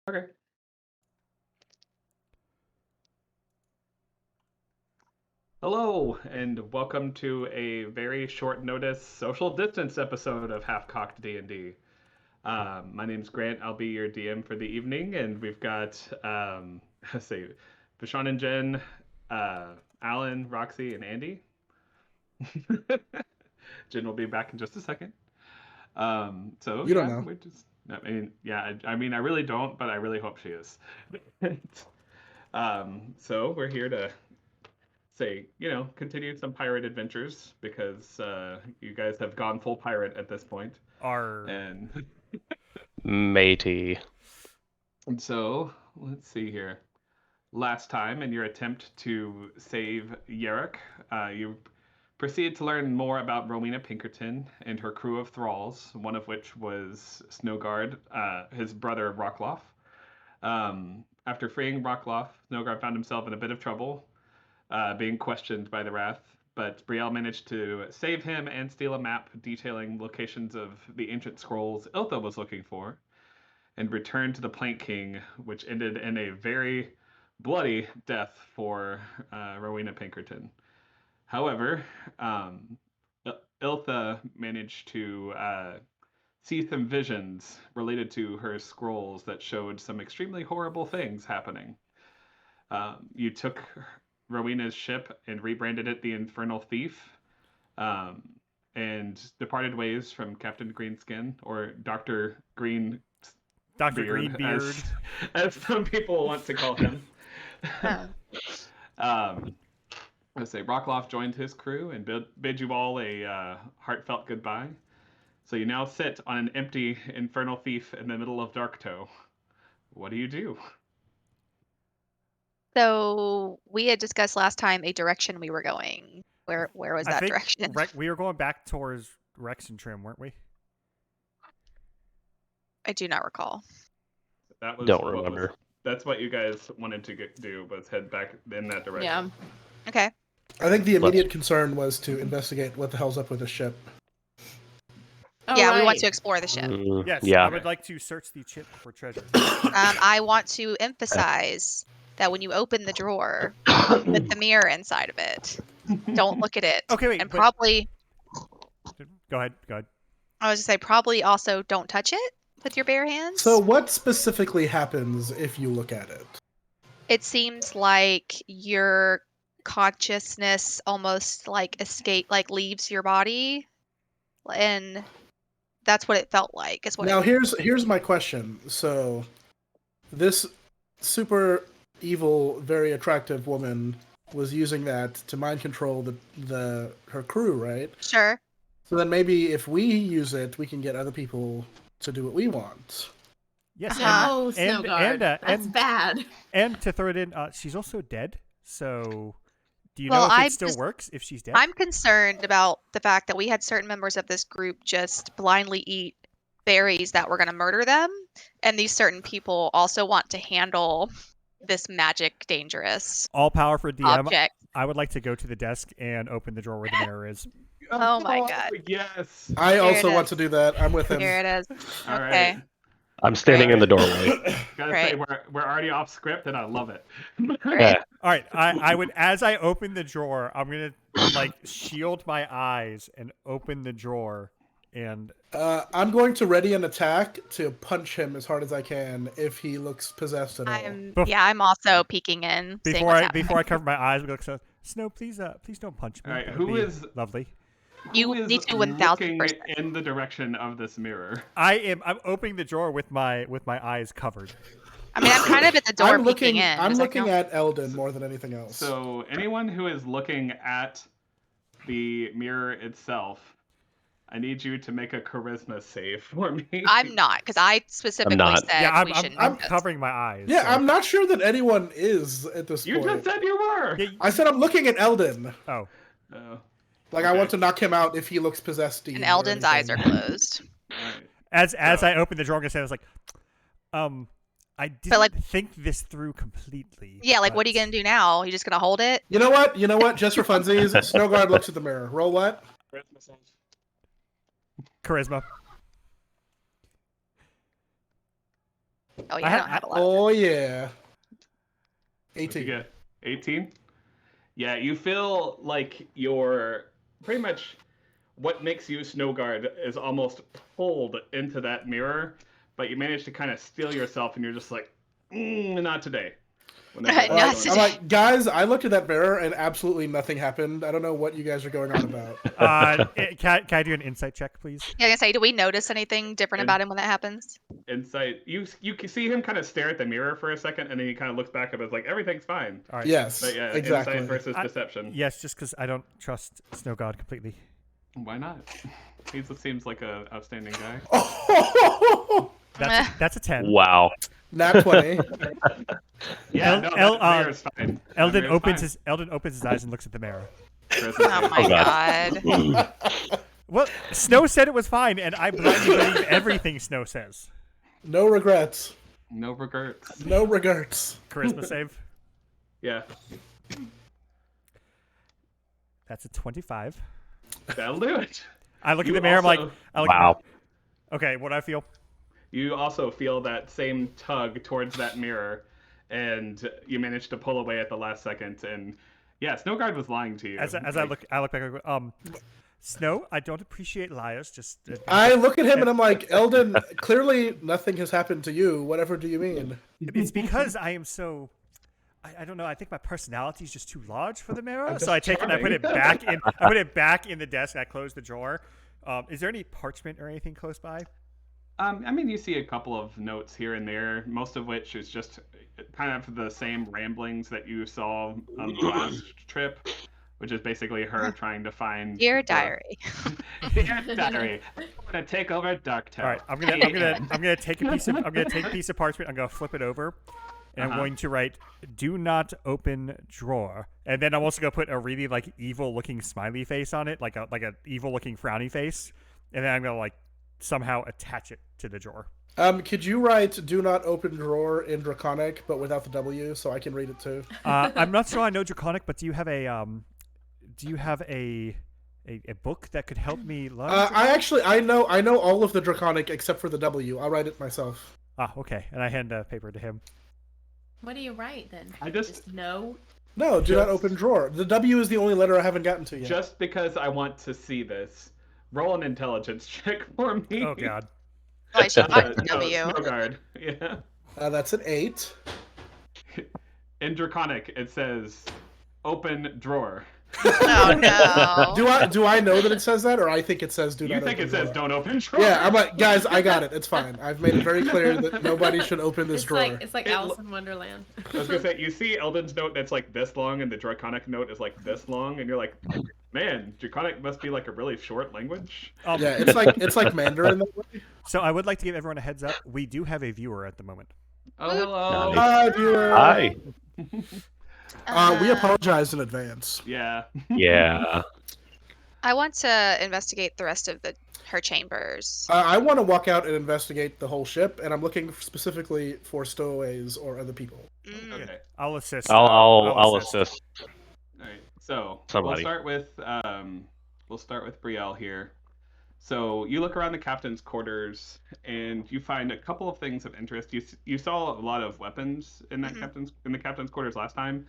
Okay. Hello, and welcome to a very short notice social distance episode of Half Cocked D&D. My name's Grant. I'll be your DM for the evening, and we've got, let's see, Vishon and Jen, Alan, Roxy, and Andy. Jen will be back in just a second. So You don't yeah, know. we just. I really don't, but I really hope she is. So we're here to continue some pirate adventures because you guys have gone full pirate at this point. And matey. And so let's see here. Last time, in your attempt to save Yerrick, you proceeded to learn more about Rowena Pinkerton and her crew of thralls, one of which was Snowguard, his brother Rockloff. After freeing Rockloff, Snowguard found himself in a bit of trouble, being questioned by the Wrath, but Brielle managed to save him and steal a map detailing locations of the ancient scrolls Iltha was looking for, and returned to the Plank King, which ended in a very bloody death for Rowena Pinkerton. However, Iltha managed to see some visions related to her scrolls that showed some extremely horrible things happening. You took Rowena's ship and rebranded it the Infernal Thief, and departed ways from Captain Greenskin, or Dr. Green Dr. Beard, Greenbeard, as some people want to call him. Let's say Rockloff joined his crew and bid you all a heartfelt goodbye. So you now sit on an empty Infernal Thief in the middle of Darktow. What do you do? So we had discussed last time a direction we were going. Where was that direction? We were going back towards Rex and Trim, weren't we? I do not recall. That was Don't remember. That's what you guys wanted to do, was head back in that direction. Yeah. Okay. I think the immediate concern was to investigate what the hell's up with the ship. Yeah, we want to explore the ship. Yes, yeah. I would like to search the ship for treasure. I want to emphasize that when you open the drawer, put the mirror inside of it. Don't look at it. Okay, wait. And probably... Go ahead. I was going to say, probably also don't touch it with your bare hands. So what specifically happens if you look at it? It seems like your consciousness almost leaves your body, and that's what it felt like. Now here's my question. So this super evil, very attractive woman was using that to mind control her crew, right? Sure. So then maybe if we use it, we can get other people to do what we want. Yes. No, Snowguard. That's bad. And to throw it in, she's also dead. So do you Well, know if it still works if she's dead? I'm concerned about the fact that we had certain members of this group just blindly eat berries that were going to murder them, and these certain people also want to handle this magic dangerous All power for DM. object. I would like to go to the desk and open the drawer where the mirror is. Oh my god. Yes. I Here also it want is. to do that. I'm with him. Here it is. All Okay. right. I'm standing in the doorway. Gotta say, we're already off script, and I love it. Yeah. All right, I would, as I open the drawer, I'm gonna shield my eyes and open the drawer, and I'm going to ready an attack to punch him as hard as I can if he looks possessed at all. I'm also peeking in. before I cover my eyes, we go, so Snow, please don't punch me. All right, That who would be is lovely? You Who is need to looking 1000%. in the direction of this mirror? I'm opening the drawer with my eyes covered. I mean, I'm kind of at the door peeking in. I'm Does that looking count? at Eldon more than anything else. So anyone who is looking at the mirror itself, I need you to make a charisma save for me. I'm not, because I specifically not. said Yeah, we shouldn't. I'm covering my eyes. Yeah, so. I'm not sure that anyone is at this You point. just said you were. Yeah, I said I'm looking at Eldon. oh, Like, I want to knock him out if he looks possessed. And Eldon's eyes are closed. Right. as I open the drawer, I'm gonna say, I was like, I didn't think this through completely. Yeah, like, what are you going to do now? You just going to hold it? You know what? Just for funsies, Snowguard looks at the mirror. Roll what? Charisma. Oh yeah, I don't have a lot. Oh yeah. What'd you 18. get? 18? Yeah, you feel like you're pretty much what makes you Snowguard is almost pulled into that mirror, but you manage to kind of steel yourself, and you're just like, not today. Whenever Not that's today. I'm going on. like, guys, I looked at that mirror and absolutely nothing happened. I don't know what you guys are going on about. Can I do an insight check, please? Yeah, I was gonna say, do we notice anything different about him when that happens? Insight. You can see him kind of stare at the mirror for a second, and then he kind of looks back and is like, everything's fine. All right. Yes, But yeah, exactly. insight versus deception. Yes, just because I don't trust Snow God completely. Why not? He seems like a outstanding guy. Oh, That's a 10. Wow. nat 20. Yeah, no, that mirror's fine. That Eldon mirror's opens his eyes and looks at the mirror. fine. Oh my God. god. Well, Snow said it was fine, and I blindly believe everything Snow says. No regrets. No regrets. No regrets. Charisma save. Yeah, That's a 25. that'll do it. I look at You the mirror. also- Wow. Okay, what do I feel? You also feel that same tug towards that mirror, and you manage to pull away at the last second. And yeah, Snowguard was lying to you. As I look back, I go, Snow, I don't appreciate liars. Just I look at him and I'm like, Eldon, clearly nothing has happened to you. Whatever do you mean? it's because I am so. I don't know. I think my personality is just too large for the mirror, so I take it and I put it back in. I put it back in the desk. And I close the drawer. Is there any parchment or anything close by? I mean, you see a couple of notes here and there, most of which is just kind of the same ramblings that you saw on the last trip, which is basically her trying to find Dear diary. Dear diary. I'm gonna take over Darktown. All right, I'm gonna take a piece of parchment. I'm gonna flip it over, and I'm going to write "Do not open drawer," and then I'm also gonna put a really like evil looking smiley face on it, like a evil looking frowny face, and then I'm gonna like somehow attach it to the drawer. Could you write "Do not open drawer" in Draconic, but without the W, so I can read it too? I'm not sure I know Draconic, but do you have a book that could help me learn? I know all of the Draconic except for the W. I'll write it myself. Ah, okay. And I hand the paper to him. What do you write then? I just no. No, do not open drawer. The W is the only letter I haven't gotten to yet. just because I want to see this, roll an intelligence check for me. Oh God. Oh, I should not No, W. Snowguard. Yeah. That's an 8. In Draconic, it says open drawer. Oh no. Do I know that it says that, or I think it says "Do You not"? think open it says drawer? don't open drawer? Yeah, I'm like, guys, I got it. It's fine. I've made it very clear that nobody should open this drawer. It's like Alice in Wonderland. I was gonna say, you see Eldon's note that's like this long, and the Draconic note is like this long, and you're like, man, Draconic must be like a really short language. Yeah, it's like Mandarin. That way. So I would like to give everyone a heads up. We do have a viewer at the moment. Oh, hello. Hi, viewer. Hi. We apologize in advance. Yeah. Yeah. I want to investigate the rest of her chambers. I want to walk out and investigate the whole ship, and I'm looking specifically for stowaways or other people. Okay. I'll assist. I'll assist. All right. So Somebody. we'll start with Brielle here. So you look around the captain's quarters, and you find a couple of things of interest. You saw a lot of weapons in that the captain's quarters last time.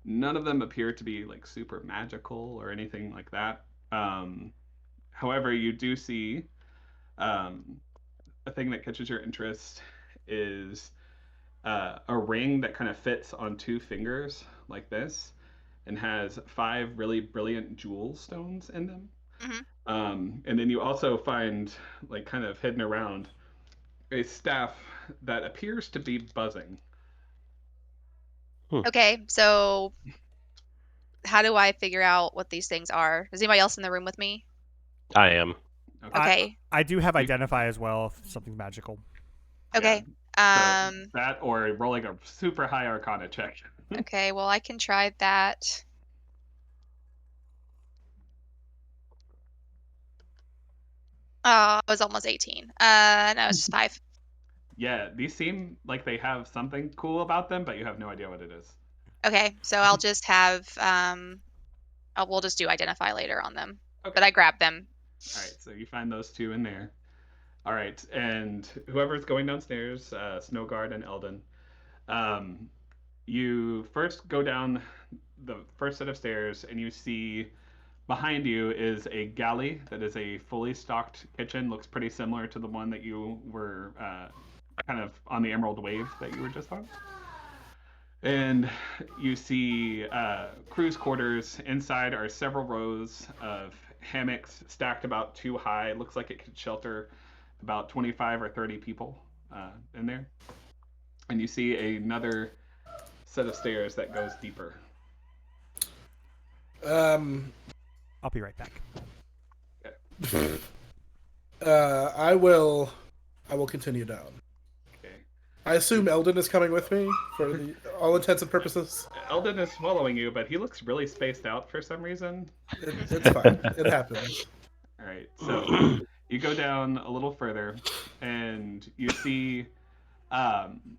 None of them appear to be like super magical or anything like that. However, you do see a thing that catches your interest is a ring that kind of fits on 2 fingers like this, and has 5 really brilliant jewel stones in them. And then you also find, like, kind of hidden around, a staff that appears to be buzzing. Okay, so how do I figure out what these things are? Is anybody else in the room with me? I am. Okay. I do have identify as well if something's magical. Okay. So that or rolling a super high Arcana check. Okay, well I can try that. Oh, it was almost 18. No, it's just 5. Yeah, these seem like they have something cool about them, but you have no idea what it is. Okay, so I'll just have we'll just do identify later on them. Okay. But I grabbed them. All right, so you find those 2 in there. All right, and whoever's going downstairs, Snowguard and Eldon, you first go down the first set of stairs, and you see behind you is a galley that is a fully stocked kitchen. Looks pretty similar to the one that you were kind of on the Emerald Wave that you were just on. And you see crew's quarters. Inside are several rows of hammocks stacked about 2 high. It looks like it could shelter about 25 or 30 people in there. And you see another set of stairs that goes deeper. I'll be right back. I will continue down. Okay. I assume Eldon is coming with me for all intents and purposes. Eldon is following you, but he looks really spaced out for some reason. It's fine. It happens. All right, so you go down a little further, and you see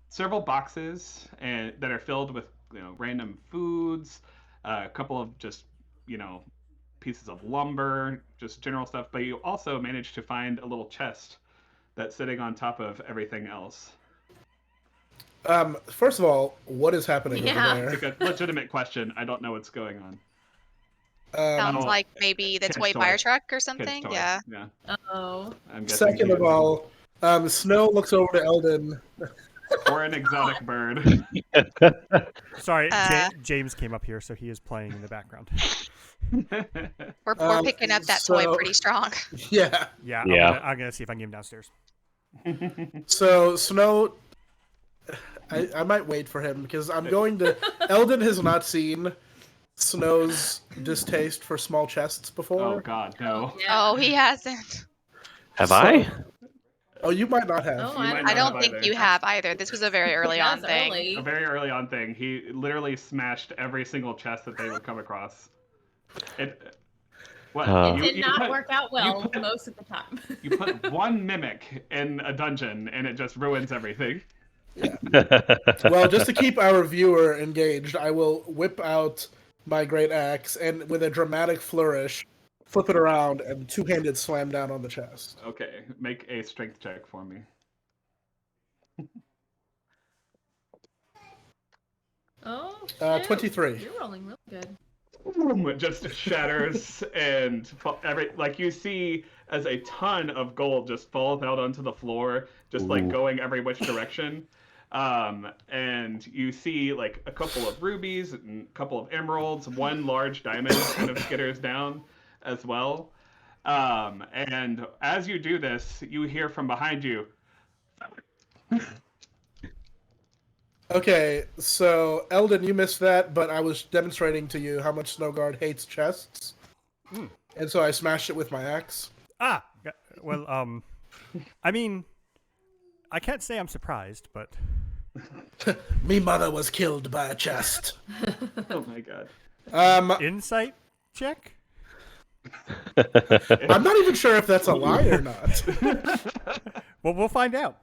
several boxes that are filled with random foods, a couple of just pieces of lumber, just general stuff. But you also managed to find a little chest that's sitting on top of everything else. First of all, what is happening over It's there? a legitimate question. I don't know what's going on. Sounds Oh. like maybe the Kid's toy toy. fire truck or Kid's something. toy. Yeah. Yeah. Oh. I'm guessing Second of all, Snow looks over to Eldon. or an exotic bird. Sorry, James came up here, so he is playing in the background. We're picking up that toy pretty strong. Yeah. Yeah, Yeah. I'm gonna see if I can get him downstairs. So Snow, I might wait for him because I'm going to. Eldon has not seen Snow's distaste for small chests before. Oh God, no. Oh, he hasn't. Have I? Oh, you might not have. Oh, You might I not don't have think either. you have either. This was a very early on That's thing. early. A very early on thing. He literally smashed every single chest that they would come across. What? It did you not put- work out well put- most of the time. You put one mimic in a dungeon, and it just ruins everything. Well, just to keep our viewer engaged, I will whip out my great axe and, with a dramatic flourish, flip it around and two-handed slam down on the chest. Okay, make a strength check for me. Oh, 23. You're rolling real good. Boom, it just shatters, and you see as a ton of gold just falls out onto the floor, just like going every which direction. And you see like a couple of rubies and a couple of emeralds, one large diamond kind of skitters down as well. And as you do this, you hear from behind you. Okay, so Eldon, you missed that, but I was demonstrating to you how much Snowguard hates chests, and so I smashed it with my axe. Well, I mean, I can't say I'm surprised, but Me mother was killed by a chest. Oh my God. insight check. I'm not even sure if that's a lie or not. Well, we'll find out.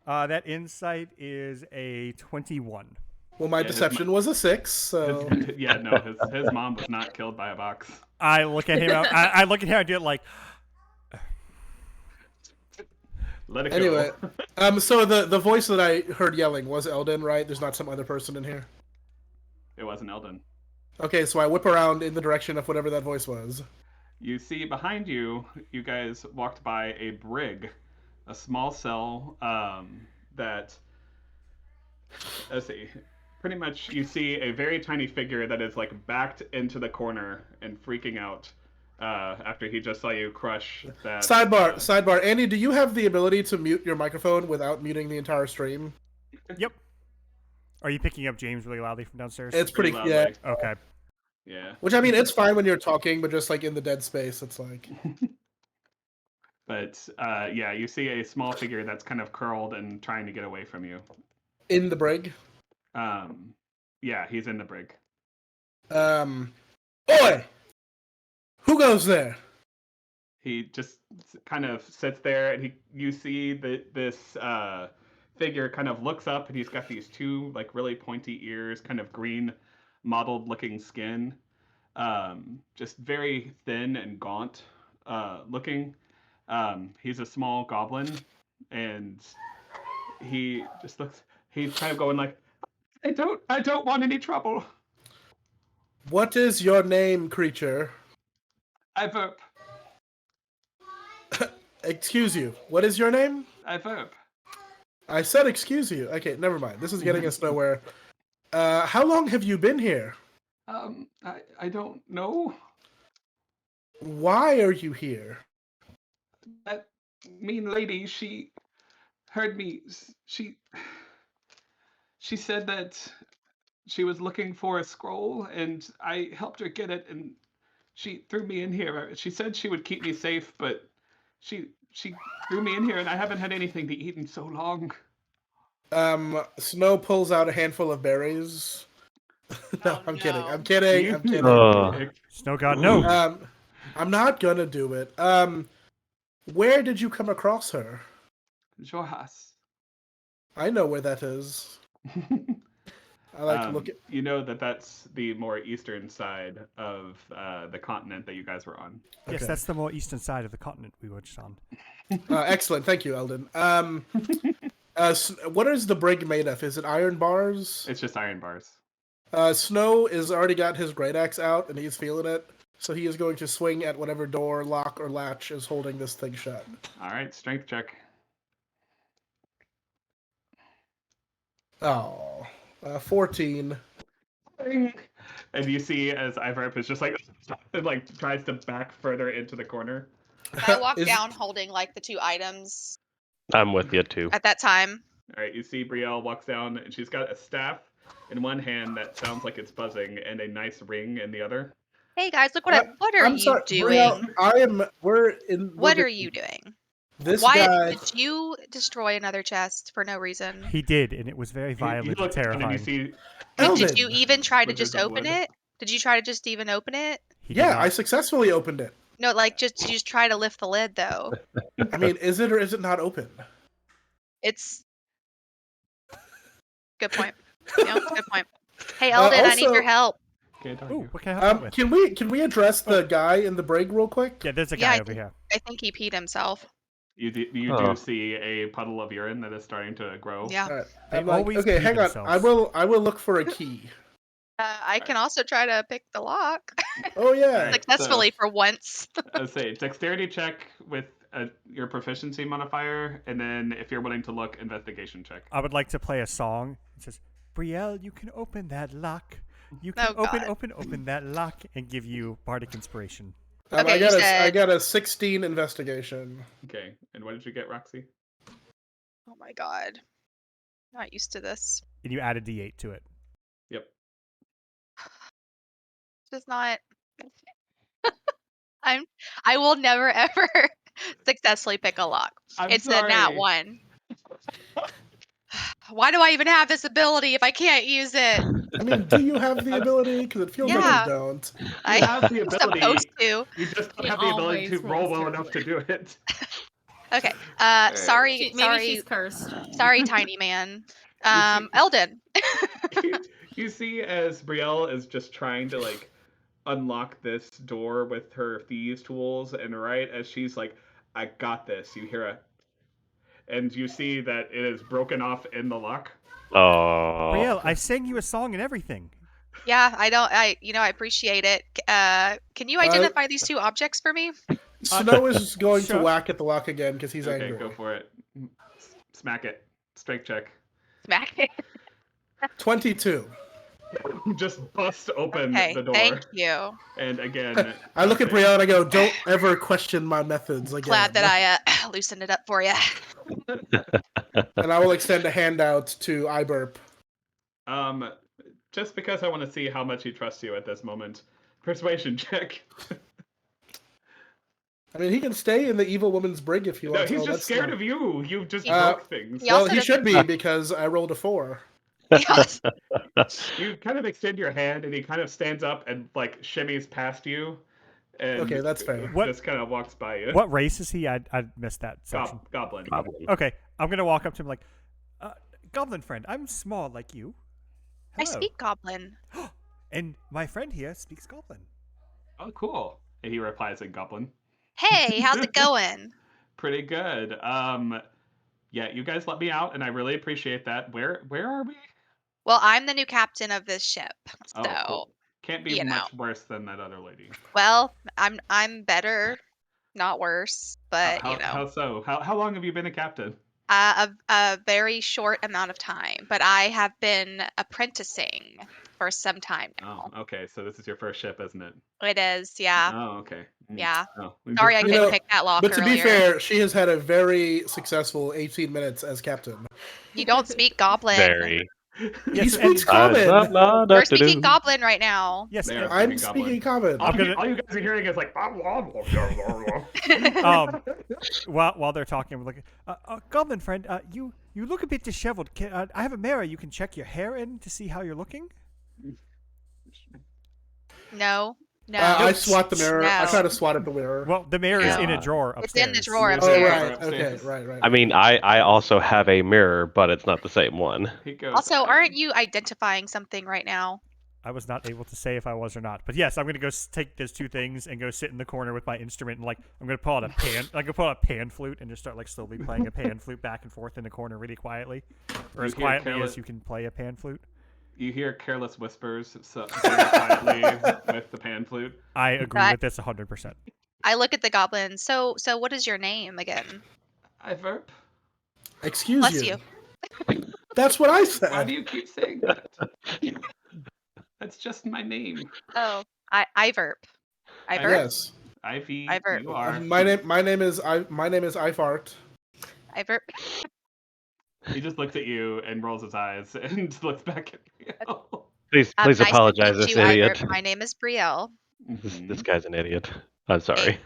That insight is a 21. Well, my deception was a 6, so Yeah, no, his mom was not killed by a box. I look at him. I look at him. I do it like. Let it go. anyway. So the voice that I heard yelling was Eldon, right? There's not some other person in here. It wasn't Eldon. Okay, so I whip around in the direction of whatever that voice was. You see behind you, you guys walked by a brig, a small cell that, let's see, pretty much you see a very tiny figure that is like backed into the corner and freaking out after he just saw you crush that. Sidebar. Andy, do you have the ability to mute your microphone without muting the entire stream? Yep. Are you picking up James really loudly from downstairs? It's pretty, loudly. yeah. Okay. Yeah. Which, I mean, it's fine when you're talking, but just like in the dead space, it's like. But yeah, you see a small figure that's kind of curled and trying to get away from you. In the brig. Yeah, he's in the brig. Oi! Who goes there? He just kind of sits there, and you see that this figure kind of looks up, and he's got these two like really pointy ears, kind of green mottled looking skin, just very thin and gaunt looking. He's a small goblin, and he just looks. He's kind of going like, I don't want any trouble. What is your name, creature? I verp. Excuse you. What is your name? I verp. I said excuse you. Okay, never mind. This is getting us nowhere. How long have you been here? I don't know. Why are you here? That mean lady, she heard me. She said that she was looking for a scroll, and I helped her get it, and she threw me in here. She said she would keep me safe, but she threw me in here, and I haven't had anything to eat in so long. Snow pulls out a handful of berries. No, Oh, I'm kidding. no. I'm kidding. I'm kidding. Snow God, no. I'm not gonna do it. Where did you come across her? Jorhas. I know where that is. I like to look at. You know that's the more eastern side of the continent that you guys were on. Yes, Okay. that's the more eastern side of the continent we were just on. Excellent, thank you, Eldon. What is the brig made of? Is it iron bars? It's just iron bars. Snow is already got his great axe out and he's feeling it, so he is going to swing at whatever door, lock, or latch is holding this thing shut. All right, strength check. Oh, 14. And you see as Ivarp is just like and like tries to back further into the corner. I walk Is- down holding like the 2 items I'm with you too. at that time. All right, you see Brielle walks down and she's got a staff in one hand that sounds like it's buzzing and a nice ring in the other. Hey guys, look what are I'm you sorry, doing? Brielle, we're What are you doing? This Why guy. did you destroy another chest for no reason? He did, and it was very You violent and look down and you terrifying. see Did you Eldon. even try to Wizards just of open Wood. it? Did you try to just even open it? He did Yeah, not. I successfully opened it. No, like just you just try to lift the lid though. I mean, is it or is it not open? It's good point. Yeah, good point. Hey Eldon, I need also- your help. Can't talk Ooh, you. what can I help you with? Can we address the guy in the brig real quick? Yeah, there's a Yeah, guy I over here. I think he peed himself. You do Oh. see a puddle of urine that is starting to grow. Yeah. All right. They I'm like, always okay, pee hang on. themselves. I will look for a key. I can also try to pick the lock Oh yeah. Alright. successfully for once. Let's say dexterity check with your proficiency modifier, and then if you're willing to look, investigation check. I would like to play a song. It says, Brielle, you can open that lock. You can Oh, God. open that lock and give you bardic inspiration. Okay, I you got said- I got a 16 investigation. Okay, and what did you get, Roxy? Oh my god. Not used to this. And you add a d8 to it. Yep. Just not I will never ever successfully pick a lock. I'm It's a nat sorry. 1. Why do I even have this ability if I can't use it? I mean, do you have the ability? Because it feels like Yeah. you don't. I have the ability. supposed to. You just don't He have the ability to always roll rolls well enough to do it. Okay. Alright. Sorry, Maybe she's cursed. sorry, tiny man. see- Eldon. You see as Brielle is just trying to like unlock this door with her thieves tools, and right as she's like, I got this, you hear a and you see that it is broken off in the lock. Oh. Brielle, I sang you a song and everything. Yeah, I appreciate it. Can you identify these 2 objects for me? Snow is going Sure. to whack at the lock again because he's Okay, angry. go for it. Smack it. Strength check. Smack it. 22. Just bust open Okay, the door. thank you. And again, I look at Brielle and I go, "Don't ever question my methods again." Glad that I loosened it up for you. And I will extend a handout to Iburp. Just because I want to see how much he trusts you at this moment. Persuasion check. I mean, he can stay in the evil woman's brig if he No, wants. he's Oh, just that's scared not- of you. You just Uh, broke things. he Well, also he doesn't- should be because I rolled a 4. Yes. You kind of extend your hand, and he kind of stands up and like shimmies past you, and Okay, that's fair. What- just kind of walks by you. What race is he? I missed that section. Goblin. Probably. Okay, I'm going to walk up to him like, Goblin friend, I'm small like you. I Hello. speak goblin. And my friend here speaks Goblin. Oh, cool. And he replies in Goblin. Hey, how's it going? pretty good. Yeah, you guys let me out, and I really appreciate that. Where are we? Well, I'm the new captain of this ship, Oh, so cool. Can't be you know. much worse than that other lady. Well, I'm better, not worse, but How so? How long have you been a captain? a very short amount of time. But I have been apprenticing for some time now. Oh, okay. So this is your first ship, isn't it? It is, yeah, Oh, okay. yeah. Oh, Sorry, I You couldn't know, pick that lock but to be earlier. fair, she has had a very successful 18 minutes as captain. You don't speak Goblin. Very. He Yes, speaks and- common. We're speaking Goblin right now. Yes, They and- are I'm Goblin. speaking common. I'm gonna- All you guys are hearing is like. while they're talking, we're looking. Goblin friend, you look a bit disheveled. I have a mirror. You can check your hair in to see how you're looking. No, no. I swat the mirror. I No. try to swat at the mirror. Well, the mirror is in a Yeah. drawer It's upstairs. in the drawer Yes, Oh, they upstairs. are right. Okay. upstairs. Right. I mean, I also have a mirror, but it's not the same one. He goes. Also, aren't you identifying something right now? I was not able to say if I was or not, but yes, I'm gonna go take those two things and go sit in the corner with my instrument and I'm gonna pull out a pan. I'm gonna pull out a pan flute and just start slowly playing a pan flute back and forth in the corner really quietly, or You as hear quietly careless- as you can play a pan flute. You hear careless whispers very quietly with the pan flute. I agree That- with this 100%. I look at the goblin. So what is your name again? Iverp. Excuse Bless you. you. That's what I Why said. do you keep saying that? That's just my name. Oh, Iverp. Iverp. Yes. Ivy. Ivert. You are. My name is Ifart. Iverp. He just looks at you and rolls his eyes and looks back at you. Please Nice to apologize, meet this you, idiot. Iverp. My name is Brielle. This guy's an idiot. I'm sorry.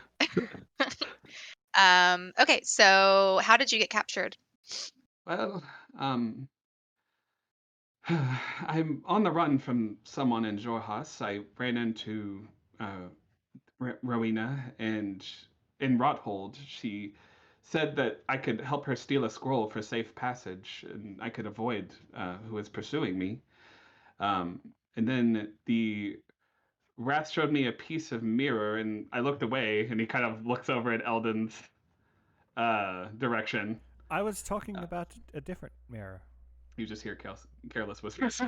Okay, so how did you get captured? Well, I'm on the run from someone in Jorhas. I ran into Rowena, and in Rothold, she said that I could help her steal a scroll for safe passage, and I could avoid who was pursuing me. And then the Wrath showed me a piece of mirror, and I looked away, and he kind of looks over at Eldon's direction. I was talking about a different mirror. You just hear careless whispers.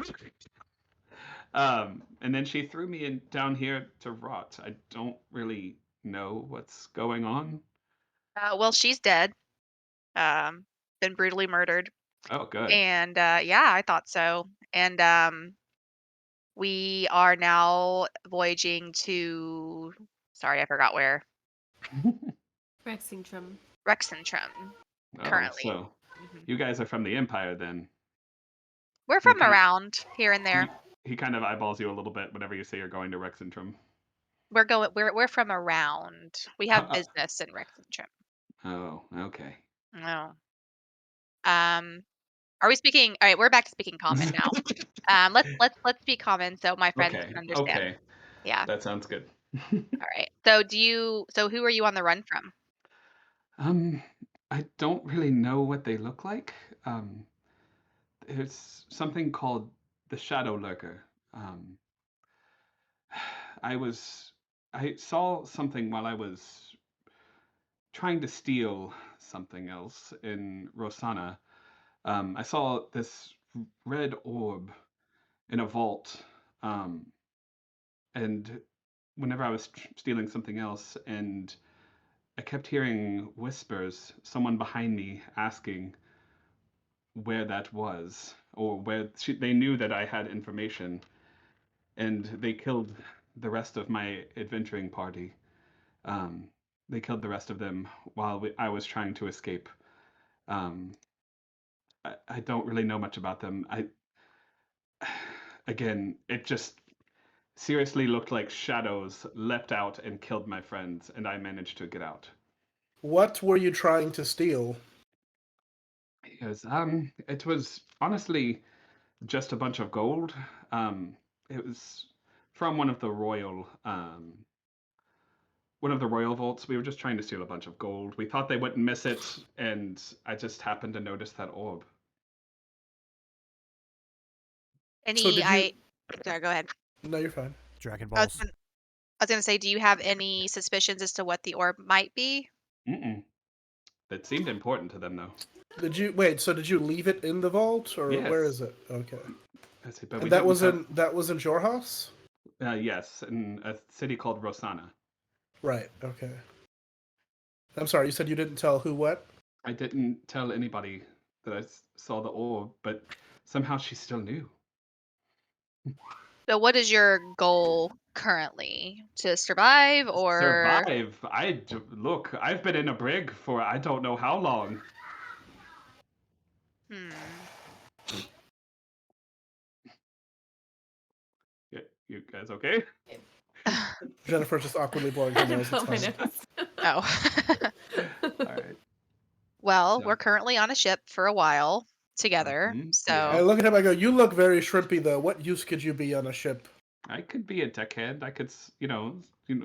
And then she threw me down here to rot. I don't really know what's going on. Well, she's dead. Been brutally murdered. Oh, good. And yeah, I thought so. And we are now voyaging to. Sorry, I forgot where. Rexingtrum. Rexentrum. Oh, currently. So you guys are from the Empire then. We're from Okay. around here and there. He kind of eyeballs you a little bit whenever you say you're going to Rexentrum. We're from around. We have Uh, business in Rexentrum. Oh, okay. No. Are we speaking? All right, we're back to speaking common now. Let's speak common so my friends Okay. can understand. Okay. Yeah. That sounds good. All right. So who are you on the run from? I don't really know what they look like. There's something called the Shadow Lurker. I saw something while I was trying to steal something else in Rosanna. I saw this red orb in a vault, and whenever I was stealing something else, and I kept hearing whispers, someone behind me asking where that was, or where they knew that I had information, and they killed the rest of my adventuring party. They killed the rest of them while I was trying to escape. I don't really know much about them. Again, it just seriously looked like shadows leapt out and killed my friends, and I managed to get out. What were you trying to steal? Yes, it was honestly just a bunch of gold. It was from one of the royal vaults. We were just trying to steal a bunch of gold. We thought they wouldn't miss it, and I just happened to notice that orb. Sorry, go ahead. No, you're fine. Dragon I was Balls. gonna, I was gonna say, do you have any suspicions as to what the orb might be? Mm-mm. It seemed important to them, though. Did you wait? So did you leave it in the vault, or where Yes. is it? Okay. I see, but we And that didn't was tell- in your house? yes, in a city called Rosanna. Right. Okay. I'm sorry. You said you didn't tell who what? I didn't tell anybody that I saw the orb, but somehow she still knew. So what is your goal currently? To survive or Survive. Look, I've been in a brig for I don't know how long. hmm. You guys okay? Jennifer just awkwardly blowing her nose. Oh, my It's fine. nose. Oh. All right. Well, So- we're currently on a ship for a while together. Mhm, So yeah. I look at him. I go, "You look very shrimpy, though. What use could you be on a ship?" I could be a deckhead. I could,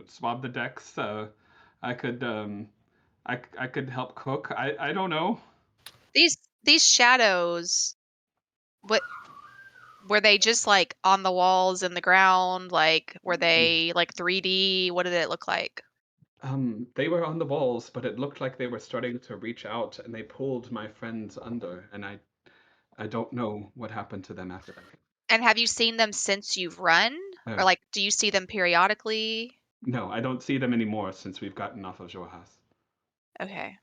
swab the decks. I could, I could help cook. I don't know. these shadows, what were they just like on the walls and the ground? Like were they like 3D? What did it look like? They were on the walls, but it looked like they were starting to reach out, and they pulled my friends under, and I don't know what happened to them after that. And have you seen them since you've run? Or Oh. like do you see them periodically? No, I don't see them anymore since we've gotten off of Jorhas. Okay.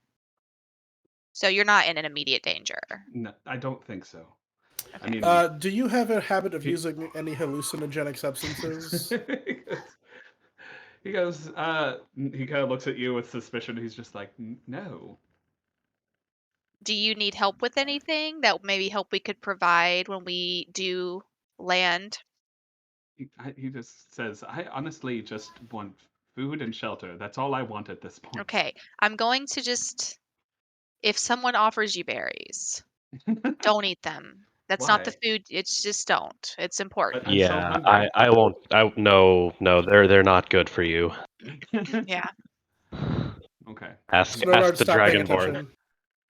So you're not in an immediate danger. No, I don't think so. I Okay. mean, Do you have a habit of He- using any hallucinogenic substances? he goes, he kind of looks at you with suspicion. He's just like, no. Do you need help with anything that maybe help we could provide when we do land? He just says, I honestly just want food and shelter. That's all I want at this point. Okay. I'm going to just if someone offers you berries, don't eat them. That's not the Why? food. It's just don't. It's important. But I'm so Yeah, hungry. I won't. No, they're not good for you. Yeah. Okay. Ask Snowguard, the stop paying Dragonborn. attention.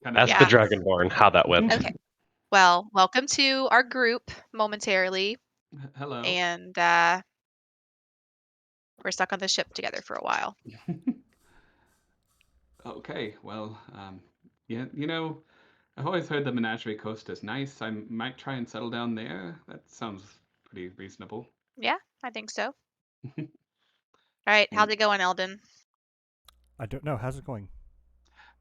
Kind of. Ask Yeah. the Dragonborn how that went. Okay. Well, welcome to our group momentarily, Hello. and we're stuck on the ship together for a while. Okay. Well, yeah. I've always heard the Menagerie Coast is nice. I might try and settle down there. That sounds pretty reasonable. Yeah, I think so. All right, how's it going, Eldon? I don't know. How's it going?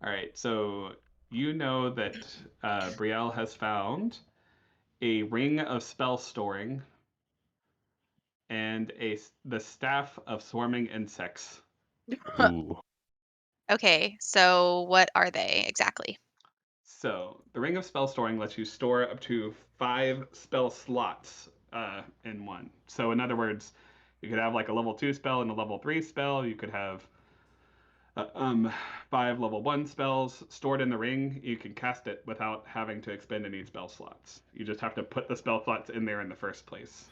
All right. So you know that Brielle has found a ring of spell storing and the staff of swarming insects. Ooh. Okay, so what are they exactly? So the ring of spell storing lets you store up to 5 spell slots in one. So in other words, you could have like a level 2 spell and a level 3 spell. You could have 5 level 1 spells stored in the ring. You can cast it without having to expend any spell slots. You just have to put the spell slots in there in the first place.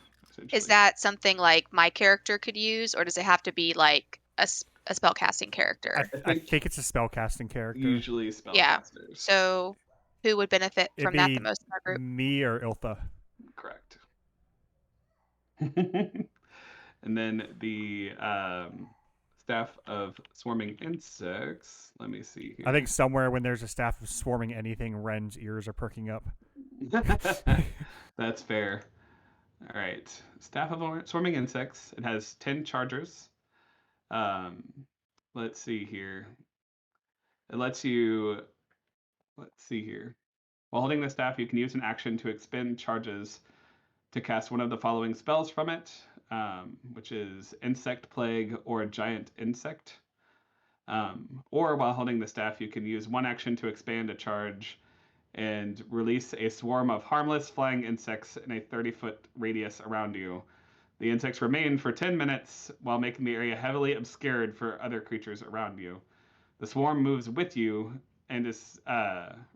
Is that something like my character could use, or does it have to be like a spellcasting character? I think it's a spellcasting character. usually spellcasters? Yeah. So who would benefit It'd from that be the most in our group? me or Iltha. Correct. And then the staff of swarming insects. Let me see here. I think somewhere when there's a staff of swarming anything, Ren's ears are perking up. That's fair. All right. Staff of swarming insects. It has 10 chargers. Let's see here. It lets you. Let's see here. While holding the staff, you can use an action to expend charges to cast one of the following spells from it, which is Insect Plague or Giant Insect. Or while holding the staff, you can use one action to expand a charge and release a swarm of harmless flying insects in a 30-foot radius around you. The insects remain for 10 minutes while making the area heavily obscured for other creatures around you. The swarm moves with you and is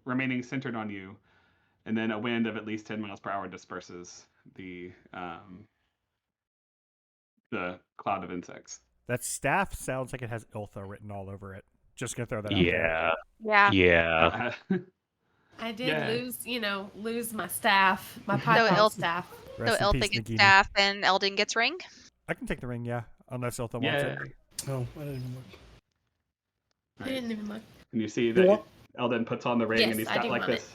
remaining centered on you, and then a wind of at least 10 miles per hour disperses the cloud of insects. That staff sounds like it has Iltha written all over it. Just gonna throw that out there. Yeah. Yeah. Yeah. I did Yeah. lose my staff, my So python staff. Rest So in Iltha peace, gets Nagini. staff and Eldon gets ring? I can take the ring, yeah. Unless Iltha wants Yeah. it. Oh, I didn't even look. I didn't even look. And you see You that want- Eldon puts on the ring, Yes, and he's I got do like want this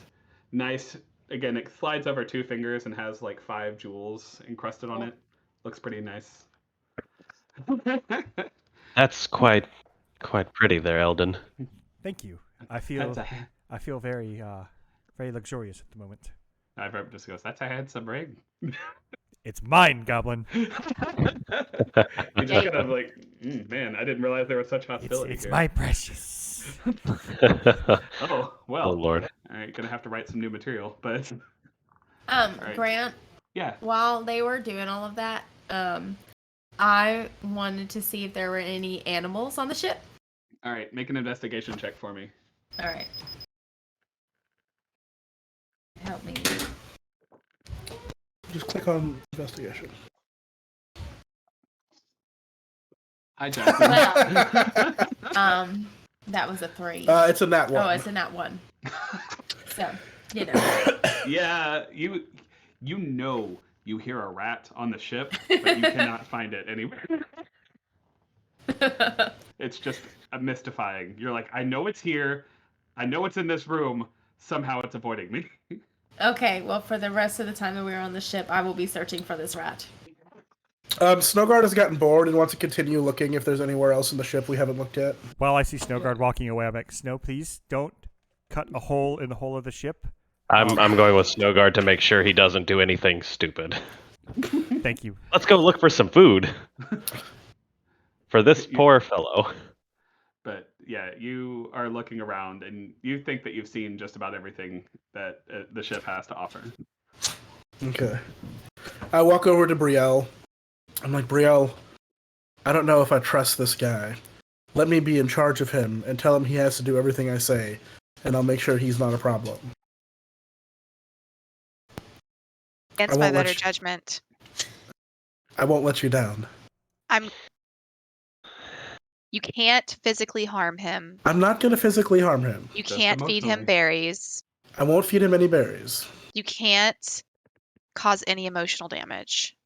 nice. Again, it slides over 2 fingers and has like 5 jewels encrusted on Cool. it. Looks pretty nice. That's quite pretty there, Eldon. Thank you. I That's feel very very luxurious at the moment. I've just goes. That's a handsome ring. It's mine, Goblin. You just kind of like, man, I didn't realize there was such hostility It's here. my precious. Oh well. Oh Lord. All right, gonna have to write some new material, but right. Grant, yeah. while they were doing all of that, I wanted to see if there were any animals on the ship. All right, make an investigation check for me. All right. Help me. Just click on investigation. Hi, Jackson. That was a 3. It's a nat 1. Oh, it's a nat 1. So, you know. Yeah, you hear a rat on the ship, but you cannot find it anywhere. It's just mystifying. You're like, I know it's here. I know it's in this room. Somehow it's avoiding me. Okay, well, for the rest of the time that we're on the ship, I will be searching for this rat. Snowguard has gotten bored and wants to continue looking if there's anywhere else in the ship we haven't looked at. While I see Snowguard walking away, I'm like, Snow, please don't cut a hole in the hull of the ship. I'm going with Snowguard to make sure he doesn't do anything stupid. Thank you. Let's go look for some food. For this poor fellow. But yeah, you are looking around and you think that you've seen just about everything that the ship has to offer. Okay. I walk over to Brielle. I'm like, Brielle, I don't know if I trust this guy. Let me be in charge of him and tell him he has to do everything I say, and I'll make sure he's not a problem. Against my better judgment. I won't let you down. You can't physically harm him. I'm not going to physically harm him. You Just can't feed him emotionally. berries. I won't feed him any berries. You can't cause any emotional damage.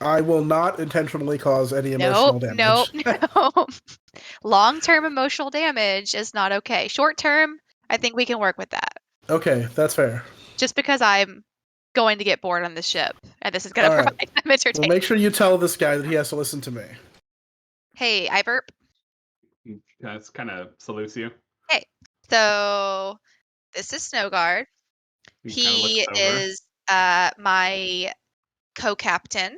I will not intentionally cause any emotional damage. No. Long-term emotional damage is not okay. Short-term, I think we can work with that. Okay, that's fair. Just because I'm going to get bored on the ship, and this is going to All right. provide some entertainment. Well, make sure you tell this guy that he has to listen to me. Hey, Iverp. That's kind of salutes you. Hey, so this is Snowguard. He kinda He looks over. is my co-captain.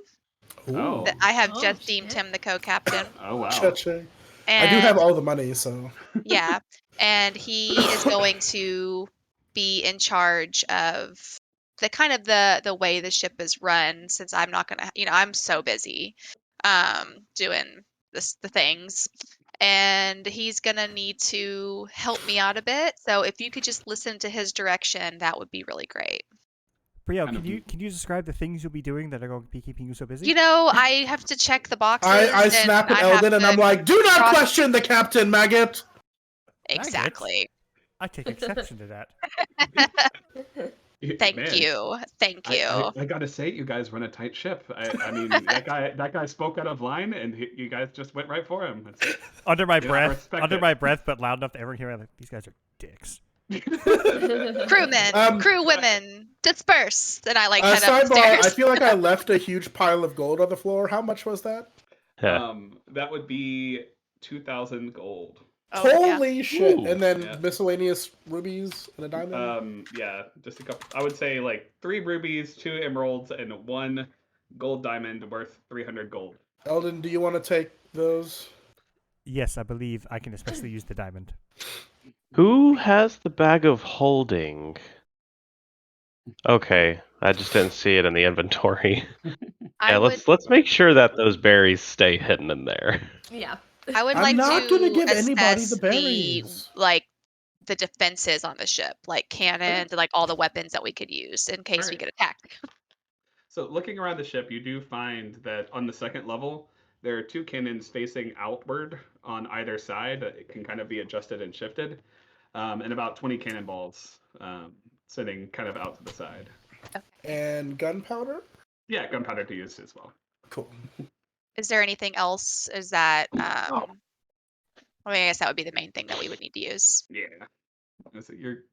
Oh. I have Oh, just deemed shit. him the co-captain. Oh wow. Cha-ching. And I do have all the money, so. yeah, and he is going to be in charge of the kind of the way the ship is run, since I'm not gonna, I'm so busy doing the things, and he's gonna need to help me out a bit. So if you could just listen to his direction, that would be really great. Brielle, Kind can you describe the things you'll be doing that are going to be keeping you so busy? I have to check the boxes. I snap at I have Eldon and to I'm like, do not cross- question the captain, maggot! Exactly. I take exception to that. Thank Man, you. Thank you. I gotta say, you guys run a tight ship. I mean, that guy spoke out of line, and you guys just went right for him. Under my Yeah, I breath, respect it. my breath, but loud enough to everyone hear. Like, these guys are dicks. Crewmen, crew women, disperse. And I head Sidebar, upstairs. I feel like I left a huge pile of gold on the floor. How much was that? Yeah. That would be 2,000 gold. Oh, yeah. Holy shit! Ooh. And then Yeah. miscellaneous rubies and a diamond? Yeah, just a couple. I would say like 3 rubies, 2 emeralds, and 1 gold diamond worth 300 gold. Eldon, do you want to take those? Yes, I believe I can especially use the diamond. Who has the bag of holding? Okay, I just didn't see it in the inventory. Yeah, let's make sure that those berries stay hidden in there. Yeah. I would I'm like not to gonna give anybody assess the berries. the defenses on the ship, like cannons, and all the weapons that we could use in case we Alright. get attacked. So looking around the ship, you do find that on the second level, there are 2 cannons facing outward on either side that it can kind of be adjusted and shifted, and about 20 cannonballs sitting kind of out to the side. And gunpowder? Yeah, gunpowder to use as well. Cool. Is there anything else? Is that I mean, I guess that would be the main thing that we would need to use. Yeah.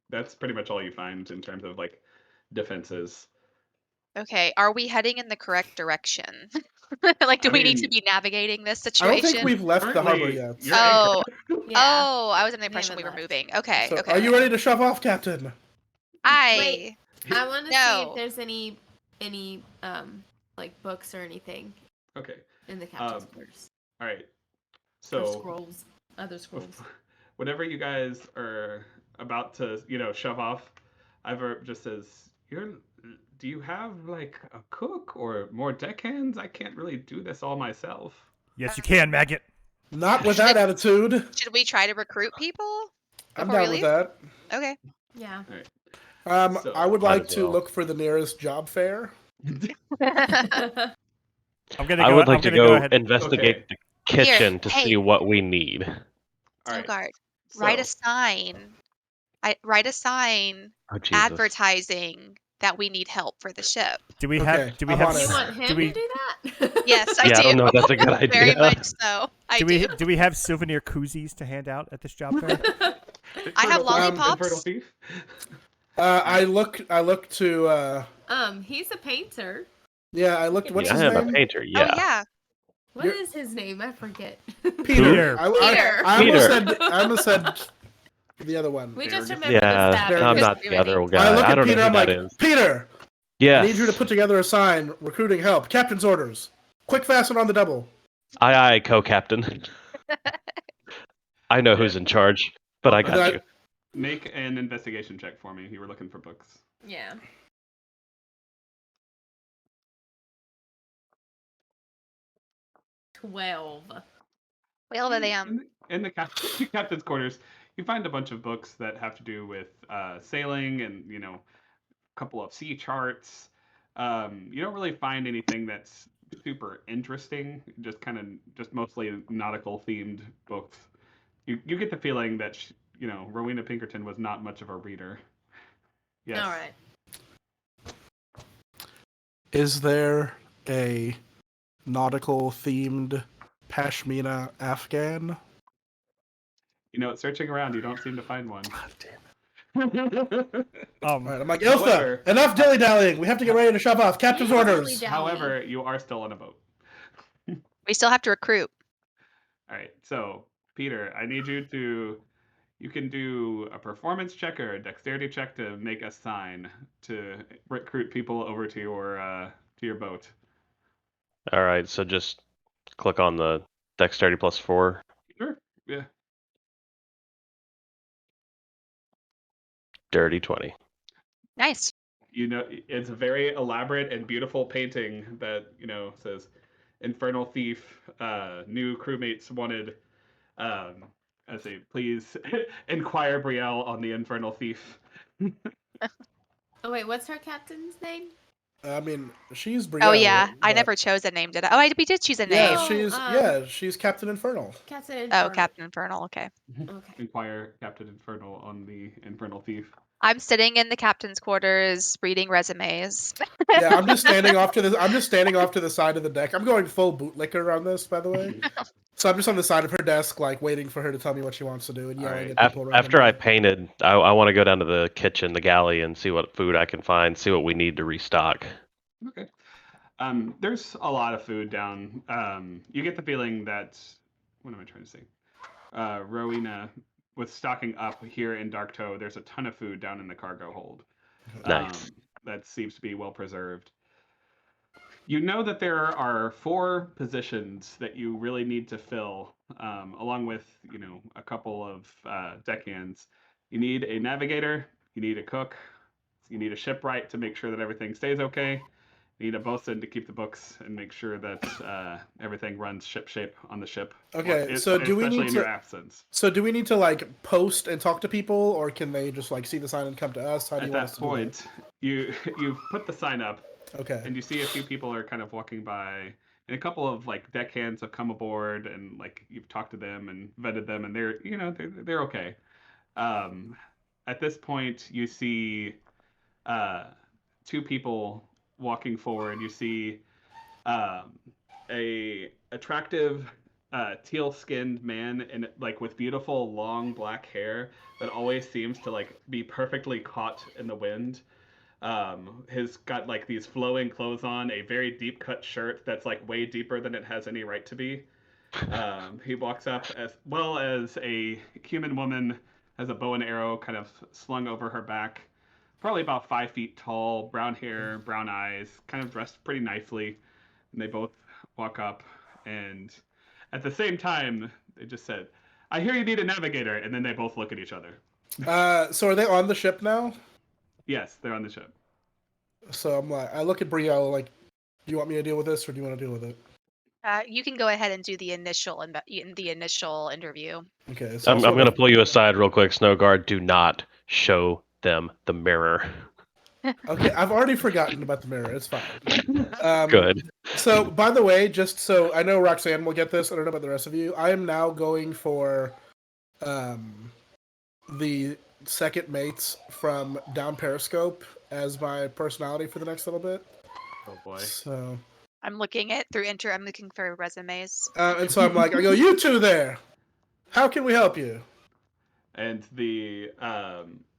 That's pretty much all you find in terms of like defenses. Okay, are we heading in the correct direction? Like, do I we need to mean, be navigating this I don't think situation? we've left the harbor Currently, yet. you're Oh, anchored. Yeah. oh, I was under the We impression we haven't were left. moving. Okay, So, okay. are you ready to shove off, Captain? I I want to see No. if there's any like books or anything Okay. in the captain's quarters. All right. Or So scrolls. Other scrolls. whenever you guys are about to, shove off, Ivor just says, Do you have like a cook or more deckhands? I can't really do this all myself." Yes, you can, maggot. Not with that attitude. should we try to recruit people? I'm Before we down with leave? that. Okay. Yeah. All right. So, I would Might like as to well. look for the nearest job fair. I'm gonna I go. would like I'm to gonna go ahead. investigate Okay. the kitchen to hey. see what we need. All right. Guard, write a So, sign. Write a sign Oh Jesus! advertising that we need help for the ship. Do we Okay, have? Do we I'm have? on it. You want him do we? to do that? Yes, I Yeah, do. I don't know if that's a good idea. Very much so. I Do do. we have souvenir koozies to hand out at this job fair? I have Infernal lollipops. Thief. I look to He's a painter. yeah, I looked. What's Yeah, I his am a name? painter. Oh Yeah. yeah. What You're- is his name? I forget. Peter. Peter. I Peter. almost said the other one. We just There remember the Yeah, stabbing. I'm Just not the doing other it. guy. I look at don't Peter. know I'm who like, that is. Peter, I Yes. need you to put together a sign recruiting help. Captain's orders. Quick, fast, and on the double. Aye, co-captain. I know who's in charge, but I Also, got you. Make an investigation check for me. You were looking for books. Yeah. $12. Well, but In the captain's quarters, you find a bunch of books that have to do with sailing and a couple of sea charts. You don't really find anything that's super interesting. Just mostly nautical themed books. You get the feeling that Rowena Pinkerton was not much of a reader. Yes. All right. Is there a nautical themed pashmina Afghan? Searching around, you don't seem to find one. God damn it. All Um, right, I'm like, Ilsa, However- enough dilly dallying. We have to get ready to shove off. Captain's You orders. dilly-dally. However, you are still on a boat. we still have to recruit. All right, so Peter, I need you to. You can do a performance check or a dexterity check to make a sign to recruit people over to your boat. All right, so just click on the dexterity +4. Sure. Yeah. Dirty 20. Nice. It's a very elaborate and beautiful painting that says, "Infernal Thief. New crewmates wanted." I say, please inquire Brielle on the Infernal Thief. Oh wait, what's her captain's name? I mean, she's Brielle. Oh yeah, I but- never chose a name, did I? Oh, we did choose a Yeah, name. she's Captain Infernal. Captain Infernal. Oh, Captain Infernal. Okay. Okay. Inquire Captain Infernal on the Infernal Thief. I'm sitting in the captain's quarters reading resumes. Yeah, I'm just standing off to the side of the deck. I'm going full bootlicker on this, by the way. So I'm just on the side of her desk, like waiting for her to tell me what she wants to do and yelling Alright. at people. After I randomly. painted, I want to go down to the kitchen, the galley, and see what food I can find, see what we need to restock. Okay. There's a lot of food down. You get the feeling that what am I trying to say? Rowena, with stocking up here in Darktoe, there's a ton of food down in the cargo hold. Nice. That seems to be well preserved. You know that there are 4 positions that you really need to fill, along with a couple of deckhands. You need a navigator. You need a cook. You need a shipwright to make sure that everything stays okay. You need a bosun to keep the books and make sure that everything runs shipshape on the ship. Okay, so do we especially need in to- your absence? So do we need to like post and talk to people, or can they just like see the sign and come to us? How do At you want us that to do point, you've put the sign up, that? Okay. and you see a few people are kind of walking by, and a couple of like deckhands have come aboard, and like you've talked to them and vetted them, and they're okay. At this point, you see 2 people walking forward. You see a attractive teal-skinned man and like with beautiful long black hair that always seems to like be perfectly caught in the wind. He's got like these flowing clothes on, a very deep cut shirt that's like way deeper than it has any right to be. He walks up as well as a human woman has a bow and arrow kind of slung over her back, probably about 5 feet tall, brown hair, brown eyes, kind of dressed pretty nicely. And they both walk up, and at the same time, they just said, "I hear you need a navigator," and then they both look at each other. So are they on the ship now? Yes, they're on the ship. So I'm like, I look at Brielle like, do you want me to deal with this, or do you want to deal with it? You can go ahead and do the initial interview. Okay. So I'm going to pull you aside real quick, Snowguard. Do not show them the mirror. Okay, I've already forgotten about the mirror. It's fine. Good. So, by the way, just so I know Roxanne will get this, I don't know about the rest of you. I am now going for the second mates from Down Periscope as my personality for the next little bit. Oh boy. So I'm looking I'm looking for resumes. and so I'm like, I go, you two there. How can we help you? And the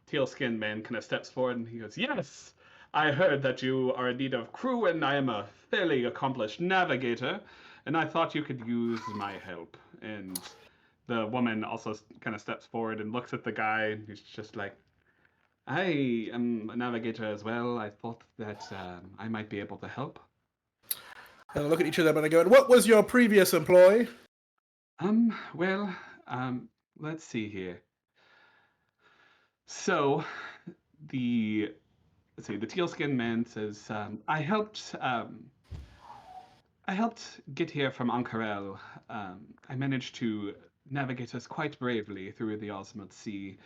teal-skinned man kind of steps forward and he goes, "Yes, I heard that you are in need of crew, and I am a fairly accomplished navigator, and I thought you could use my help." And the woman also kind of steps forward and looks at the guy, and he's just like, "I am a navigator as well. I thought that I might be able to help." And I look at each of them and I go, and what was your previous employ? Well, let's see here. So, the teal-skinned man says, I helped get here from Ankarel. I managed to navigate us quite bravely through the Osmond Sea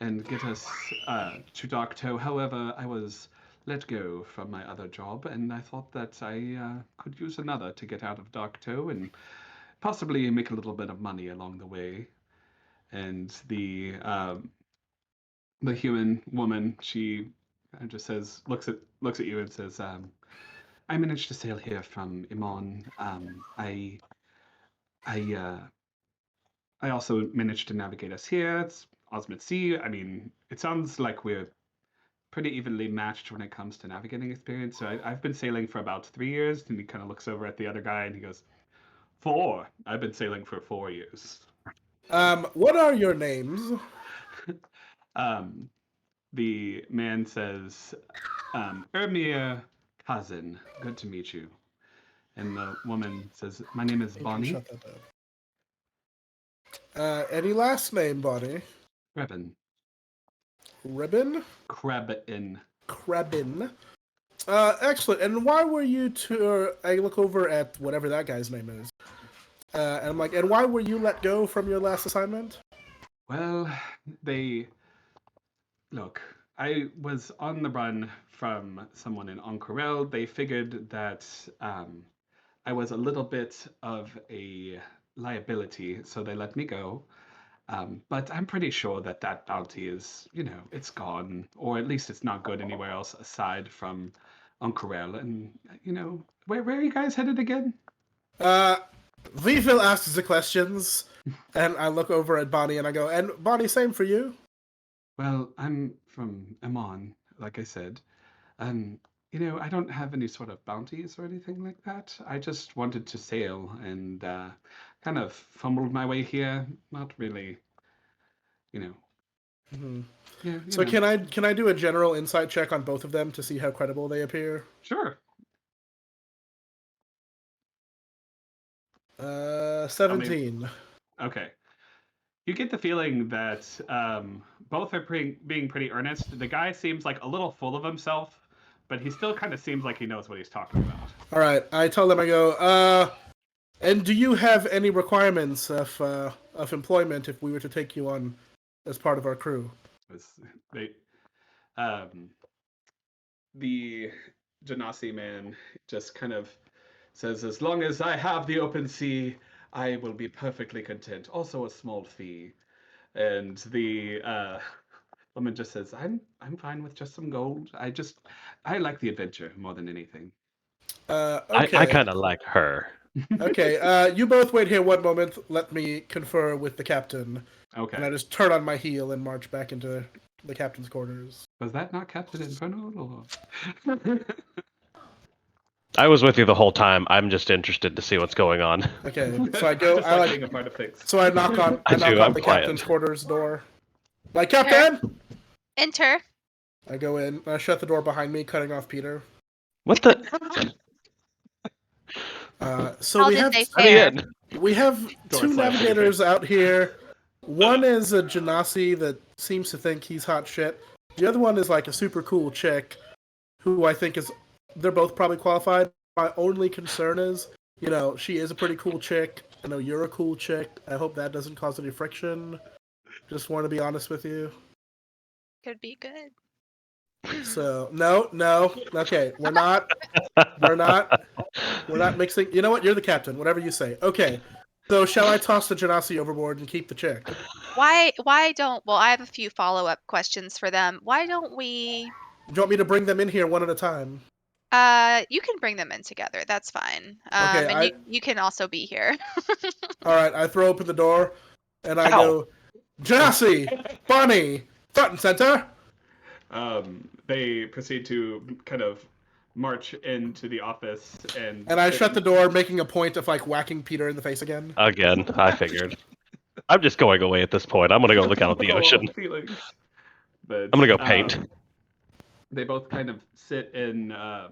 and get us to Darktow. However, I was let go from my other job, and I thought that I could use another to get out of Darktow and possibly make a little bit of money along the way. And the human woman, she just says, looks at you and says, "I managed to sail here from Imon. I I also managed to navigate us here. It's Osmond Sea. I mean, it sounds like we're pretty evenly matched when it comes to navigating experience. So I've been sailing for about 3 years." And he kind of looks over at the other guy and he goes, "4. I've been sailing for 4 years." What are your names? The man says, "Ermir Kazin, good to meet you." And the woman says, "My name is You can Bonnie shut that down. Any last name, Bonnie? Krebin." Ribbon? Krebin. Krebin. Excellent. And why were you two? I look over at whatever that guy's name is, and I'm like, and why were you let go from your last assignment? Well, look. I was on the run from someone in Ankarel. They figured that I was a little bit of a liability, so they let me go. But I'm pretty sure that that bounty is, it's gone, or at least it's not good anywhere else aside from Ankarel. And, where are you guys headed again? Veville asks the questions, and I look over at Bonnie and I go, and Bonnie, same for you. Well, I'm from Amon, like I said. I don't have any sort of bounties or anything like that. I just wanted to sail and kind of fumbled my way here. Not really, you know. Mm-hmm. Yeah. So can I do a general insight check on both of them to see how credible they appear? Sure. 17. Okay. You get the feeling that both are being pretty earnest. The guy seems like a little full of himself, but he still kind of seems like he knows what he's talking about. All right. I tell them, I go, and do you have any requirements of employment if we were to take you on as part of our crew? The Genasi man just kind of says, "As long as I have the open sea, I will be perfectly content. Also a small fee." And the woman just says, I'm fine with just some gold. I like the adventure more than anything." Okay. I kind of like her. Okay, you both wait here one moment. Let me confer with the captain. Okay. And I just turn on my heel and march back into the captain's quarters. Was that not Captain Inferno? Or... I was with you the whole time. I'm just interested to see what's going on. Okay, so I I go. just I like like. being a part of things. So I knock on. I knock on I'm the quiet. captain's quarters door. Like, Captain! Enter. I go in. I shut the door behind me, cutting off Peter. What the? So How we did have they Let me fare? in. we have Door two slam to your navigators face. out here. One is a Genasi that seems to think he's hot shit. The other one is like a super cool chick, who I think is. They're both probably qualified. My only concern is, she is a pretty cool chick. I know you're a cool chick. I hope that doesn't cause any friction. Just want to be honest with you. Could be good. So no. Okay, we're not mixing. You know what? You're the captain. Whatever you say. Okay. So shall I toss the Genasi overboard and keep the chick? Why don't well, I have a few follow-up questions for them. Why don't we Do you want me to bring them in here one at a time? you can bring them in together. That's fine. Okay, And you can also be here. All right. I throw open the door, and I Ow. go, Genasi, Bonnie, front and center. They proceed to kind of march into the office And I shut the door, making a point of like whacking Peter in the face again. Again, I figured. I'm just going away at this point. I'm gonna go look out at the ocean. Feelings. But, I'm gonna go paint. They both kind of sit in a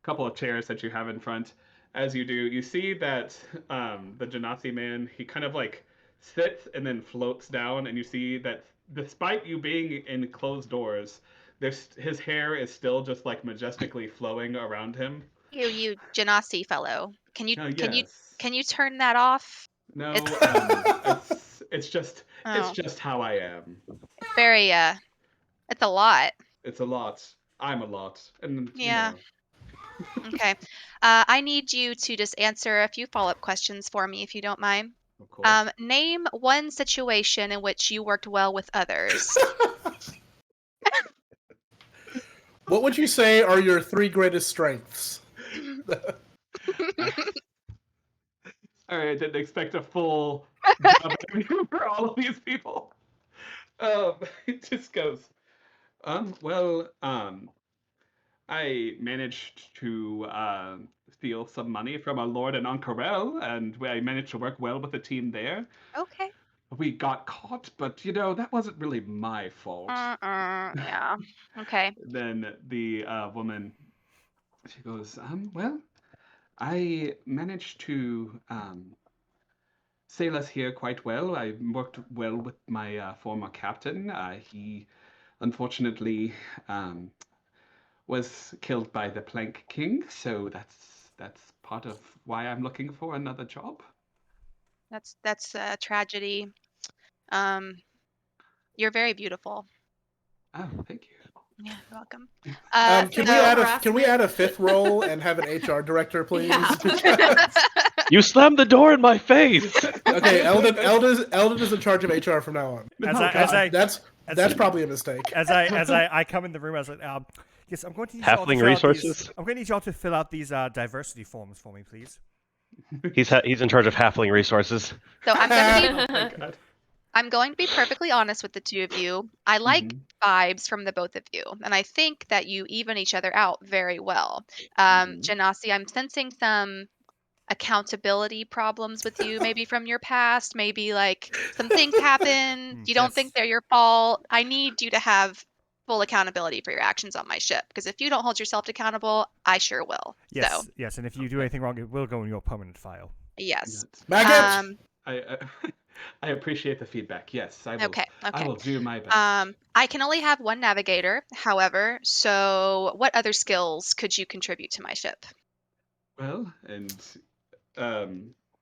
couple of chairs that you have in front. As you do, you see that the Genasi man, he kind of like sits and then floats down, and you see that despite you being in closed doors, his hair is still just like majestically flowing around him. You Genasi fellow. Can you Yes. can you turn that off? No, it's just Oh, how I am. very it's a lot. It's a lot. I'm a lot, and Yeah. Okay. I need you to just answer a few follow-up questions for me, if you don't mind. of course. Name one situation in which you worked well with others. What would you say are your 3 greatest strengths? All right, I didn't expect a full job interview for all of these people. It just goes. I managed to steal some money from a lord in Ank'Harel, and I managed to work well with the team there. Okay. We got caught, but that wasn't really my fault. Yeah. Okay. Then the woman, she goes, I managed to sail us here quite well. I worked well with my former captain. He unfortunately was killed by the Plank King, so that's part of why I'm looking for another job. That's a tragedy. You're very beautiful. Oh, thank you. Yeah, you're welcome. Can we add a 5th role and have an HR director, please? Yeah. You slammed the door in my face. Okay, Eldon is in charge of HR from now on. That's probably a mistake. As I come in the room, I was like, yes, I'm going to need y'all to Halfling fill out resources? these. I'm going to need y'all to fill out these diversity forms for me, please. He's in charge of halfling resources. So Oh, God. I'm going to be perfectly honest with the two of you. I like vibes from the both of you, and I think that you even each other out very well. Genasi, I'm sensing some accountability problems with you, maybe from your past. Maybe like some things happen. You don't think they're your fault. I need you to have full accountability for your actions on my ship, because if you don't hold yourself accountable, I sure will. Yes, So, yes, and if you do anything wrong, it will go in your permanent file. yes. Maggot! I appreciate the feedback. Yes, I will. Okay. I will do my best. I can only have one navigator, however, so what other skills could you contribute to my ship? Well, and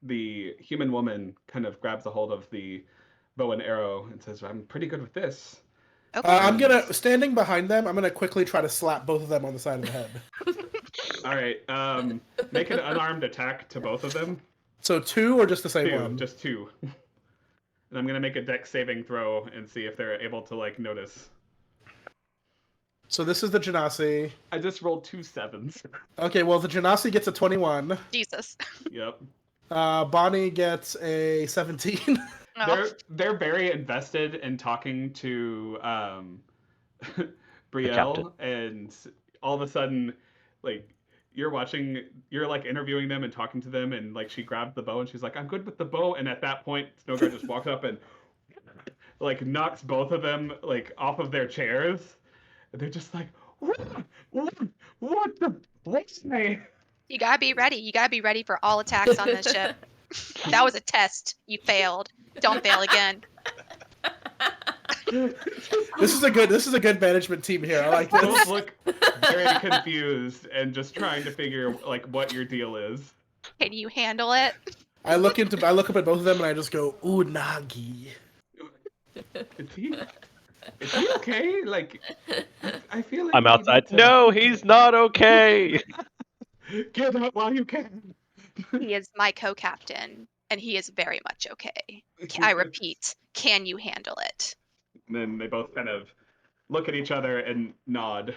the human woman kind of grabs a hold of the bow and arrow and says, "I'm pretty good with this." Okay. Standing behind them, I'm gonna quickly try to slap both of them on the side of the head. All right. Make an unarmed attack to both of them. So 2 or just the same 2, one? just 2. And I'm gonna make a dex saving throw and see if they're able to like notice. So this is the Genasi. I just rolled 2 7s. Okay, well the Genasi gets a 21. Jesus. Yep. Bonnie gets a 17. Oh. They're very invested in talking to Brielle, and all of a sudden, like you're like interviewing them and talking to them, and like she grabbed the bow and she's like, "I'm good with the bow," and at that point, Snowguard just walks up and like knocks both of them like off of their chairs, and they're just like, "What the what's me?" You gotta be ready. You gotta be ready for all attacks on this ship. That was a test. You failed. Don't fail again. This is a good management team here. I like Both this. look very confused and just trying to figure like what your deal is. Can you handle it? I look up at both of them and I just go, "Unagi." Is he okay? Like, I feel like I'm we outside. need to- No, he's not okay. Get out while you can. He is my co-captain, and he is very much okay. I repeat, can you handle it? And then they both kind of look at each other and nod.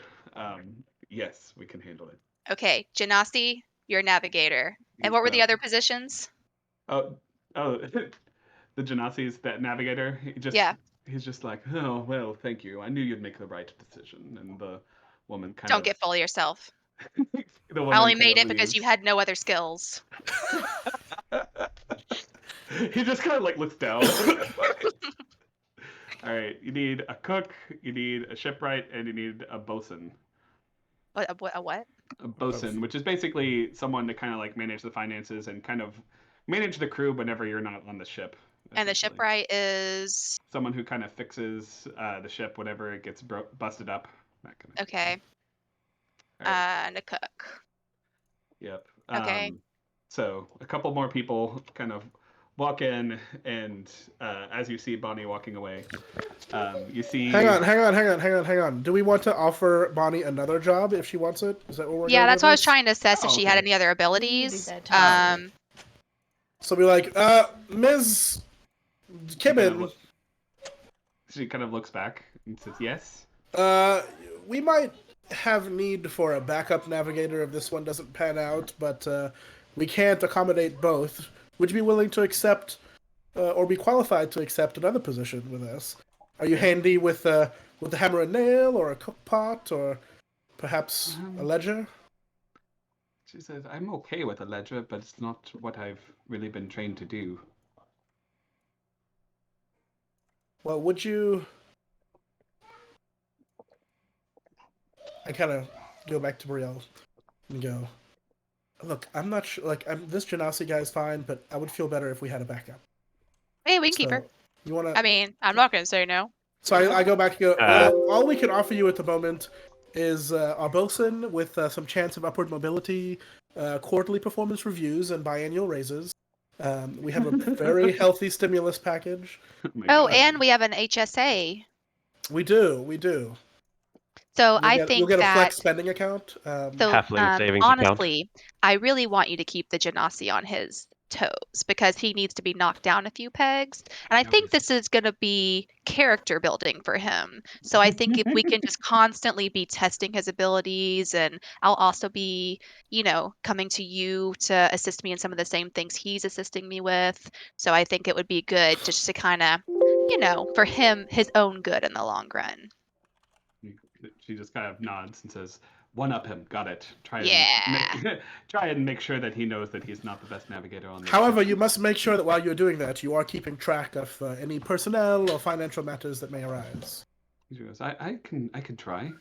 Yes, we can handle it. Okay, Genasi, you're a navigator. And what were the Well, other positions? Oh, the Genasi's that navigator. He's just like, oh well, thank you. I knew you'd make the right decision. And the woman kind Don't of get full of yourself. the woman I only kind made of it because leaves. you had no other skills. He just kind of like looks down. All right, you need a cook, you need a shipwright, and you need a bosun. A what? A bosun, which is basically someone to kind of like manage the finances and kind of manage the crew whenever you're not on the ship. And the essentially. shipwright is Someone who kind of fixes the ship whenever it gets busted up. That kind of okay. All right. And a cook. Yep. Okay. So a couple more people kind of walk in, and as you see Bonnie walking away, you see. Hang on. Do we want to offer Bonnie another job if she wants it? Is that what we're Yeah, going that's with what I was this? trying to assess if Oh, she had okay. any other We abilities. do that too. So be like, Ms. Kibbin, She kind of looks back and says, "Yes." we might have need for a backup navigator if this one doesn't pan out, but we can't accommodate both. Would you be willing to accept, or be qualified to accept another position with us? Are you handy with the hammer and nail, or a cook pot, or perhaps a ledger? She says, "I'm okay with a ledger, but it's not what I've really been trained to do." Well, would you... I kind of go back to Brielle and go, look, I'm not sure, like, this Genasi guy's fine, but I would feel better if we had a backup. Hey, we can keep her. So, you want to... I mean, I'm not gonna say no. So I go back and go, all we can offer you at the moment is our bosun with some chance of upward mobility, quarterly performance reviews, and biannual raises. We have a very healthy stimulus package. My Oh, God. and we have an HSA. We do. So I think you'll get a that flex spending account. so Halfling savings account. honestly, I really want you to keep the Genasi on his toes because he needs to be knocked down a few pegs. And I think this is going to be character building for him. So I think if we can just constantly be testing his abilities, and I'll also be, coming to you to assist me in some of the same things he's assisting me with. So I think it would be good just to kind of, for him, his own good in the long run. She just kind of nods and says, "One up him. Got it. Try and make sure that he knows that he's not the best navigator on this However, ship." you must make sure that while you're doing that, you are keeping track of any personnel or financial matters that may arise. She goes, I can try."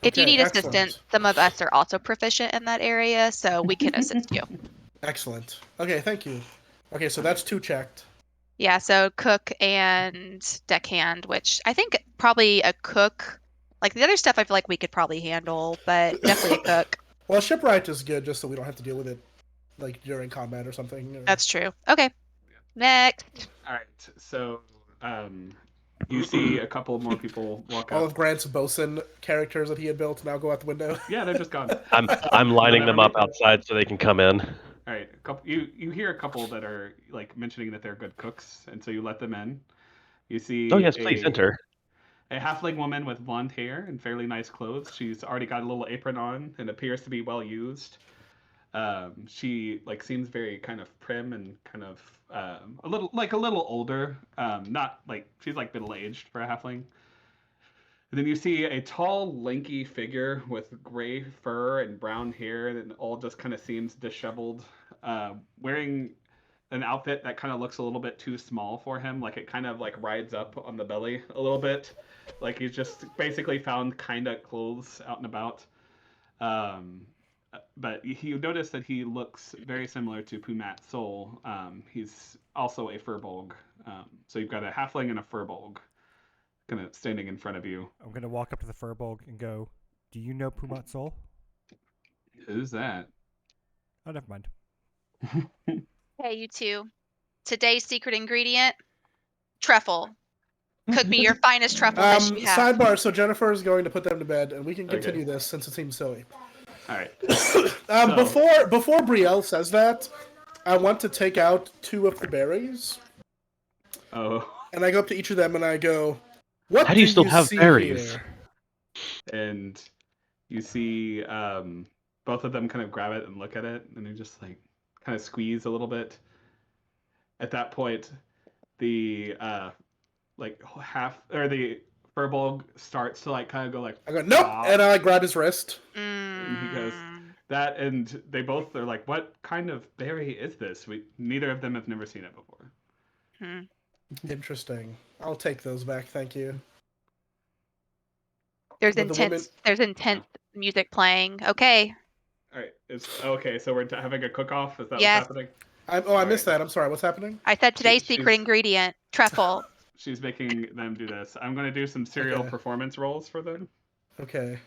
If you Okay, need excellent. assistance, some of us are also proficient in that area, so we can assist you. Excellent. Okay, thank you. Okay, so that's 2 checked. Yeah, so cook and deckhand, which I think probably a cook. Like the other stuff I feel like we could probably handle, but definitely a cook. Well, shipwright is good just so we don't have to deal with it like during combat or something. Or... That's true. Okay. Next. All right. So, you see a couple more people walk All up. of Grant's bosun characters that he had built now go out the window. Yeah, they're just gone. I'm lining them up outside so they can come in. All right. You hear a couple that are like mentioning that they're good cooks, and so you let them in. You see. Oh yes, please enter. a halfling woman with blonde hair and fairly nice clothes. She's already got a little apron on and appears to be well used. She like seems very kind of prim and kind of a little older. Not like she's like middle aged for a halfling. And then you see a tall, lanky figure with gray fur and brown hair that all just kind of seems disheveled, wearing an outfit that kind of looks a little bit too small for him. Like it kind of like rides up on the belly a little bit. Like he's just basically found kind of clothes out and about. Um, but you notice that he looks very similar to Pumat Soul. He's also a furbolg. So you've got a halfling and a furbolg kind of standing in front of you. I'm gonna walk up to the furbolg and go, "Do you know Pumat Soul?" Who's that? Oh, never mind. Hey, you two. Today's secret ingredient: truffle. Cook me your finest truffle dish you have. Sidebar, so Jennifer is going to put them to bed, and we can continue this since it seems silly. All right. Before Brielle says that, I want to take out 2 of the berries. Oh. And I go up to each of them and I go, "What How do you still have see berries?" here?" And you see both of them kind of grab it and look at it, and they just like kind of squeeze a little bit. At that point, the the furbolg starts to like kind of go like, I go, "Nope," "Ah." and I grab his wrist. And he goes, that, and they both are like, "What kind of berry is this? Neither of them have never seen it before." Interesting. I'll take those back, thank you. There's But the intense. There's intense music playing. Okay. All right. Okay. So we're having a cook-off. Is that Yes. what's happening? I missed that. I'm sorry. What's happening? I said today's She's- secret ingredient: truffle. She's making them do this. I'm going to do some serial Okay. performance rolls for them. Okay.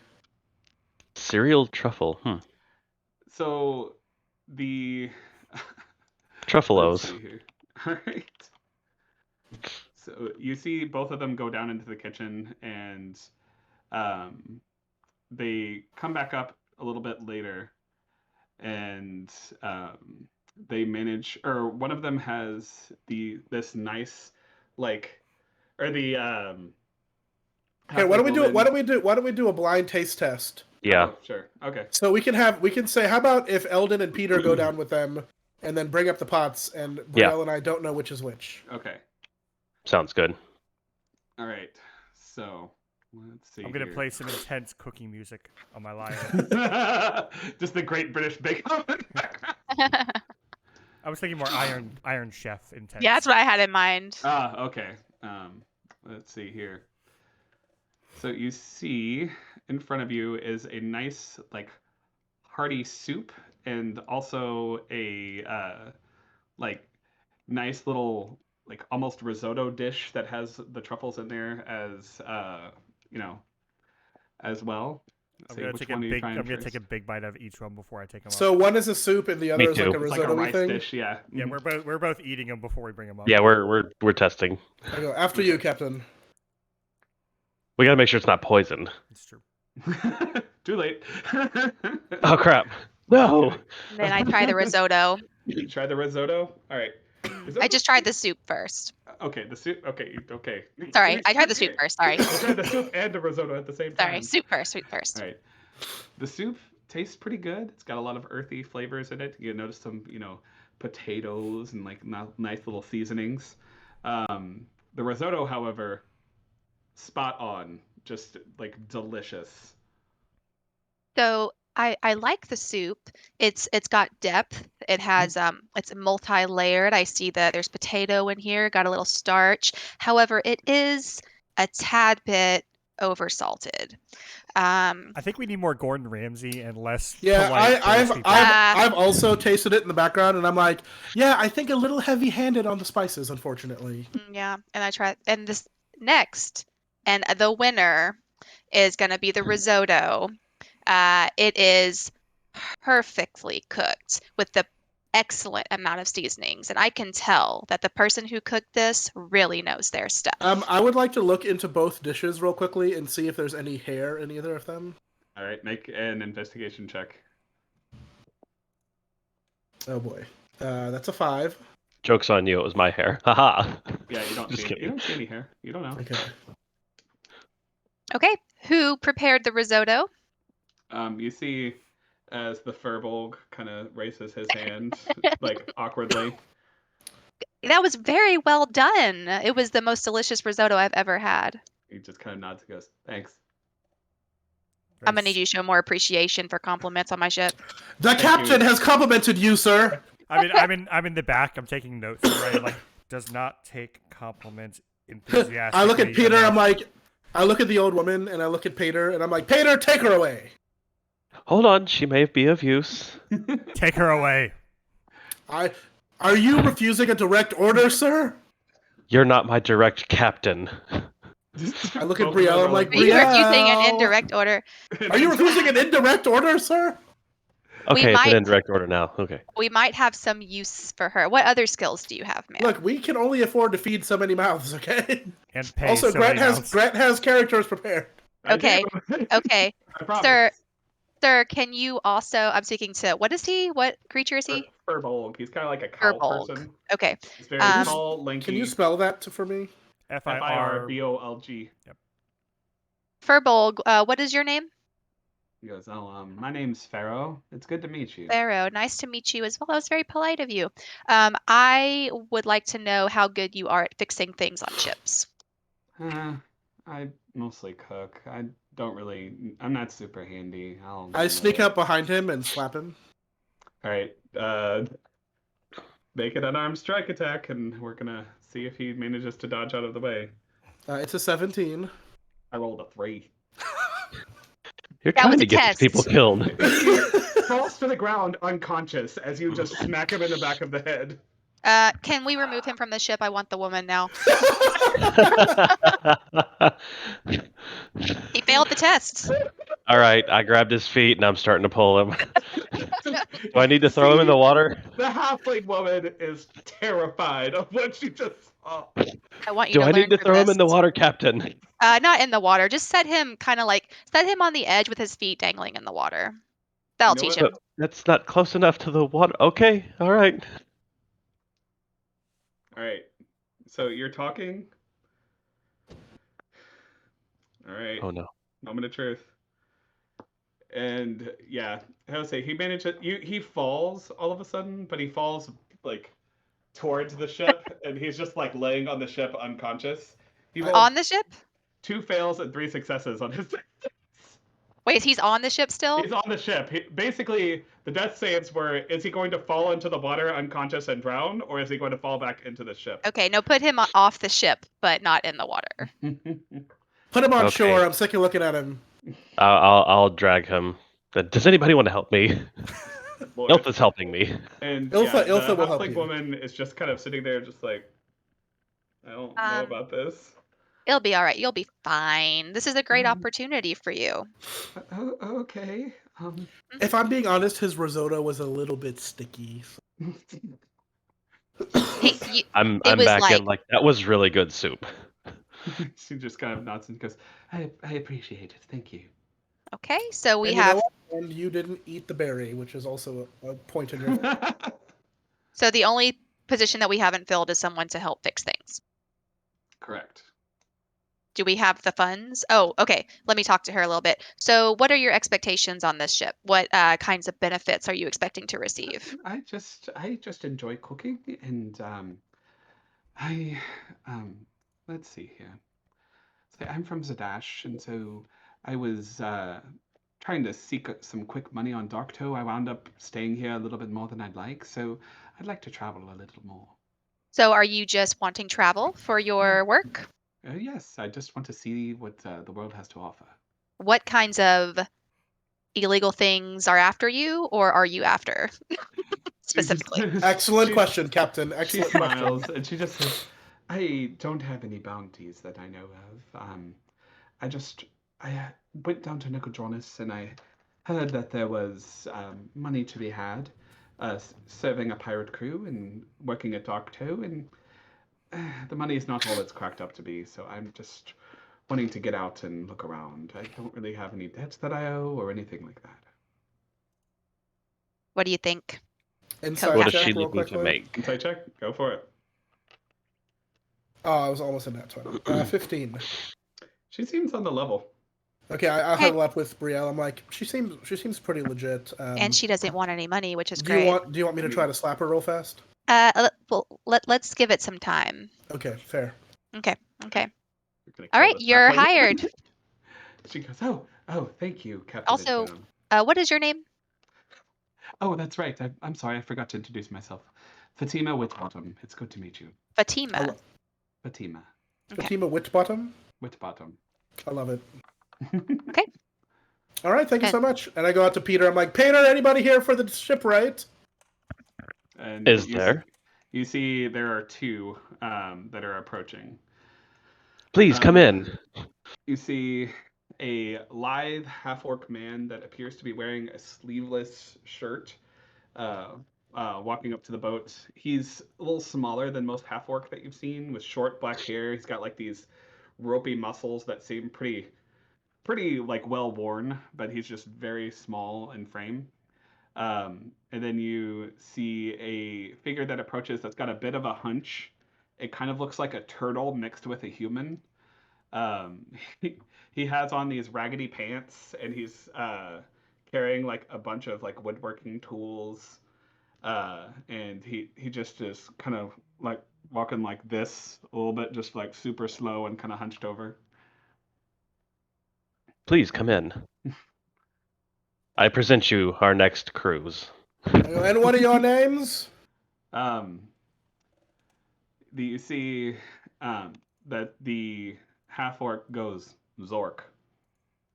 Cereal truffle. So the Truffalos. Let's see here. All right. So you see both of them go down into the kitchen, and they come back up a little bit later, and they manage, or one of them has this nice, like, or the Okay. Why don't we do a blind taste test? Yeah. Oh, sure. Okay. So we can say, how about if Eldon and Peter go down with them, and then bring up the pots, and Brielle Yeah. and I don't know which is which. Okay. Sounds good. All right. So let's see. I'm gonna here. play some intense cooking music on my lyre. Just the Great British Bake Off in the background. I was thinking more Iron Chef intense. Yeah, that's what I had in mind. Okay. Let's see here. So you see in front of you is a nice, like, hearty soup, and also a like nice little, like, almost risotto dish that has the truffles in there as as well. I'm See, gonna which take a one are you big. trying I'm gonna first? take a big bite of each one before I take them. So one is a soup, and the other is too. like a It's like a risotto rice thing. dish, yeah. Yeah, Mhm. we're both eating them before we bring them up. Yeah, we're testing. I go, after you, Captain. We gotta make sure it's not poison. It's true. Too late. Oh crap! No. And then I try the risotto. You try the risotto. All right. I just tried the soup first. Okay, the soup. Okay. Sorry, I tried the soup first. Sorry. You tried the soup and the risotto at the same time. Sorry, soup first. Soup first. All right. The soup tastes pretty good. It's got a lot of earthy flavors in it. You notice some, potatoes and like nice little seasonings. The risotto, however, spot on. Just like delicious. So I like the soup. It's got depth. It has it's multi-layered. I see that there's potato in here, got a little starch. However, it is a tad bit oversalted. I think we need more Gordon Ramsay and less. Yeah, polite British people. I've also tasted it in the background, and I'm like, yeah, I think a little heavy-handed on the spices, unfortunately. Yeah, and I tried, and this next, and the winner is gonna be the risotto. It is perfectly cooked with the excellent amount of seasonings, and I can tell that the person who cooked this really knows their stuff. I would like to look into both dishes real quickly and see if there's any hair in either of them. All right, make an investigation check. Oh boy, that's a 5. Joke's on you. It was my hair. Haha. Yeah, you don't Just see kidding. you don't see any hair. You don't know. Okay. Okay. Who prepared the risotto? You see, as the Furbolg kind of raises his hand, like awkwardly. That was very well done. It was the most delicious risotto I've ever had. He just kind of nods and goes, "Thanks." I'm gonna need you to show more appreciation for compliments on my ship. The captain has complimented you, sir. I'm in the back. I'm taking notes. Right, like does not take compliments enthusiastically. I look at Peter. enough. I'm like, I look at the old woman, and I look at Peter, and I'm like, Peter, take her away. Hold on, she may be of use. Take her away. Are you refusing a direct order, sir? You're not my direct captain. I look at Brielle. I'm like, Are you refusing Brielle, an indirect order? Are you refusing an indirect order, sir? Okay, it's might- an indirect order now. Okay. We might have some use for her. What other skills do you have, ma'am? Look, we can only afford to feed so many mouths, okay? And pay Also, so Grant many has mouths. Grant has characters prepared. Okay. Okay. I promise. Sir, can you also? I'm speaking to. What is he? What creature is he? Furbolg. He's kind of like a cow Furbolg. person. Okay. He's very tall, lanky. Can you spell that for me? Firbolg. Furbolg. What is your name? He goes, "Oh, my name's Pharaoh. It's good to meet you." Pharaoh. Nice to meet you as well. That was very polite of you. I would like to know how good you are at fixing things on ships. I mostly cook. I don't really. I'm not super handy. I sneak up behind him and slap him. All right. Make it an armed strike attack, and we're gonna see if he manages to dodge out of the way. It's a 17. I rolled a 3. You're That trying was to a get test. these people killed. He falls to the ground unconscious as you just smack him in the back of the head. Can we remove him from the ship? I want the woman now. He failed the test. All right, I grabbed his feet and I'm starting to pull him. Do I need to throw him in the water? The halfling woman is terrified of what she just saw. I want you Do to I learn need to from throw him this. in the water, Captain? Not in the water. Just set him on the edge with his feet dangling in the water. That'll You know teach what? him. That's not close enough to the water. Okay, all right. All right. So you're talking. All right. Oh no. Moment of truth. And yeah, Jose, he manages. He falls all of a sudden, but he falls like towards the ship, and he's just like laying on the ship unconscious. He rolled On the ship? 2 fails and 3 successes on his. Wait, he's on the ship still? He's on the ship. Basically, the death saves were: is he going to fall into the water unconscious and drown, or is he going to fall back into the ship? Okay, no, put him off the ship, but not in the water. Put him on Okay. shore. I'm sick of looking at him. I'll drag him. Does anybody want to help me? Boy. Ilfa's helping me. And Ilfa the will help halfling you. woman is just kind of sitting there, just like, I don't know about this. It'll be all right. You'll be fine. This is a great opportunity for you. Oh, okay. If I'm being honest, his risotto was a little bit sticky. I'm was back like- in like that was really good soup. She just kind of nods and goes, I appreciate it. Thank you. Okay, so we And you have. know what? And you didn't eat the berry, which is also a point in your. So the only position that we haven't filled is someone to help fix things. Correct. Do we have the funds? Oh, okay. Let me talk to her a little bit. So, what are your expectations on this ship? What kinds of benefits are you expecting to receive? I just enjoy cooking, and let's see here. So I'm from Zadash, and so I was trying to seek some quick money on Docto. I wound up staying here a little bit more than I'd like, so I'd like to travel a little more. So, are you just wanting travel for your work? Yes, I just want to see what the world has to offer. What kinds of illegal things are after you, or are you after specifically? Excellent question, Captain. She Excellent question. smiles and she just says, I don't have any bounties that I know of. I went down to Nicodranas and I heard that there was money to be had serving a pirate crew and working at Docto, and the money is not all it's cracked up to be, so I'm just wanting to get out and look around. I don't really have any debts that I owe or anything like that. What do you think? Inside What is check she real looking to quickly. make? Insight check? Go for it. Oh, I was almost in that 20. 15. She seems on the level. Okay, I'll Okay. huddle up with Brielle. I'm like, she seems pretty legit. And she doesn't want any money, which is do great. you want me to try to slap her real fast? Let's give it some time. Okay, fair. Okay. You're gonna All kill right, this you're halfling. hired. She goes, oh, thank you, Captain. Also, what is your name? Oh, that's right. I'm sorry, I forgot to introduce myself. Fatima Whitbottom. It's good to meet you. Fatima. Fatima Okay. Fatima Witchbottom. Whitbottom. I love it. Okay. All right, thank you so much. And I go out to Peter. I'm like, Peter, anybody here for the shipwright? And Is there? You see there are two that are approaching. Please come in. You see a lithe half-orc man that appears to be wearing a sleeveless shirt, walking up to the boat. He's a little smaller than most half-orc that you've seen, with short black hair. He's got like these ropey muscles that seem pretty like well worn, but he's just very small in frame. And then you see a figure that approaches that's got a bit of a hunch. It kind of looks like a turtle mixed with a human. Um, he has on these raggedy pants, and he's carrying like a bunch of like woodworking tools. And he just is kind of like walking like this a little bit, just like super slow and kind of hunched over. Please come in. I present you our next cruise. And what are your names? You see that the half orc goes Zork,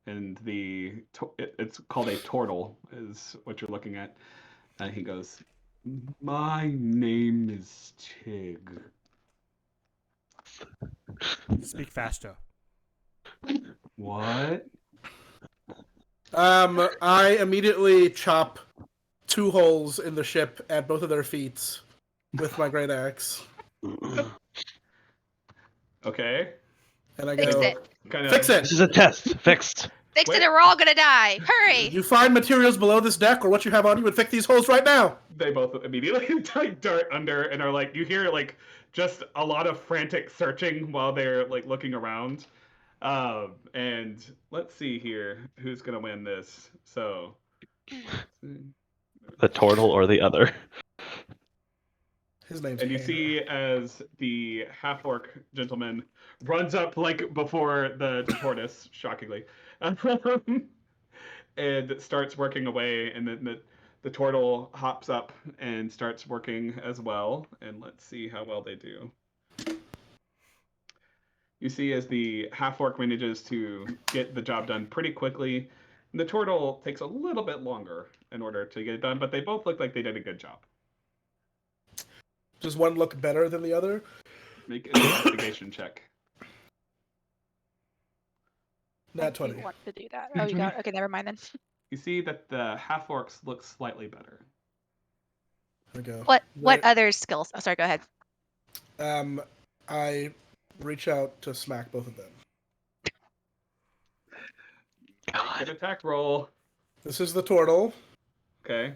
and it's called a turtle is what you're looking at. And he goes, "My name is Tig." Speak faster. What? I immediately chop 2 holes in the ship at both of their feet with my great axe. Okay. And I Fix go, it. fix it! This is a test. Fixed. Fix Wait. it or we're all gonna die. Hurry! You find materials below this deck or what you have on you and fix these holes right now! They both immediately dart under and are like, you hear like just a lot of frantic searching while they're like looking around. And let's see here who's gonna win this. So The turtle or the other. His name's and you Hannah. see as the half orc gentleman runs up like before the tortoise, shockingly, and starts working away, and then the turtle hops up and starts working as well. And let's see how well they do. You see as the half orc manages to get the job done pretty quickly. The turtle takes a little bit longer in order to get it done, but they both look like they did a good job. Does one look better than the other? Make an investigation check. Nat I do 20. want to do that. Oh, you got okay. Never mind then. You see that the half orcs look slightly better. There we go. What other skills? Oh, sorry. Go ahead. I reach out to smack both of them. Good attack roll. This is the turtle. Okay.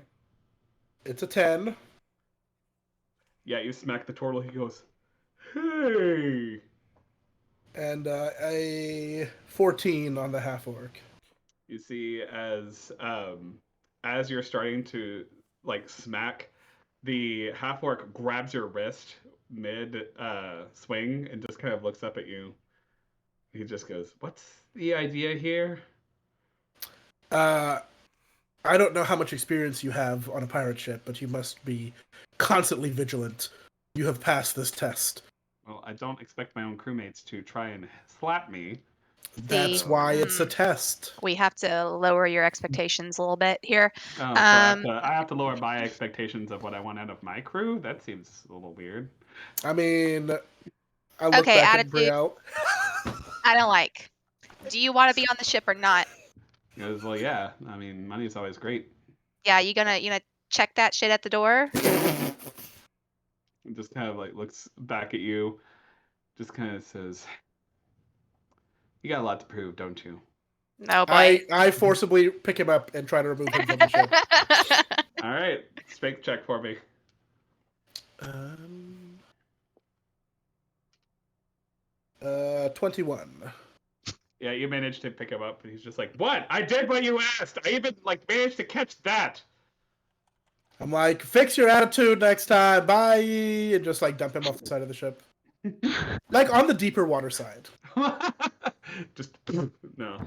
It's a 10. Yeah, you smack the turtle. He goes, "Hey!" And a 14 on the half orc. You see as you're starting to like smack, the half orc grabs your wrist mid swing and just kind of looks up at you. He just goes, "What's the idea here?" I don't know how much experience you have on a pirate ship, but you must be constantly vigilant. You have passed this test. Well, I don't expect my own crewmates to try and slap me. That's why it's a test. We have to lower your expectations a little bit here. Oh, so I have to lower my expectations of what I want out of my crew? That seems a little weird. I mean, I look Okay, back attitude. at Brielle. I don't like. Do you want to be on the ship or not? He goes, "Well, yeah. I mean, money's always great." Yeah, you gonna check that shit at the door? And just kind of like looks back at you, just kind of says, "You got a lot to prove, don't you?" No, boy. I forcibly pick him up and try to remove him from the ship. All right, strength check for me. 21. Yeah, you managed to pick him up, but he's just like, "What? I did what you asked. I even managed to catch that." I'm like, fix your attitude next time. Bye, and just dump him off the side of the ship, on the deeper water side. Just no.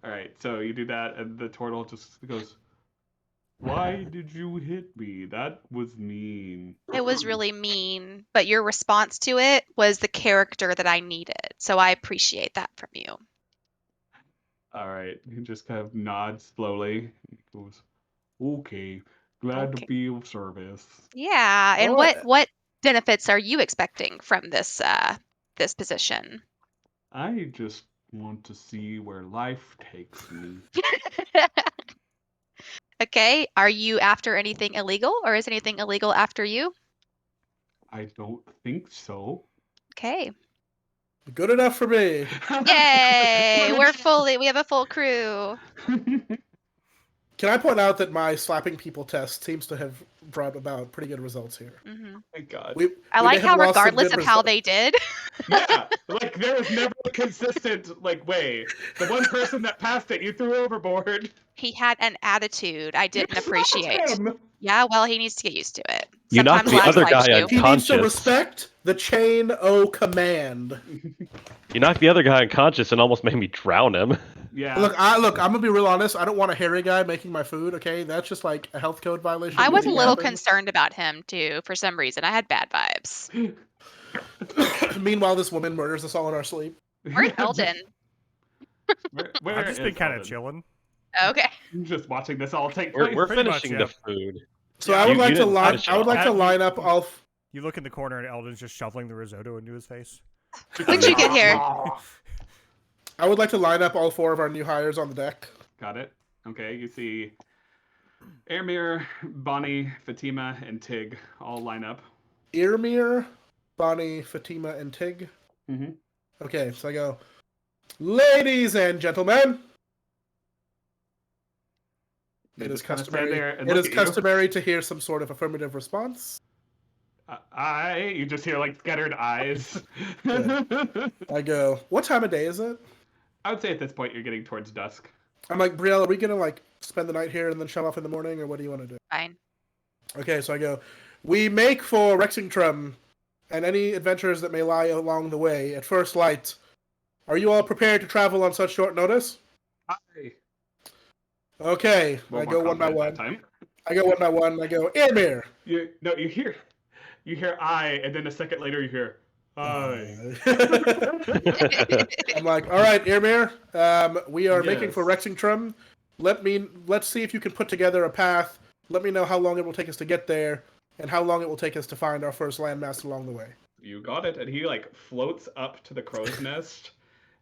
All right, so you do that, and the turtle just goes, "Why did you hit me? That was mean." It was really mean, but your response to it was the character that I needed. So I appreciate that from you. All right, he just kind of nods slowly. He goes, "Okay, glad to Okay. be of service." Yeah, and Alright. what benefits are you expecting from this position? I just want to see where life takes me. Okay, are you after anything illegal, or is anything illegal after you? I don't think so. Okay. Good enough for me. Yay! We have a full crew. Can I point out that my slapping people test seems to have brought about pretty good results here? Hmm. My God. I We may like have how lost some regardless good of how results. they did, Yeah, there was never a consistent way. The one person that passed it, you threw overboard. he had an attitude I didn't slapped appreciate. him. Yeah, well, he needs to get used to it. You knocked Sometimes the lads other like guy you. He needs to unconscious. respect the chain o command. You knocked the other guy unconscious and almost made me drown him. Yeah. Look, I'm gonna be real honest. I don't want a hairy guy making my food. Okay, that's just a health code violation. I was a waiting to little happen. concerned about him too, for some reason. I had bad vibes. Meanwhile, this woman murders us all in our sleep. Where's Eldon? Where I've just been is kind of Eldon? chilling. Okay. Just watching this all take place. We're Pretty much, finishing yeah. the food. So Yeah, I would you like to didn't line. finish I would it like all. to line up all. You look in the corner and Eldon's just shoveling the risotto into his face. When'd you get here? I would like to line up all 4 of our new hires on the deck. Got it. Okay, you see Ermir, Bonnie, Fatima, and Tig all line up. Irmir, Bonnie, Fatima, and Tig. Mm-hmm. Okay, so I go, ladies and gentlemen. It is customary to hear some sort of affirmative response. You just hear scattered eyes. I go, what time of day is it? I would say at this point you're getting towards dusk. I'm like, Brielle, are we gonna spend the night here and then shove off in the morning, or what do you want to do? Fine. Okay, so I go, we make for Rexingtrum and any adventures that may lie along the way at first light. Are you all prepared to travel on such short notice? Aye. Okay, Well, I go more one by confident one. that time. I go one by one. I go, Ermir. You hear I, and then a second later you hear I. I'm like, all right, Ermir. We are making for Yes. Rexingtrum. Let's see if you can put together a path. Let me know how long it will take us to get there, and how long it will take us to find our first landmass along the way. You got it. And he floats up to the crow's nest.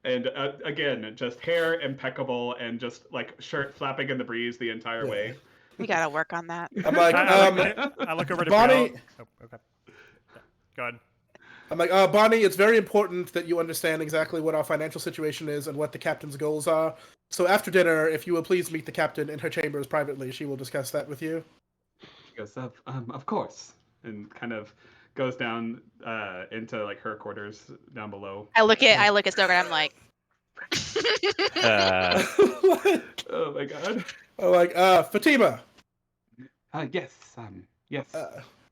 And again, just hair impeccable and just shirt flapping in the breeze the entire way. We gotta work on that. I'm like, I look over to Bonnie. Brielle. Oh, okay. Go ahead. I'm like, Bonnie, it's very important that you understand exactly what our financial situation is and what the captain's goals are. So after dinner, if you will please meet the captain in her chambers privately, she will discuss that with you. She goes, of course. And kind of goes down into her quarters down below. I look at Stoker and I'm like, Oh my God. I'm like, Fatima. Yes. Yes.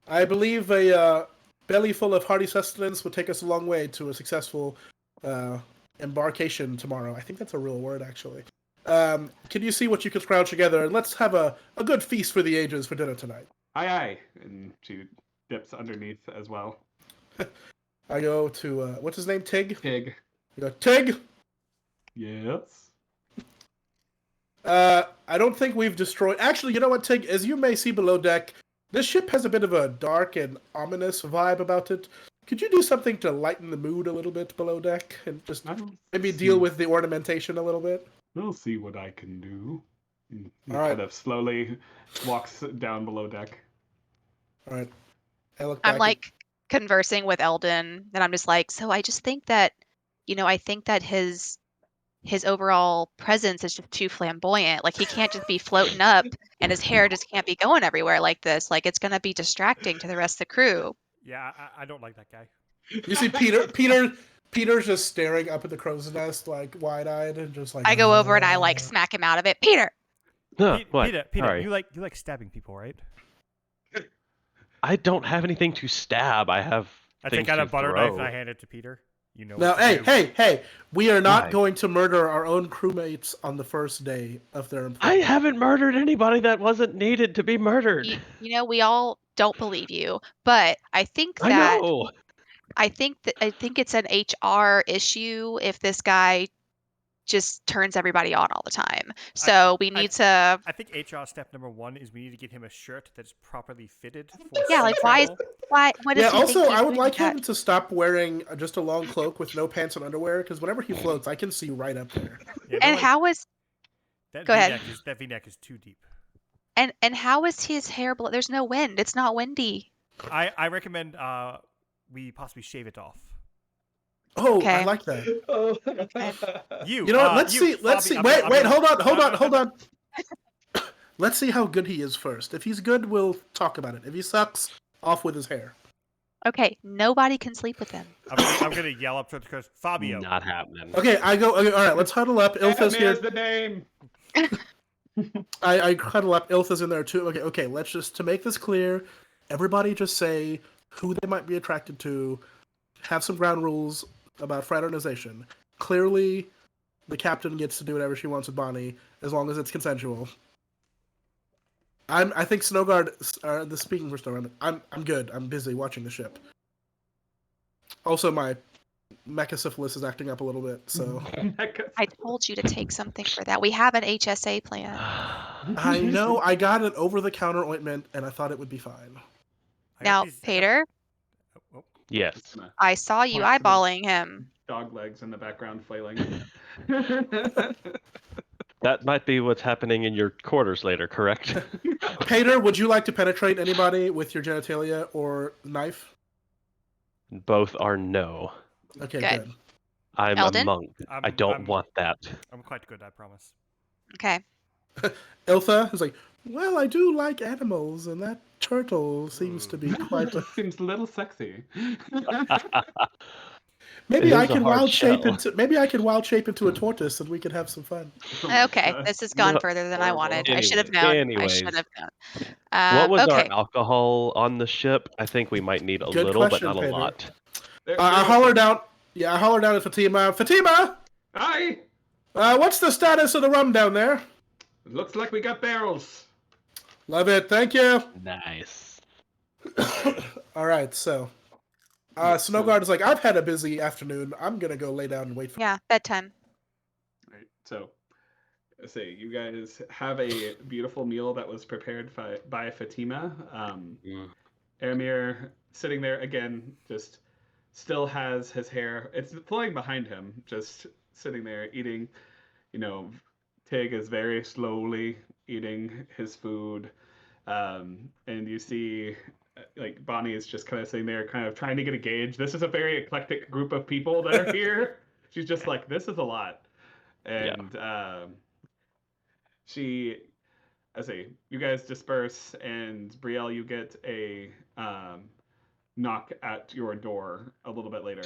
I believe a belly full of hearty sustenance would take us a long way to a successful embarkation tomorrow. I think that's a real word, actually. Can you see what you can scrounge together, and let's have a good feast for the ages for dinner tonight. Aye. And she dips underneath as well. I go to, what's his name, Tig? Pig. I go, Tig! Yes. I don't think we've destroyed... Actually, you know what, Tig? As you may see below deck, this ship has a bit of a dark and ominous vibe about it. Could you do something to lighten the mood a little bit below deck? And just maybe deal with the ornamentation a little bit? We'll see what I can do. And he All right. kind of slowly walks down below deck. All right. I look back I'm conversing with Eldon, and I'm just like, so I just think that, I think that his overall presence is just too flamboyant. He can't just be floating up, and his hair just can't be going everywhere like this. It's gonna be distracting to the rest of the crew. Yeah, I don't like that guy. You see Peter Peter's just staring up at the crow's nest, like wide-eyed, and just like. I go over and I like smack him out of it. Peter. Huh, what? Peter, Sorry. you like stabbing people, right? I don't have anything to stab. I have I things take out a to butter throw. knife and I hand it to Peter. You know. No, what to hey, do. hey! We are not Why? going to murder our own crewmates on the first day of their I employment. haven't murdered anybody that wasn't needed to be murdered. You know, we all don't believe you, but I think I that know. I think it's an HR issue if this guy just turns everybody on all the time. So we need to. I think HR step number 1 is we need to get him a shirt that's properly fitted for Yeah, sea like travel. why? What does Yeah. he Also, think he's I would doing like with that? him to stop wearing just a long cloak with no pants and underwear, because whenever he floats, I can see right up there. Yeah, And like, how is that Go ahead. That V-neck is too deep. and how is his hair? There's no wind. It's not windy. I recommend we possibly shave it off. Oh, Okay. I like that. You know what? Let's see. Wait. Hold on. Let's see how good he is first. If he's good, we'll talk about it. If he sucks, off with his hair. Okay, nobody can sleep with him. I'm gonna yell up to the coast, Fabio. Not happening. Okay, okay, all right, let's huddle up. Iltha's here. the name. I huddle up. Iltha's in there too. Okay. Let's just, to make this clear, everybody just say who they might be attracted to. Have some ground rules about fraternization. Clearly, the captain gets to do whatever she wants with Bonnie, as long as it's consensual. I think Snowguard, the speaking for Snowguard, I'm good. I'm busy watching the ship. Also, my mechasyphilis is acting up a little bit, so. I told you to take something for that. We have an HSA plan. I know, I got an over-the-counter ointment, and I thought it would be fine. Now, Peter, Yes. I saw you Point to the eyeballing him. Dog legs in the background flailing. That might be what's happening in your quarters later, correct? Peter, would you like to penetrate anybody with your genitalia or knife? Both are no. Okay, Good. good. I'm Eldon? a monk. I don't want that. I'm quite good, I promise. Okay. Iltha is like, well, I do like animals, and that turtle seems to be quite a... Seems a little sexy. Maybe It I is a can hard wild shape shell. into a tortoise, and we could have some fun. Okay, this has gone No, further than I wanted. I should have Anyway- known. I anyways. should have known. What was our Okay. alcohol on the ship? I think we might need a Good little, question, but not Pedro. a lot. I holler down. Yeah, I holler down at Fatima. Fatima, Aye. what's the status of the rum down there? Looks like we got barrels. Love it. Thank you. Nice. All right, so Snowguard is like, I've had a busy afternoon. I'm gonna go lay down and wait for. Yeah, bedtime. Right. So, let's see. You guys have a beautiful meal that was prepared by Fatima. Aramir sitting there again, just still has his hair. It's flowing behind him, just sitting there eating. You know, Tig is very slowly eating his food. And you see, like, Bonnie is just kind of sitting there, kind of trying to get a gauge. This is a very eclectic group of people that are here. She's just like, this is a lot. And I say, you guys disperse, and Brielle, you get a knock at your door a little bit later.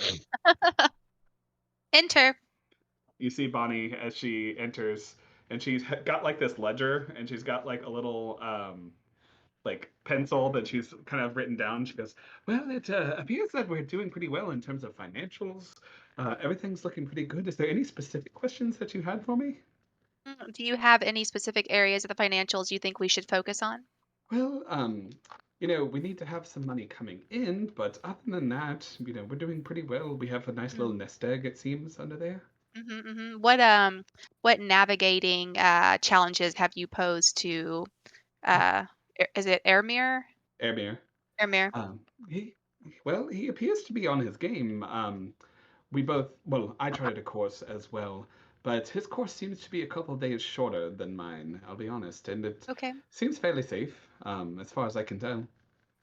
Enter. You see Bonnie as she enters, and she's got like this ledger, and she's got like a little like pencil that she's kind of written down. She goes, well, it appears that we're doing pretty well in terms of financials. Everything's looking pretty good. Is there any specific questions that you had for me? Do you have any specific areas of the financials you think we should focus on? Well, you know, we need to have some money coming in, but other than that, you know, we're doing pretty well. We have a nice little nest egg, it seems, under there. What navigating challenges have you posed to? Is it Aramir? Aramir. Aramir. He appears to be on his game. I tried a course as well, but his course seems to be a couple days shorter than mine, I'll be honest, and it Okay. seems fairly safe, as far as I can tell.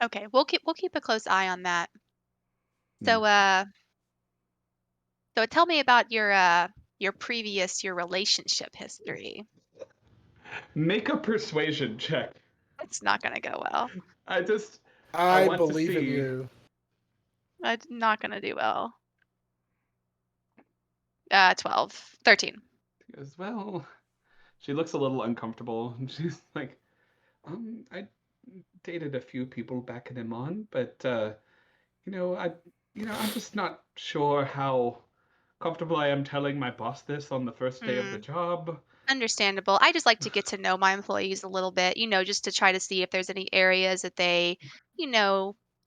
Okay. We'll keep a close eye on that. So so tell me about your relationship history. Make a persuasion check. It's not gonna go well. I I want to believe in see- you. It's not gonna do well. 12, 13. She goes, well, she looks a little uncomfortable. And she's like, I dated a few people back in Amon, but I'm just not sure how comfortable I am telling my boss this on the first day of the job. Understandable. I just like to get to know my employees a little bit, just to try to see if there's any areas that they,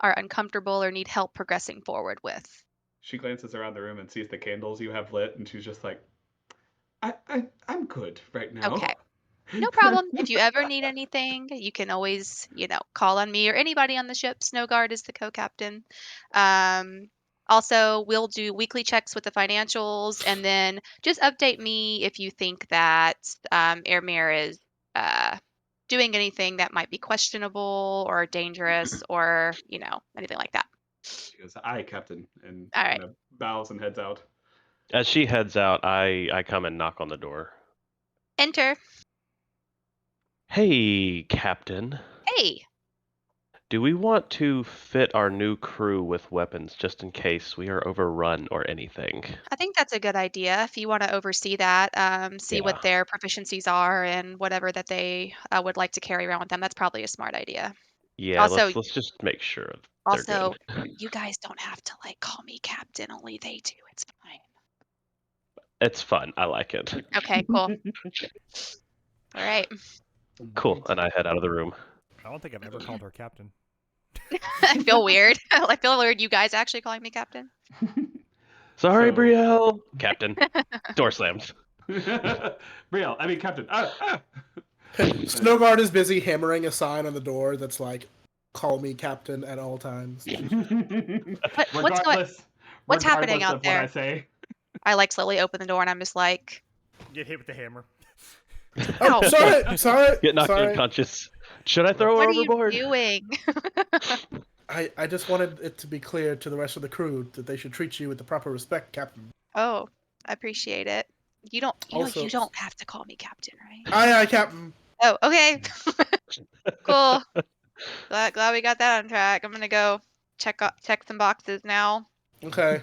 are uncomfortable or need help progressing forward with. She glances around the room and sees the candles you have lit, and she's just like, I'm good right now. Okay. No problem. If you ever need anything, you can always, call on me or anybody on the ship. Snowguard is the co-captain. Also, we'll do weekly checks with the financials, and then just update me if you think that Airmere is doing anything that might be questionable or dangerous or, anything like that. She goes, aye, Captain, and All kind right. of bows and heads out. As she heads out, I come and knock on the door. Enter. Hey, Captain. Hey. Do we want to fit our new crew with weapons just in case we are overrun or anything? I think that's a good idea if you want to oversee that, see Yeah. what their proficiencies are and whatever that they would like to carry around with them. That's probably a smart idea. Yeah, Also, let's just make sure they're also, good. you guys don't have to call me captain. Only they do. It's fine. It's fun. I like it. Okay, cool. All right. Cool. And I head out of the room. I don't think I've ever called her captain. I feel weird. I feel weird. You guys actually calling me captain? Sorry, So- Brielle. Captain. Door slams. Brielle, I mean Captain. Snowguard is busy hammering a sign on the door that's like, "Call me captain at all times." What's happening regardless out of there? what I say. I slowly open the door and I'm just like, Get hit with the hammer. Oh, sorry. Get knocked sorry. unconscious. Should I throw what her are you overboard? doing? I just wanted it to be clear to the rest of the crew that they should treat you with the proper respect, Captain. Oh, I appreciate it. You don't have to call me captain, right? Aye, Captain. Oh, okay. Cool. Glad we got that on track. I'm gonna go check some boxes now. Okay.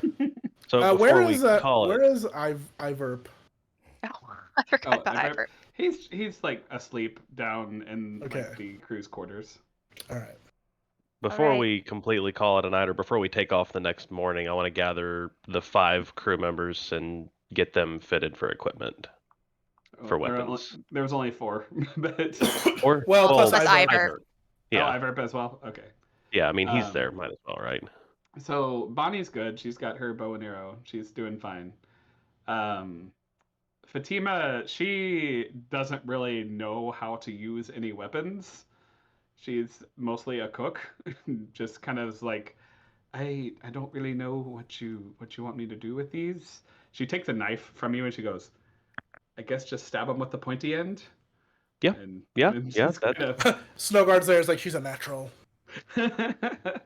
So where before is we call where it, is Iverp? Oh, I forgot about Ever- Ivor. He's like asleep down in Okay. the crew's quarters. All right. before Alright. we completely call it a night, or before we take off the next morning, I want to gather the 5 crew members and get them fitted for equipment. For weapons. There was only 4, but Or Plus Plus Ivor. Ivor. Yeah, Iverp as well. Okay. yeah. I mean, he's Um, there. Might as well, right? So Bonnie's good. She's got her bow and arrow. She's doing fine. Fatima, she doesn't really know how to use any weapons. She's mostly a cook. Just kind of like, I don't really know what you want me to do with these. She takes a knife from you and she goes, I guess just stab them with the pointy end. Yeah. And, Yeah, and yeah, just that- kind Snowguard's there is like she's a natural. of-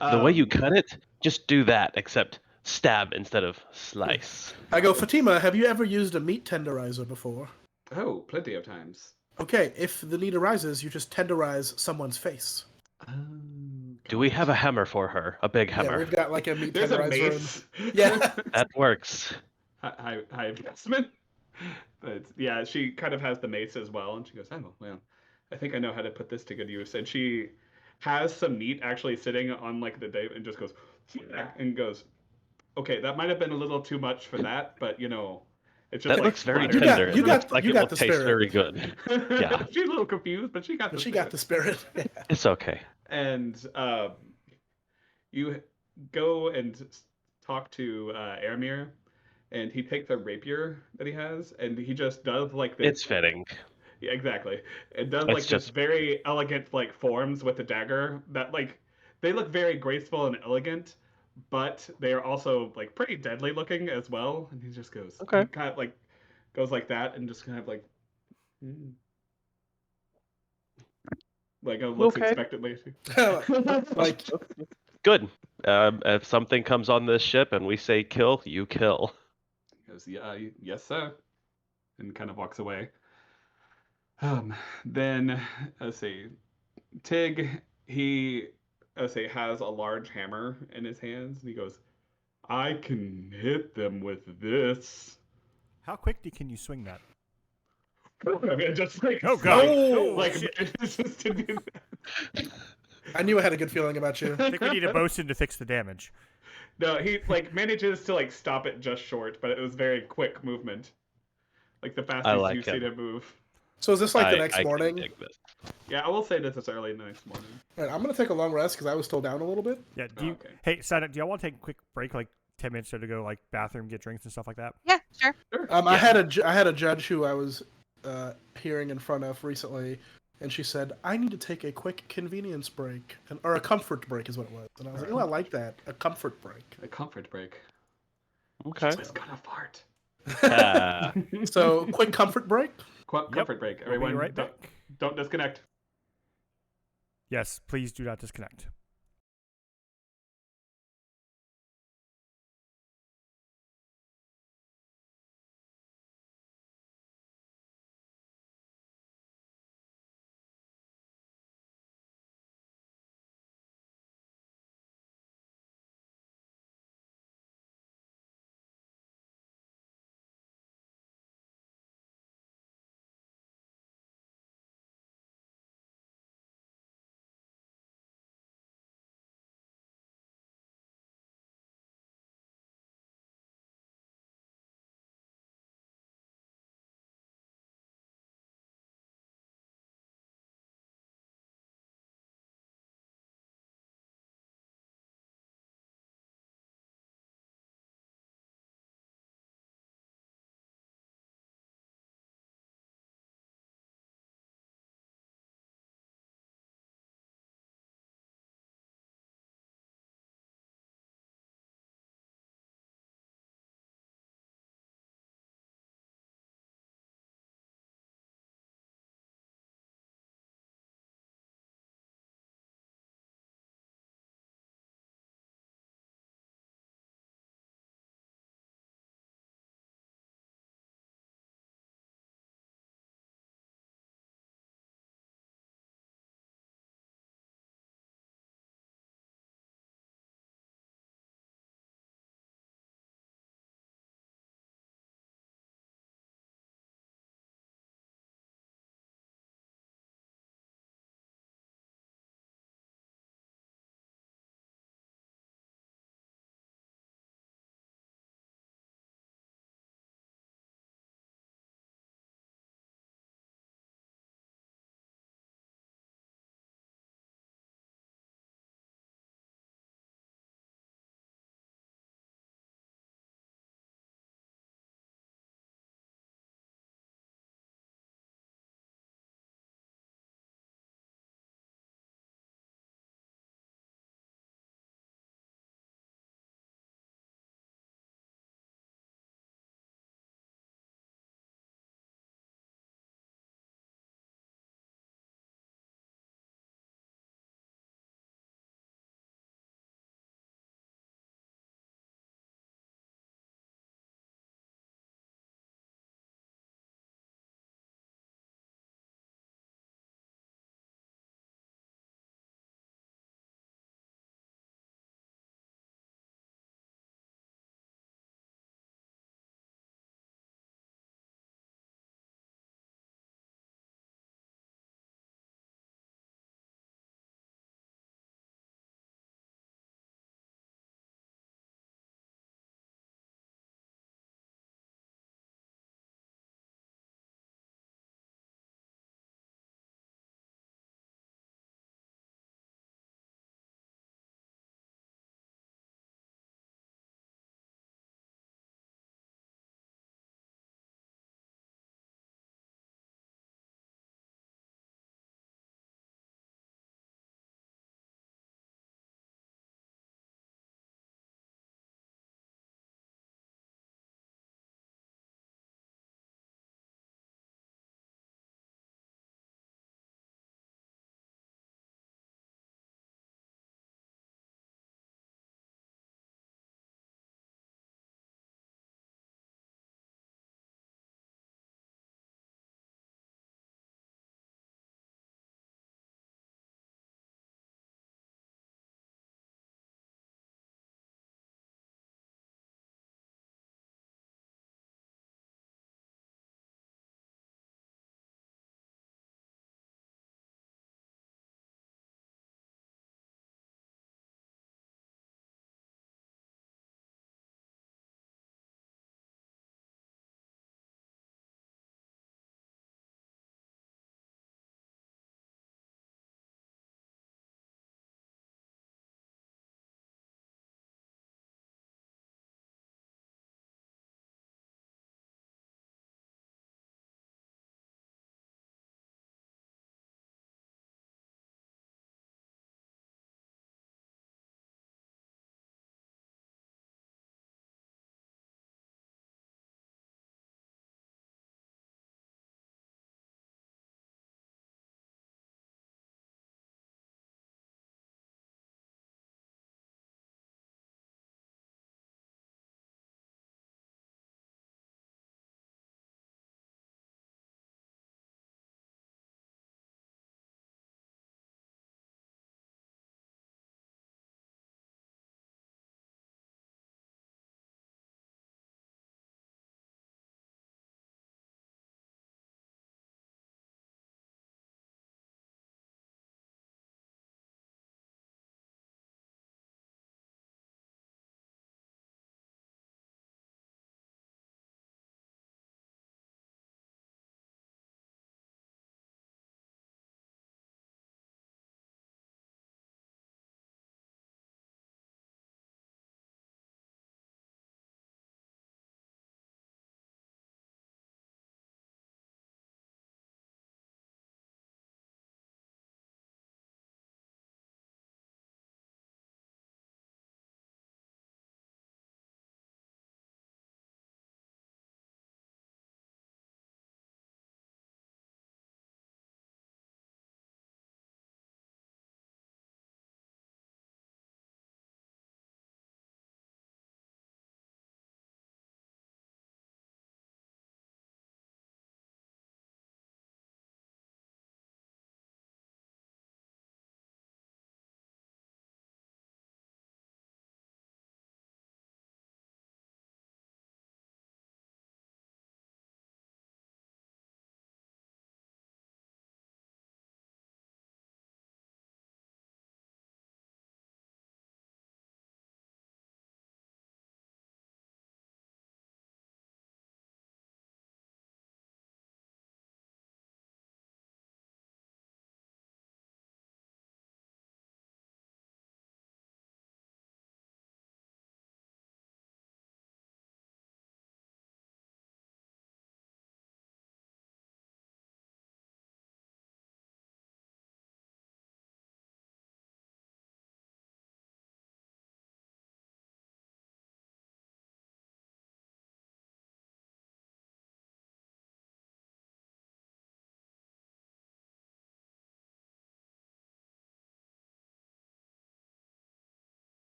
The way you Um, cut it, just do that, except stab instead of slice. I go, Fatima, have you ever used a meat tenderizer before? Oh, plenty of times. Okay, if the need arises, you just tenderize someone's face. Do we have a hammer for her? A big Yeah, hammer. we've got like a meat There's a tenderizer. mace. Yeah. That works. high investment. But yeah, she kind of has the mace as well, and she goes, "Oh well, I think I know how to put this to good use." And she has some meat actually sitting on like the day, and just goes and goes, "Okay, that might have been a little too much for that, but it's just That like looks very splattered." tender. you It got- looks like you it got will the taste spirit. very good. Yeah. She's a little confused, but she got the But she spirit. got the spirit. It's okay. And you go and talk to Aramir, and he takes a rapier that he has, and he just does like this. It's fitting. Yeah, exactly. It does It's like this just- very elegant like forms with the dagger that like they look very graceful and elegant, but they are also like pretty deadly looking as well. And he just goes, Okay. he kind of like goes like that and just kind of like, "Hmm." Like looks Okay. expectantly. like, Good. If something comes on this ship and we say kill, you kill. He goes, yeah, yes, sir, and kind of walks away. Then let's see, Tig, he let's say has a large hammer in his hands, and he goes, I can hit them with this. How quick can you swing that? I mean, just like Oh, God. Oh, like shit. just to do that. I knew I had a good feeling about you. I think we need a bosun to fix the damage. No, he like manages to like stop it just short, but it was very quick movement. Like the fastest like you've seen him. it move. So is this like the I next can morning? dig this. Yeah, I will say this is early next morning. All right, I'm gonna take a long rest because I was still down a little bit. Yeah. Okay. Hey, Sada, do y'all want to take a quick break, like 10 minutes or to go like bathroom, get drinks and stuff like that? Yeah, sure. Sure. I had a judge who I was hearing in front of recently, and she said I need to take a quick convenience break, or a comfort break is what it was. And I was like, oh, I like that, a comfort break. A comfort break. Okay. Just gonna fart. So quick comfort break. Comfort break. We'll Everyone, be right don't, back. don't disconnect. Yes, please do not disconnect.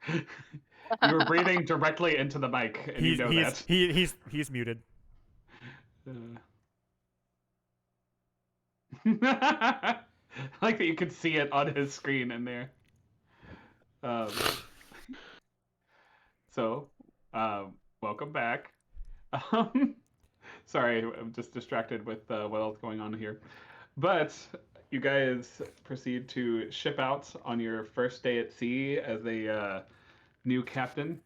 You were breathing directly into the mic, and you know that. He's muted. I like that you can see it on his screen in there. So, welcome back. Sorry, I'm just distracted with what else going on here. But you guys proceed to ship out on your first day at sea as a new captain.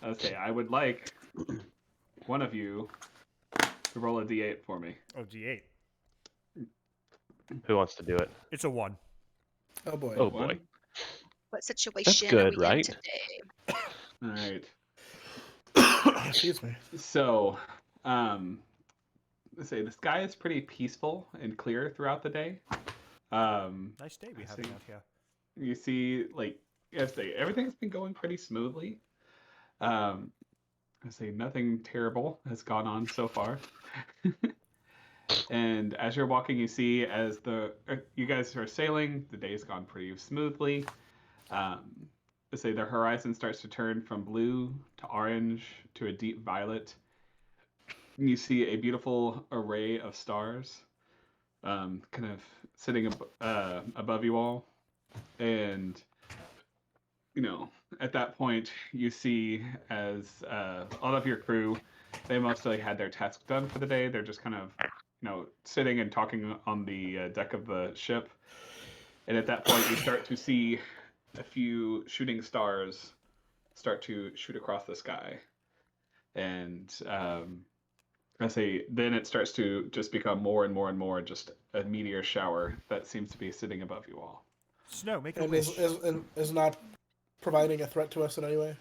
Okay, I would like one of you to roll a d8 for me. Oh, D8. Who wants to do it? It's a 1. Oh boy. Oh boy. What situation are good, we in right? today? All right. Excuse me. So, let's say the sky is pretty peaceful and clear throughout the day. Nice day we have out here. You see, like, everything's been going pretty smoothly. I say nothing terrible has gone on so far. And as you're walking, you see as you guys are sailing, the day's gone pretty smoothly. Let's say the horizon starts to turn from blue to orange to a deep violet. And you see a beautiful array of stars, kind of sitting above you all. And at that point, you see as all of your crew, they mostly had their task done for the day. They're just kind of, sitting and talking on the deck of the ship. And at that point, you start to see a few shooting stars start to shoot across the sky. And then it starts to just become more and more and more just a meteor shower that seems to be sitting above you all. Snow, make a And wish. is not providing a threat to us in any way?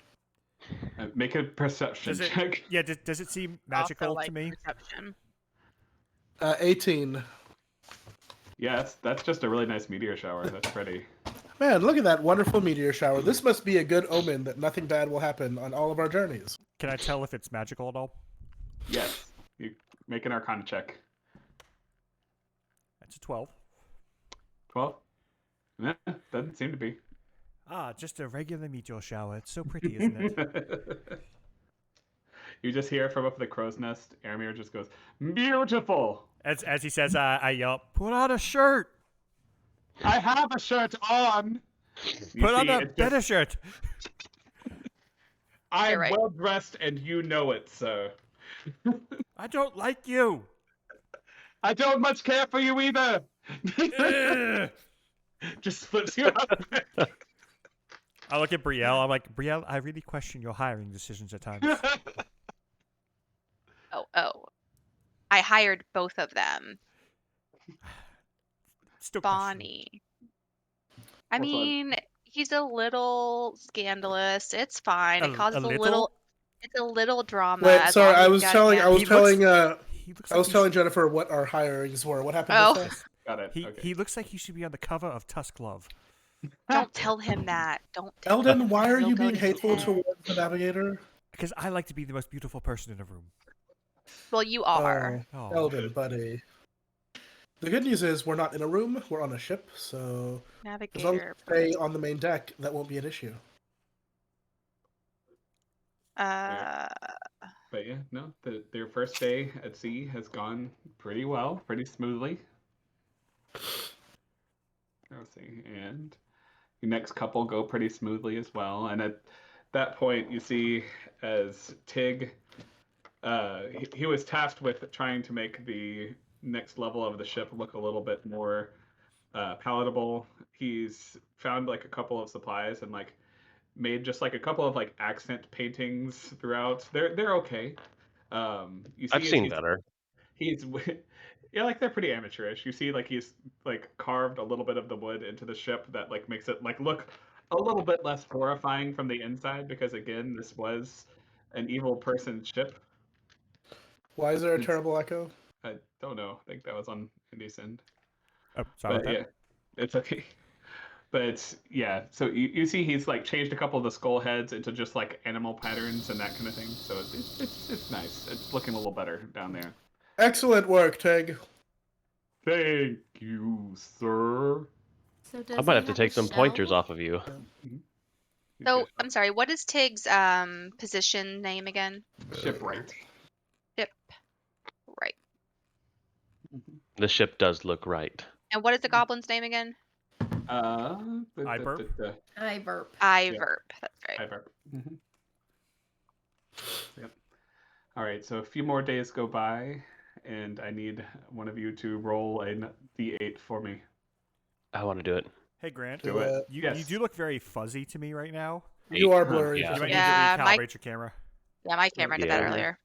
Make a perception check. Yeah, does it seem magical Also, to me? Perception. 18. Yes, that's just a really nice meteor shower. That's pretty. Man, look at that wonderful meteor shower. This must be a good omen that nothing bad will happen on all of our journeys. Can I tell if it's magical at all? Yes. You make an Arcana check. That's a 12. 12? Nah, doesn't seem to be. Ah, just a regular meteor shower. It's so pretty, isn't it? You just hear from up the crow's nest, Aramir just goes, beautiful! As he says, I yell, put on a shirt! I have a shirt on! Put on a better shirt! I'm right. well dressed and you know it, sir. I don't like you! I don't much care for you either! Ugh. Just flips you up. I look at Brielle. I'm like, Brielle, I really question your hiring decisions at times. Oh. I hired both of them. Still Bonnie. I What's on? mean, he's a little scandalous. It's fine. It causes a little? little. It's a little drama. Wait, as sorry, long as I you was got telling, him. I was He looks like telling Jennifer what our hirings were. What happened Oh. with this? Got it. He Okay. looks like he should be on the cover of Tusk Love. Don't tell him that. Don't. Tell him. Eldon, why are He'll you go being to his hateful head. towards the Navigator? Because I like to be the most beautiful person in a room. Well, you are. Oh. Eldon, buddy. The good news is we're not in a room, we're on a ship, so as long as Navigator. we stay on the main deck, that won't be an issue. But yeah, no, their first day at sea has gone pretty well, pretty smoothly. Let's see, and your next couple go pretty smoothly as well. And at that point, you see as Tig, he was tasked with trying to make the next level of the ship look a little bit more palatable. He's found like a couple of supplies and like made just like a couple of like accent paintings throughout. They're okay. You see I've seen better. He's yeah, like they're pretty amateurish. You see like he's like carved a little bit of the wood into the ship that like makes it like look a little bit less horrifying from the inside because again, this was an evil person's ship. Why is there a terrible echo? I don't know. I think that was on Andy's end. Oh, sorry But about that. yeah, it's okay. But yeah, so you see he's like changed a couple of the skull heads into just like animal patterns and that kind of thing. So it's nice. It's looking a little better down there. Excellent work, Tig. Thank you, sir. So does I might he have to take a some pointers shell? off of you. So I'm sorry. What is Tig's position name again? Shipwright. Right. The ship does look right. And what is the goblin's name again? Iburp? I burp. Iverp. That's right. Iburp. Mm-hmm. Yep. All right. So a few more days go by, and I need one of you to roll a d8 for me. I want to do it. Hey, Grant. Do it. You Yes. do look very fuzzy to me right now. You are blurry. Yeah. You might Yeah, need to recalibrate your camera. Yeah, my camera did that Yeah. earlier.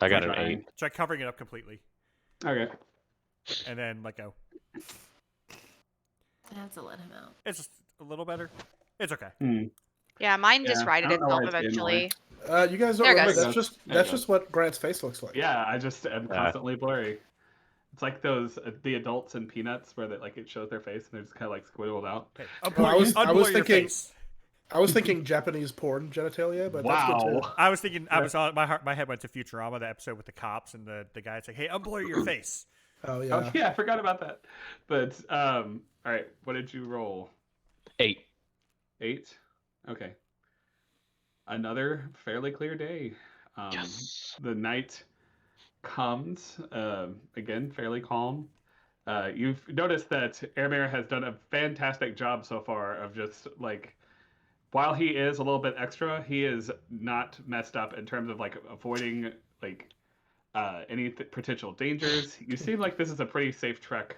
I got an Trying. 8. Try covering it up completely, Okay. and then let go. I have to let him out. It's just a little better. It's okay. Yeah, mine just Yeah, righted I don't know itself why it's being eventually. You guys don't There it remember? goes. That's just There it that's goes. just what Grant's face looks like. Yeah, I just am constantly blurry. It's like those the adults in Peanuts where that like it shows their face and they're just kind of like squiddled out. Okay, Well, I was unblur your thinking- face. I was thinking Japanese porn genitalia, but that's good too. I was thinking. I was on my head went to Futurama, the episode with the cops and the guy's like, "Hey, unblur your face." Oh yeah. Oh yeah, I forgot about that. But all right, what did you roll? 8. 8. Okay. Another fairly clear day. Yes. The night comes again, fairly calm. You've noticed that Airmare has done a fantastic job so far of just like, while he is a little bit extra, he is not messed up in terms of like avoiding like any potential dangers. You seem like this is a pretty safe trek,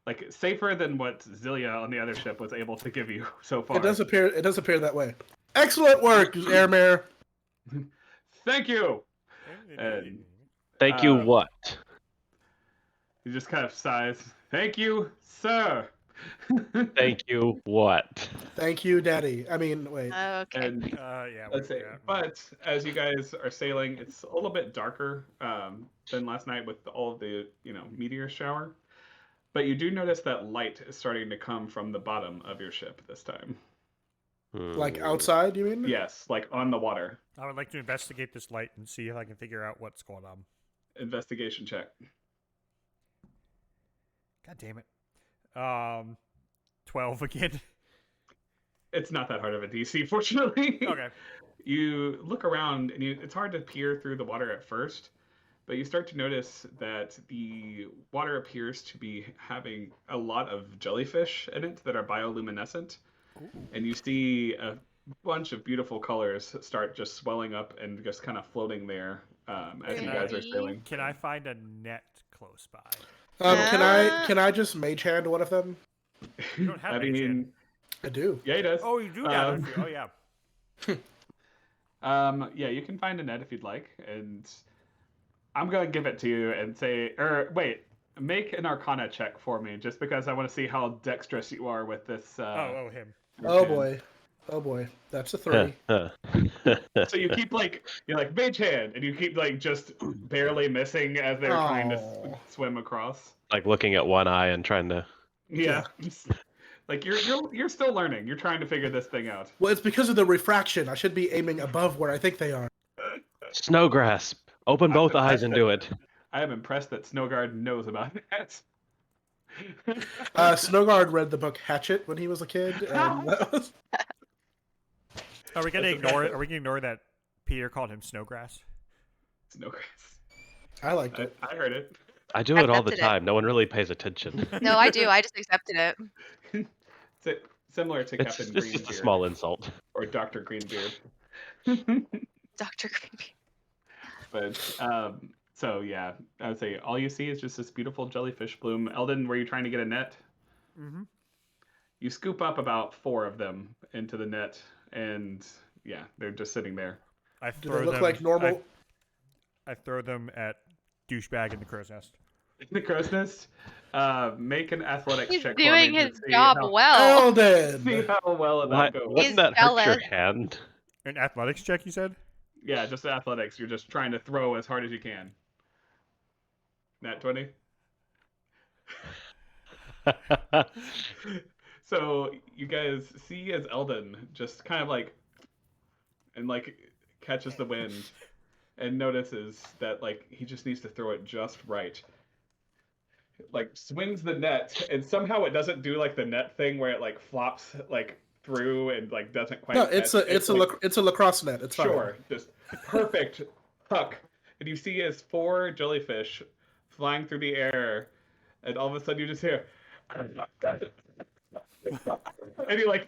like safer than what Zilia on the other ship was able to give you so far. It does appear that way. Excellent work, Airmare. Thank you. And Thank you, Um, what? he just kind of sighs. Thank you, sir. Thank you, what? Thank you, Daddy. I mean, wait. Okay. And Yeah. let's say, yeah. but as you guys are sailing, it's a little bit darker than last night with all of the meteor shower. But you do notice that light is starting to come from the bottom of your ship this time. Like outside, you mean? Yes, like on the water. I would like to investigate this light and see if I can figure out what's going on. Investigation check. God damn it. 12 again. It's not that hard of a DC, fortunately. Okay. You look around and it's hard to peer through the water at first, but you start to notice that the water appears to be having a lot of jellyfish in it that are bioluminescent. Ooh. And you see a bunch of beautiful colors start just swelling up and just kind of floating there as you guys are sailing. Can I find a net close by? Can I just mage hand one of them? You don't have I mage mean, hand. I do. yeah, he does. Oh, you do have it. Oh, yeah. Yeah, you can find a net if you'd like, and I'm gonna give it to you and say, or wait, make an Arcana check for me, just because I want to see how dexterous you are with this. Him. Oh boy. Oh boy. That's a 3. So you keep you're like mage hand, and you keep like just barely missing as they're trying to Aw. swim across. Like looking at one eye and trying to. Yeah. Like you're still learning. You're trying to figure this thing out. Well, it's because of the refraction. I should be aiming above where I think they are. Snowgrass. Open both eyes and do it. I am impressed that Snowguard knows about that. Snowguard read the book Hatchet when he was a kid, and that was... Are we gonna That's ignore okay. it? Are we gonna ignore that Peter called him Snowgrass? Snowgrass. I liked it. I heard it. I do it all the Accepted it. time. No one really pays attention. No, I do. I just accepted it. It's similar to It's Captain just a Greenbeard small insult. or Dr. Greenbeard. Dr. Creepy. But so yeah, I would say all you see is just this beautiful jellyfish bloom. Eldon, were you trying to get a net? Mm-hmm. You scoop up about 4 of them into the net, and yeah, they're just sitting there. I Do throw they look them, like normal? I throw them at douchebag in the crow's nest. The crow's nest. Make an athletics He's check. doing for me to his see job how, well. See Eldon! how well that What? goes. Wouldn't that hurt your jealous. hand? An athletics check, you said? Yeah, just athletics. You're just trying to throw as hard as you can. Nat 20. So you guys see as Eldon just kind of catches the wind and notices that he just needs to throw it just right. Swings the net, and somehow it doesn't do the net thing where it flops through and like doesn't quite. No, catch. it's a lacrosse net. It's fine. Sure, just perfect hook, and you see as 4 jellyfish flying through the air, and all of a sudden you just hear, and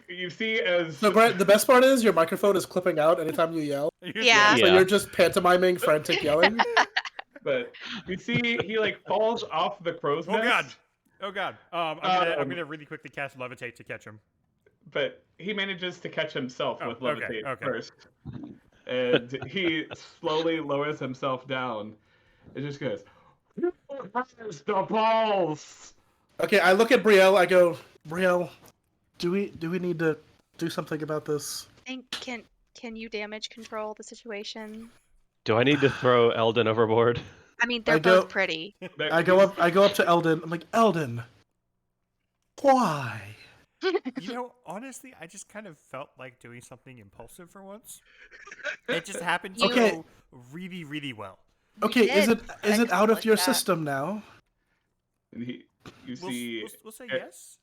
you see as So, Brett, the best part is your microphone is clipping out anytime you yell. Yeah. So you're just pantomiming frantic yelling. but you see he like falls off the crow's nest. Oh god. I'm gonna really quickly cast levitate to catch him. But he manages to catch himself with levitate okay. first, and he slowly lowers himself down. It just goes, "Who has the balls?" Okay, I look at Brielle. I go, Brielle, do we need to do something about this? Can you damage control the situation? Do I need to throw Eldon overboard? I mean, they're both pretty. I go up to Eldon. I'm like, Eldon, why? You know, honestly, I just kind of felt like doing something impulsive for once. It just happened to go really, really well. Okay, is it out of like your that. system now? And you see, We'll say yes.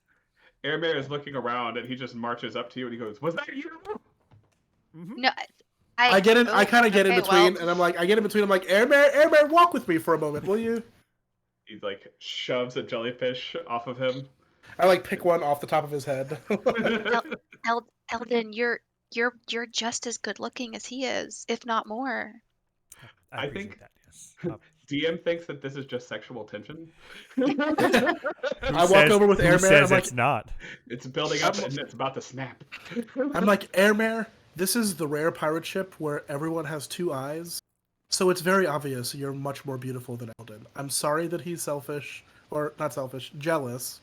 Airmare is looking around, and he just marches up to you, and he goes, "Was that you?" Mm-hmm. No, I get in. I kind of get in okay, between, well, and I'm like, I'm like, Airmare, walk with me for a moment, will you? He like shoves a jellyfish off of him. I like pick one off the top of his head. Eldon, you're just as good looking as he is, if not more. I appreciate think- that. Yes. DM thinks that this is just sexual tension. I walk over with Who Airmare. says I'm like, it's not? It's building up, and it's about to snap. I'm like, Airmare, this is the rare pirate ship where everyone has 2 eyes, so it's very obvious you're much more beautiful than Eldon. I'm sorry that he's selfish, or not selfish, jealous.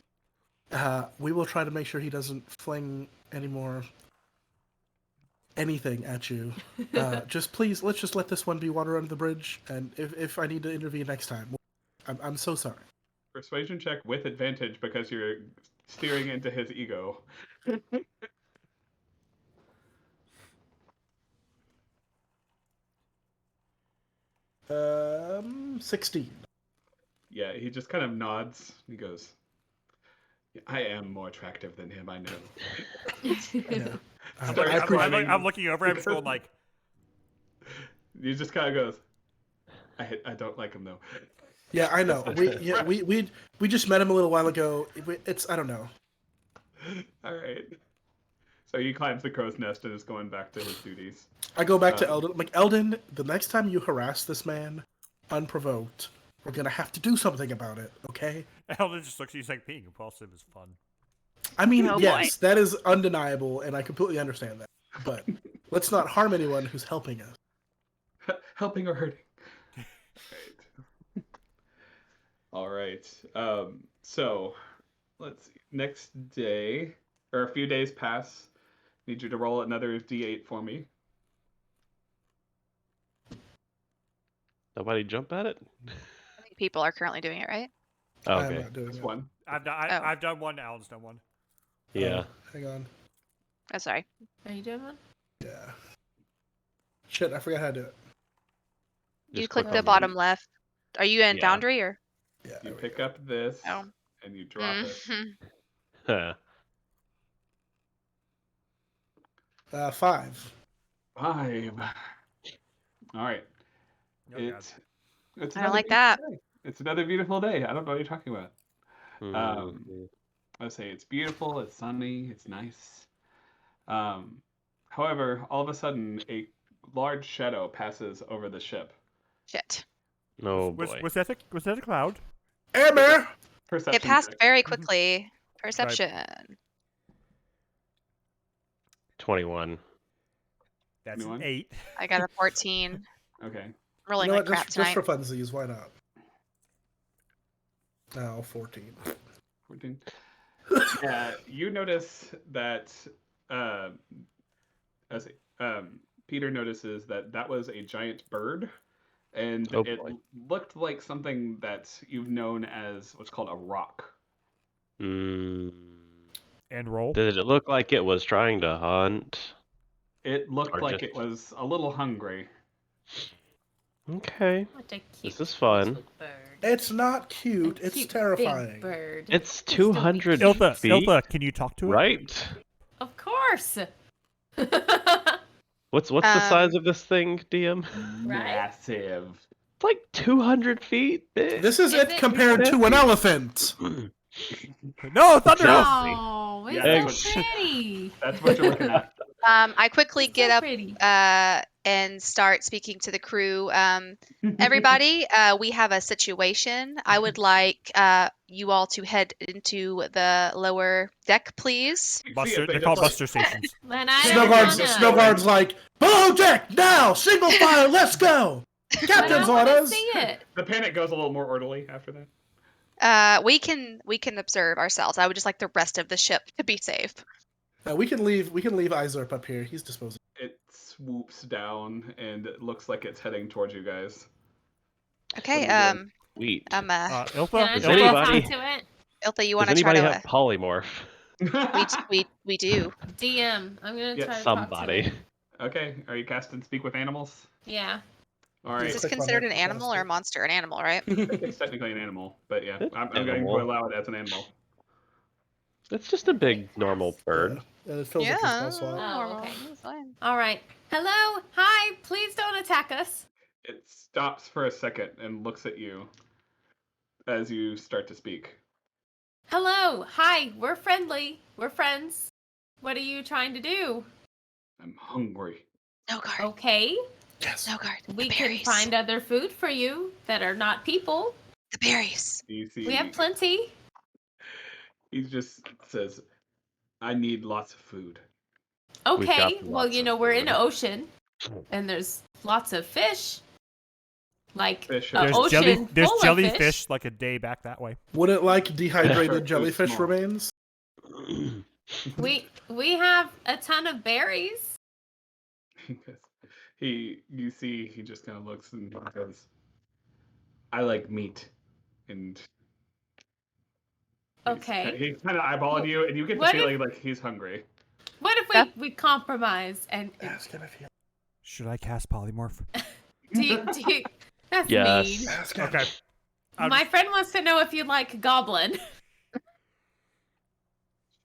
We will try to make sure he doesn't fling any more anything at you. Just please, let's just let this one be water under the bridge, and if I need to intervene next time, I'm so sorry. Persuasion check with advantage because you're steering into his ego. 16. Yeah, he just kind of nods. He goes, "I am more attractive than him, I know." Yeah. Sorry, I appreciate I'm looking over. I'm just going like, He just kind of goes, I don't like him though. Yeah, I know. We just met him a little while ago. It's I don't know. All right. So he climbs the crow's nest and is going back to his duties. I go back to Eldon. I'm like, Eldon, the next time you harass this man unprovoked, we're gonna have to do something about it, okay? Eldon just looks at you like being impulsive is fun. I mean, Oh, yes, that is undeniable, and I completely understand that. But let's not harm anyone who's helping us. Helping or hurting. All right. So let's see. Next day, or a few days pass. Need you to roll another d8 for me. Nobody jump at it? I think people are currently doing it, right? Oh, I'm okay. not doing This it. one. I've done one. Alan's done one. Yeah. Hang on. Oh, sorry. Are you doing one? Yeah. Shit, I forgot how to do it. You Just click click the on bottom left. Are you in Yeah. Foundry or? Yeah. You there we pick go. up this Oh. and you drop it. Mhm. Huh. 5. 5. All right. Oh, God. It's I don't another like beautiful that. day. It's another beautiful day. I don't know what you're talking about. Mhm. I would say it's beautiful, it's sunny, it's nice. However, all of a sudden, a large shadow passes over the ship. Shit. Oh boy. Was that a cloud? Airmare! Perception It passed check. very quickly. Perception. 21. That's Anyone? an 8. I got a 14. Okay. I'm rolling You know like what? crap Just tonight. for funsies, why not? No, 14. 14. Yeah, you notice that as Peter notices that was a giant bird, and Oh, it boy. looked like something that you've known as what's called a rock. Mm. And roll. Did it look like it was trying to hunt? It looked Or like just- it was a little hungry. Okay. What a cute This is fun. little bird. It's not cute. A It's cute terrifying. Big bird. It's Still be 200 cute. Iltha, feet, Iltha, can you talk to it? right? Of course. course. What's the size of this thing, DM? Massive. It's like 200 feet big. This is Is it it- compared to an elephant. No, Thunder! Exactly. Oh, it's Yeah, so pretty. That's what you're looking at. I quickly It's get so up pretty. and start speaking to the crew. Everybody, we have a situation. I would like you all to head into the lower deck, please. Buster, They they're just called like- Buster Stations. Then I Snowguard's like, below deck now, single file, let's go. Captain's I want to orders. see it. The panic goes a little more orderly after that. We can observe ourselves. I would just like the rest of the ship to be safe. We can leave Izurp up here. He's disposable. It swoops down and it looks like it's heading towards you guys. Okay. What are you Sweet. Ilfa? Can I Does try to anybody- talk to it? Iltha, you Does want to try anybody to? have polymorph? We do. DM. I'm gonna Yeah, try to talk to Somebody. it. Okay, are you casting Speak with Animals? Yeah. All Is right, this Click on considered that an animal or a monster? An animal, right? it's technically an animal, but yeah, It's I'm going to animal. allow it as an animal. It's just a big normal bird. Yeah, it fills up Yeah. the spell slot. Oh, normal. okay. It's fine. All right. Hello. Hi. Please don't attack us. It stops for a second and looks at you as you start to speak. Hello. Hi. We're friendly. We're friends. What are you trying to do? I'm hungry. No guard. Okay. Yes. No guard. We the can berries. find other food for you that are not people. the berries. You see, We have plenty. he just says, I need lots of food. We've got Okay. Well, lots you of know, we're in food. the ocean and there's lots of fish. Like Fish a are- There's, ocean there's full of jellyfish fish. like a day back that way. Would it like dehydrated Too jellyfish small. remains? We have a ton of berries. You see, he just kind of looks and goes, I like meat. And Okay. he's kind of eyeballing you, and you get the What if- feeling like he's hungry. What if Yeah. we compromise and Ask him if he. Should I cast polymorph? do you that's Yes. mean. Ask him. Okay. I'll My just- friend wants to know if you like goblin.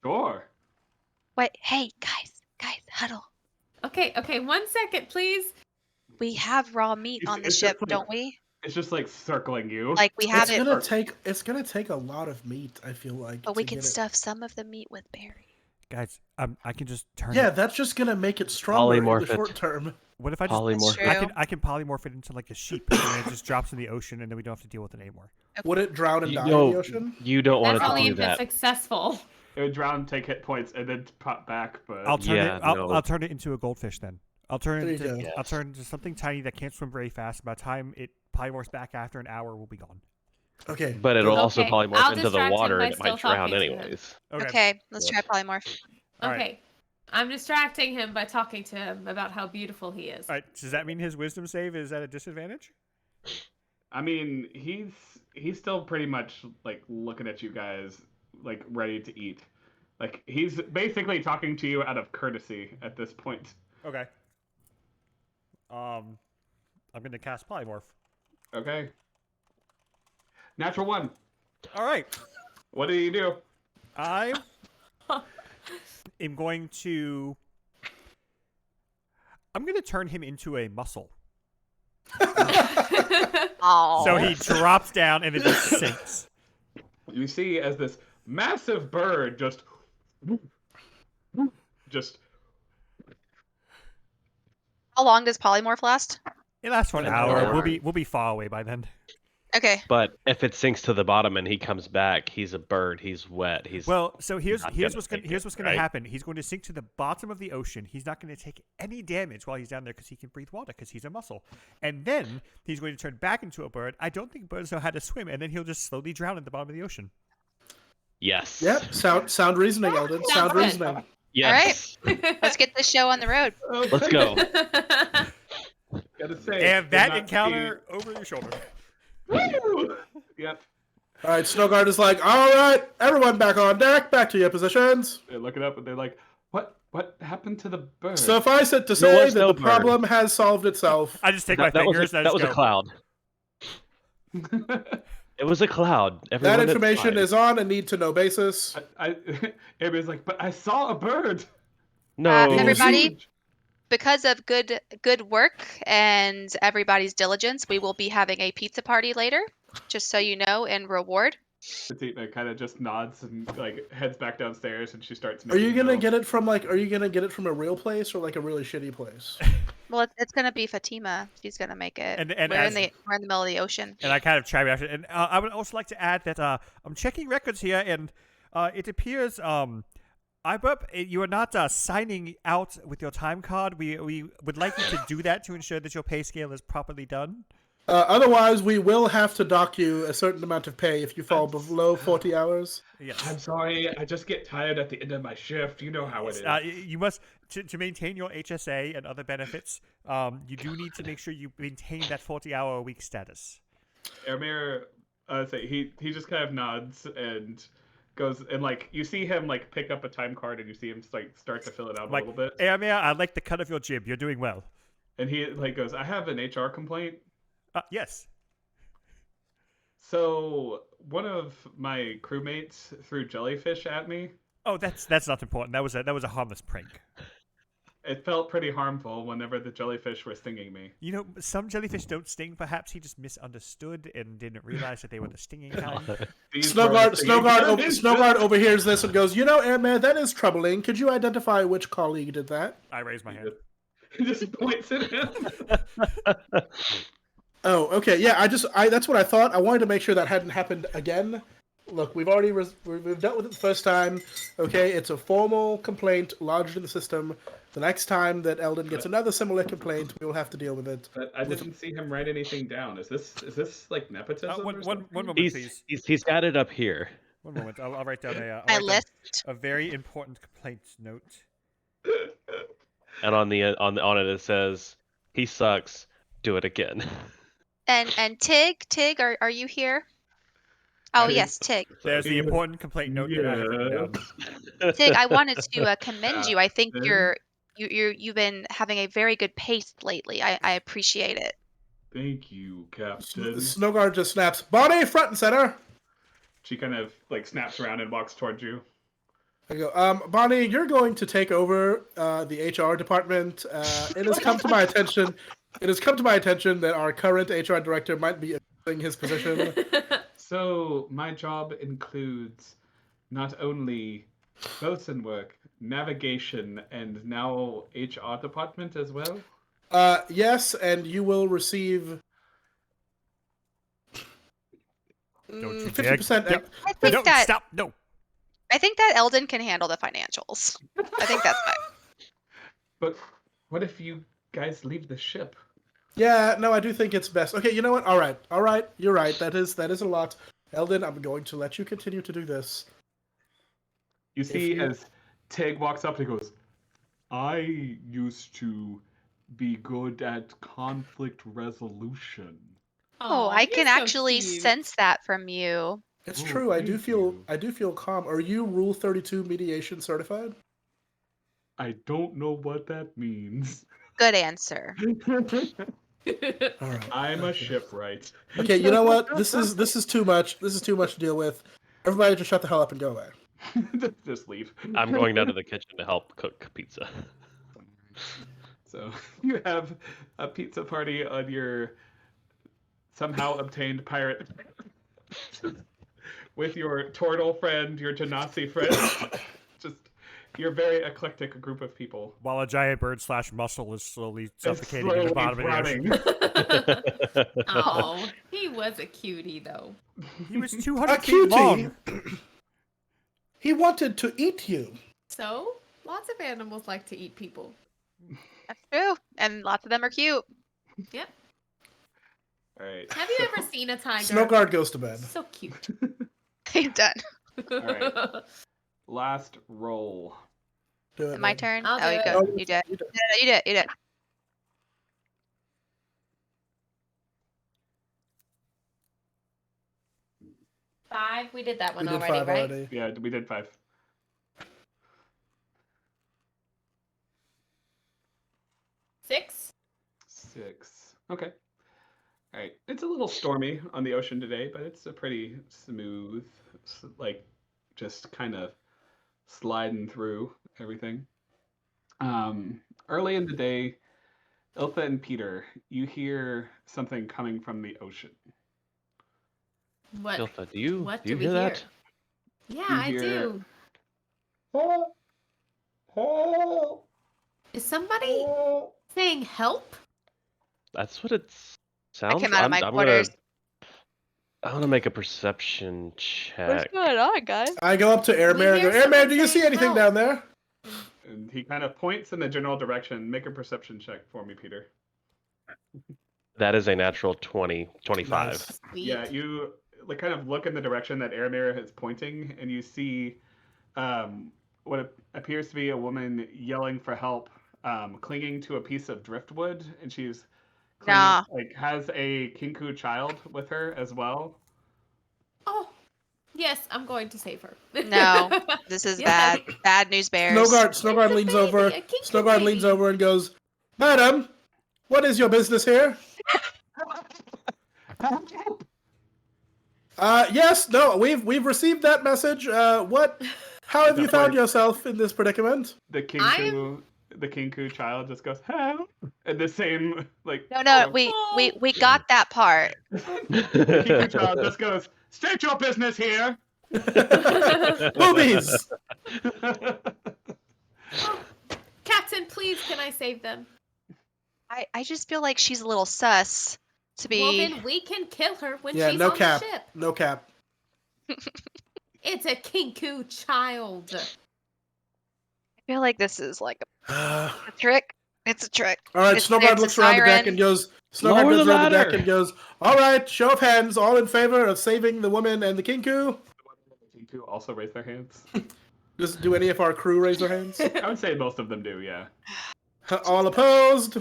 Sure. Wait, hey guys, huddle. Okay, 1 second, please. We have raw meat It's- on the it's ship, just like- don't we? It's just like circling you. Like we have It's it, gonna take a lot of meat. I feel like. but we to can get it. stuff some of the meat with berries. Guys, I can just turn Yeah, it. that's just gonna make it stronger in the Polymorph it. short term. What if I just... Polymorph. true. I can polymorph it into like a sheep, and then it just drops in the ocean, and then we don't have to deal with it anymore. Would it drown and You- die in no, the ocean? You don't want That's it to only do if that. it's successful. It would drown, take hit points, and then pop back. But I'll turn Yeah, it. I'll, no. I'll turn it into a goldfish then. I'll turn There it you into, go. I'll turn it into something tiny that can't swim very fast. By the time it polymorphs back after an hour, we'll be gone. Okay. But it'll Okay, also polymorph I'll into the distract him water by and it might still drown talking to him. anyways. Okay, let's try Yes. polymorph. All right. Okay. I'm distracting him by talking to him about how beautiful he is. All right. Does that mean his wisdom save is at a disadvantage? I mean, he's still pretty much like looking at you guys, like ready to eat. Like he's basically talking to you out of courtesy at this point. Okay. I'm gonna cast polymorph. Okay. Natural one. All right. What do you do? I am going to. I'm going to turn him into a mussel. Oh. So he drops down and it just sinks. You see as this massive bird just How long does polymorph last? It lasts for an An hour. hour. We'll be far away by then. Okay. But if it sinks to the bottom and he comes back, he's a bird. He's wet. He's Well, so here's not here's gonna what's gonna take here's it, what's gonna right? happen. He's going to sink to the bottom of the ocean. He's not going to take any damage while he's down there because he can breathe water because he's a mussel. And then he's going to turn back into a bird. I don't think birds know how to swim, and then he'll just slowly drown at the bottom of the ocean. yes. Yep. Sound reasoning, Eldon. Sound Sounds good. reasoning. Yes. Let's get this show on the road. Let's go. Gotta say. And did that not encounter over your shoulder. see- Woo! Yep. All right. Snowguard is like, all right, everyone back on deck, back to your positions. They look it up and they're like, What happened to the bird? Suffice it to There say was that no the bird. problem has solved itself. I just take my That was fingers a, and I that was just a go. cloud. It was a cloud. That Everyone, it's information fine. is on a need-to-know basis. Everybody's like, but I saw a bird. No. Everybody, because of good work and everybody's diligence, we will be having a pizza party later, just so you know, in reward. Petita kind of just nods and like heads back downstairs, and she starts Are you making gonna dough. get it from Are you gonna get it from a real place or like a really shitty place? Well, it's gonna be Fatima. She's gonna make it. And we're in the middle of the ocean. And I kind of chime after. And I would also like to add that I'm checking records here, and it appears you are not signing out with your time card. We would like you to do that to ensure that your pay scale is properly done. Otherwise, we will have to dock you a certain amount of pay if you fall below 40 hours. Yes. I'm sorry, I just get tired at the end of my shift. You know how it is. You must to maintain your HSA and other benefits. You do need to make sure you maintain that 40-hour-a-week status. Ermir, he just kind of nods and goes, and like you see him like pick up a time card, and you see him like start to fill it out a little bit. Ermir, I like the cut of your jib. You're doing well. And he like goes, I have an HR complaint. Yes. So one of my crewmates threw jellyfish at me. Oh, that's not important. That was a harmless prank. It felt pretty harmful whenever the jellyfish were stinging me. You know, some jellyfish don't sting. Perhaps he just misunderstood and didn't realize that they were the stinging kind. Snowguard overhears this and goes, Airman, that is troubling. Could you identify which colleague did that? I raise my hand. He just points at him. Oh, okay. Yeah, that's what I thought. I wanted to make sure that hadn't happened again. Look, we've already we've dealt with it the first time. Okay, it's a formal complaint lodged in the system. The next time that Eldon gets another similar complaint, we will have to deal with it. But I didn't see him write anything down. Is this like nepotism? One moment, please. He's got it up here. One moment. I'll write down a very important complaint note. And on it it says, "He sucks. Do it again." And Tig, are you here? Oh yes, Tig. There's the important complaint note that I have written down. Tig, I wanted to commend you. I think you've been having a very good pace lately. I appreciate it. Thank you, Captain. Snowguard just snaps, Bonnie, front and center. She kind of like snaps around and walks towards you. I go, Bonnie, you're going to take over the HR department. It has come to my attention. It has come to my attention that our current HR director might be abusing his position. So my job includes not only bosun work, navigation, and now HR department as well. Yes, and you will receive Don't you 50%. dare. I think Stop. No. I think that Eldon can handle the financials. I think that's fine. But what if you guys leave the ship? Yeah, no, I do think it's best. Okay, you know what? All right. You're right. That is a lot. Eldon, I'm going to let you continue to do this. You see, as Tig walks up and goes, I used to be good at conflict resolution. Oh, I can actually sense that from you. It's true. I do feel calm. Are you Rule 32 mediation certified? I don't know what that means. Good answer. All right. I'm a shipwright. Okay, you know what? This is too much. This is too much to deal with. Everybody just shut the hell up and go away. Just leave. I'm going down to the kitchen to help cook pizza. So you have a pizza party on your somehow obtained pirate with your turtle friend, your Genasi friend. Just your very eclectic group of people. While a giant bird / mussel is slowly suffocating in the bottom of the ocean. Oh, he was a cutie though. He was A 200 feet cutie. long. He wanted to eat you. So, lots of animals like to eat people. That's true. And lots of them are cute. Yep. All right. Have you ever seen a tiger? Snowguard goes to bed. So cute. He's done. right. Last roll. Do it, My man. turn? I'll Oh, you do go. it. You did. You do You did. 5. We did that one We did already, 5 right? already. Yeah, we did 5. 6. 6. Okay. All right. It's a little stormy on the ocean today, but it's a pretty smooth, like just kind of sliding through everything. Early in the day, Ilfa and Peter, you hear something coming from the ocean. What? Ilfa, do you What do you do we hear hear? that? Yeah, You I hear- do. Is somebody saying help? That's what it I sounds. came out of I'm my gonna quarters. I'm gonna make a perception What's check. going on, guys? I go up to Airmare and go, hear Airmare, someone do you see saying anything help. down there? And he kind of points in the general direction. Make a perception check for me, Peter. That is a natural 25. Nice. Sweet. Yeah, you like kind of look in the direction that Airmare is pointing, and you see what appears to be a woman yelling for help, clinging to a piece of driftwood, and she's clinging, Nah. like has a Kinku child with her as well. Oh, yes, I'm going to save her. No, this is Yes. bad. Bad news bears. Snowguard a leans baby, over. a kinky Snowguard leans baby. over and goes, Madam, what is your business here? Yes, no, we've received that message. What? How have you found yourself in this predicament? The Kinku child just goes help, and the same like No, we got that part. the Kinku child just goes state your business here. Boobies! Captain, please, can I save them? I just feel like she's a little sus to be. Well, then we can kill her when Yeah, she's no on cap. the ship. No cap. It's a Kinku child. I feel like this is like All a trick. It's a trick. right, It's Snowguard a looks around the deck siren. and goes, Lower Snowguard the goes around the deck ladder. and goes, all right, show of hands, all in favor of saving the woman and the Kinku? The Kinku also raise their hands. Just do any of our crew raise their hands? I would say most of them do. Yeah. All opposed?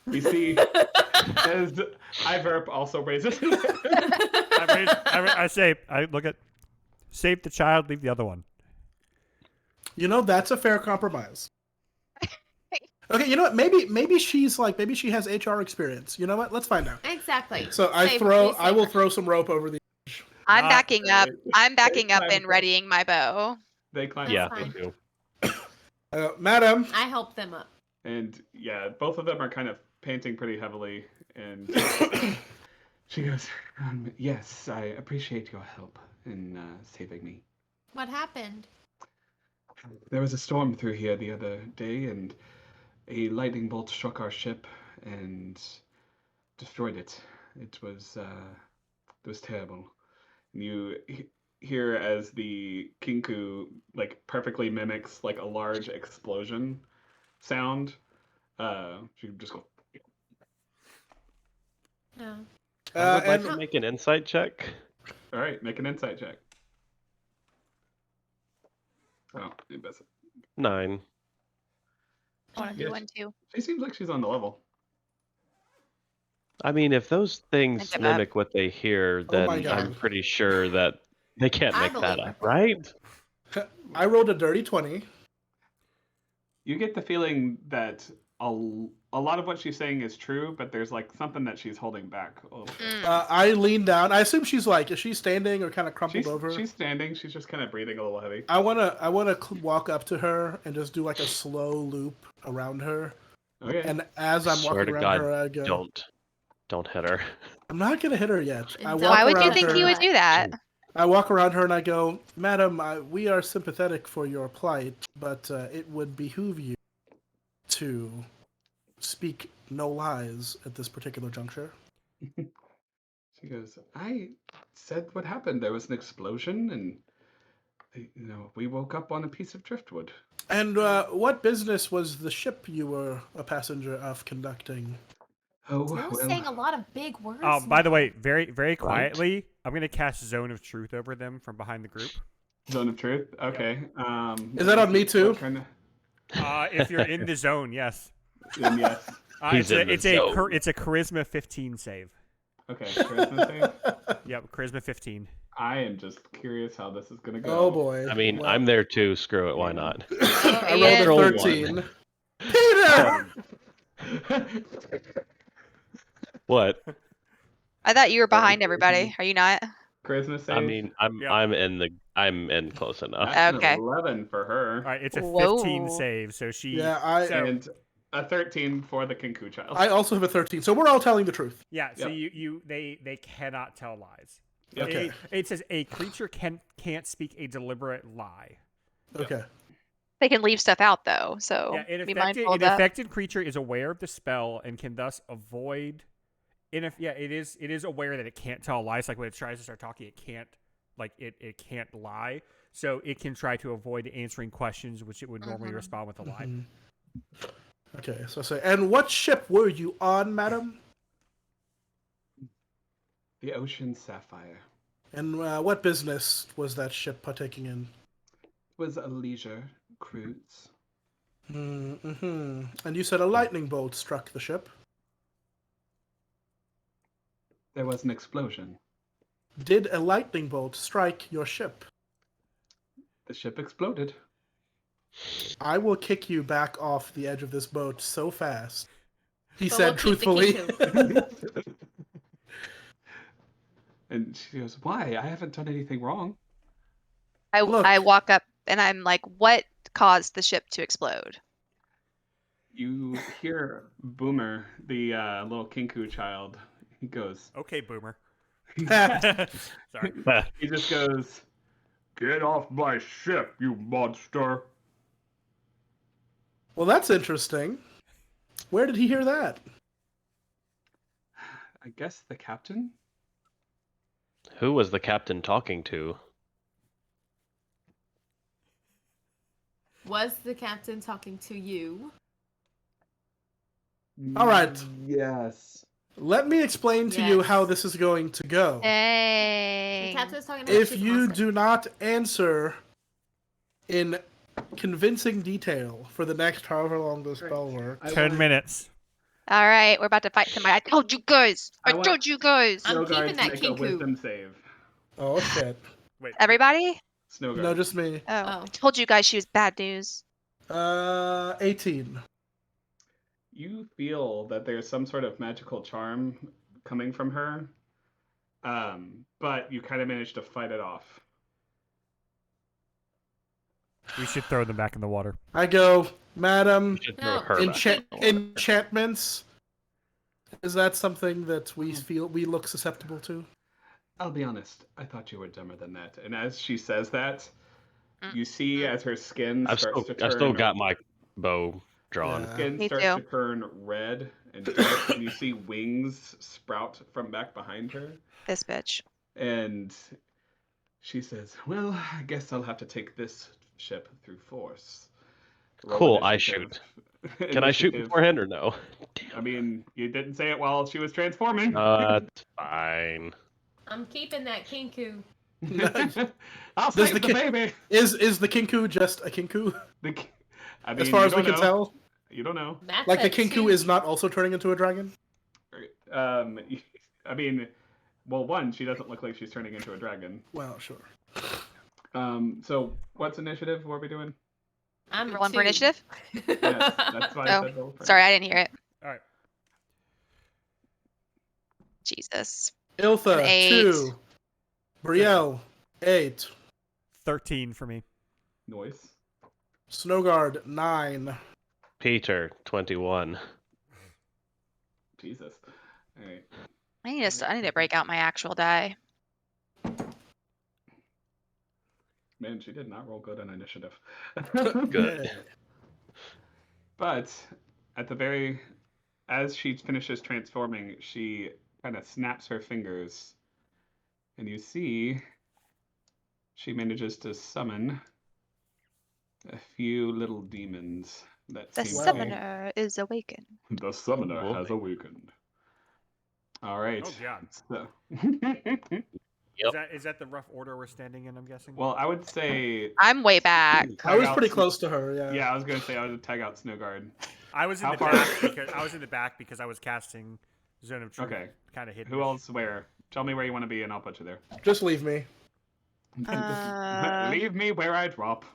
We see as Iverp also raises. I say, I look at, save the child, leave the other one. You know, that's a fair compromise. Okay, you know what? Maybe she's like, maybe she has HR experience. You know what? Let's find out. Exactly. So Save her, please I save will her. throw some rope over the. I'm Not- backing up. I'm backing up Time and for- readying my bow. They climb Yeah, up, me fine. too. Madam, I help them up. and yeah, both of them are kind of panting pretty heavily. And she goes, "Yes, I appreciate your help in saving me. What happened? There was a storm through here the other day, and a lightning bolt struck our ship and destroyed it. It was terrible. And you hear as the Kinku like perfectly mimics like a large explosion sound. She just go. No. I would like and to make an insight check. All right, make an insight check. Oh, you best. 9. I want to do Yes. one too. She seems like she's on the level. I mean, if those things give up. mimic what they hear, Oh my then God. I'm pretty sure that they can't I make that believe up, her. right? I rolled a dirty 20. You get the feeling that a lot of what she's saying is true, but there's like something that she's holding back a little bit. I lean down. I assume she's like, is she standing or kind of crumpled over? She's standing. She's just kind of breathing a little heavy. I wanna walk up to her and just do like a slow loop around her. Okay. And as I'm Swear walking to around God, her, I go, Don't hit her. I'm not gonna hit her yet. I Don't walk Why would you around think her, he would do that? I walk around her and I go, Madam, we are sympathetic for your plight, but it would behoove you to speak no lies at this particular juncture. She goes, I said what happened. There was an explosion, and we woke up on a piece of driftwood. And what business was the ship you were a passenger of conducting? Oh, Will's saying a lot of big words. By the now. way, very quietly, I'm gonna cast Zone of Truth over them from behind the group. Zone of truth. Okay. Is that on me too? what kind of- If you're in the zone, yes. Then yes. He's in the zone. It's a charisma 15 save. Okay. Charisma save. Yep, charisma 15. I am just curious how this is gonna go. Oh boy. I mean, Well, I'm there too. Screw it. Why not? I Ian. rolled a Roll 13. Peter! What? I thought you were behind everybody. Are you not? Charisma save. I mean, Yeah. I'm in the I'm in close enough. That's Okay. an 11 for her. All right, it's a Whoa. 15 save, so she. Yeah, So, And a 13 for the Kinku child. I also have a 13, so we're all telling the truth. yeah, so Yep. they cannot tell lies. Yep. Okay. It says a creature can't speak a deliberate lie. Okay. They can leave stuff out though, so Yeah, be mindful of an that. affected creature is aware of the spell and can thus avoid. It is aware that it can't tell lies. Like when it tries to start talking, it can't lie. So it can try to avoid answering questions, which it would normally respond with a lie. Mhm. Okay, so I say, and what ship were you on, madam? The Ocean Sapphire. And what business was that ship partaking in? Was a leisure cruise. Mm-hmm. And you said a lightning bolt struck the ship. There was an explosion. Did a lightning bolt strike your ship? The ship exploded. I will kick you back off the edge of this boat so fast. He But said we'll keep the truthfully. And she goes, "Why? I haven't done anything wrong." Look. I walk up and I'm like, what caused the ship to explode? You hear Boomer, the little Kinku child. He goes, Okay, Boomer. Sorry. he just goes, "Get off my ship, you monster!" Well, that's interesting. Where did he hear that? I guess the captain. Who was the captain talking to? Was the captain talking to you? All right. Yes. Let me explain to you Yes. how this is going to go. The Dang. captain's talking to her, If she's you awesome. do not answer in convincing detail for the next however long this spell works, 10 minutes. All right, we're about to fight somebody. I told you guys. I I want- told you guys. I'm Snowguard keeping to that make a Kinku. wisdom save. oh shit. Wait. Everybody? Snowguard. No, just me. Oh, Oh. I told you guys she was bad news. 18. You feel that there's some sort of magical charm coming from her, but you kind of managed to fight it off. We should throw them back in the water. I go, Madam, Should No. throw her back in the water. enchantments. Is that something that we feel we look susceptible to? I'll be honest, I thought you were dumber than that. And as she says that, Mm. you see as her skin I've starts still, to turn. I've still got my bow drawn. Yeah. Skin Me starts too. to turn red and dark, and you see wings sprout from back behind her. This bitch. And she says, "Well, I guess I'll have to take this ship through force." Roll Cool, I initiative. Can I shoot Initiative. beforehand or no? I mean, you didn't say it while she was transforming. That's fine. I'm keeping that Kinku. I'll Does save the the kid- baby. Is the Kinku just a Kinku? I mean, As far you as we don't can know. tell? You don't know. That's Like a the Kinku 2. is not also turning into a dragon? I mean, well, one, she doesn't look like she's turning into a dragon. Well, sure. So what's initiative? What are we doing? I'm Rolling for 2. initiative? Yes, that's why I Oh, said roll for Sorry, I didn't hear it. All right. Jesus. Iltha, An 8. 2. Brielle, 8. 13 for me. noise. Snowguard, 9. Peter, 21. Jesus. All right. I need to break out my actual die. Man, she did not roll good on initiative. Good. Yeah. But as she finishes transforming, she kind of snaps her fingers, and you see she manages to summon a few little demons that The seem to be- summoner is awakened. The summoner Oh, has boy. awakened. All right. Oh, God. So, Yep. Is that the rough order we're standing in, I'm guessing? well, I would say. I'm way back. I was tag out pretty Sn- close to her, yeah. Yeah, I was gonna say I would tag out Snowguard. I was in How the far- back because I was casting Zone of Truth. Okay. Kind of hidden. Who else? Where? Tell me where you want to be, and I'll put you there. Just leave me. Leave me where I drop.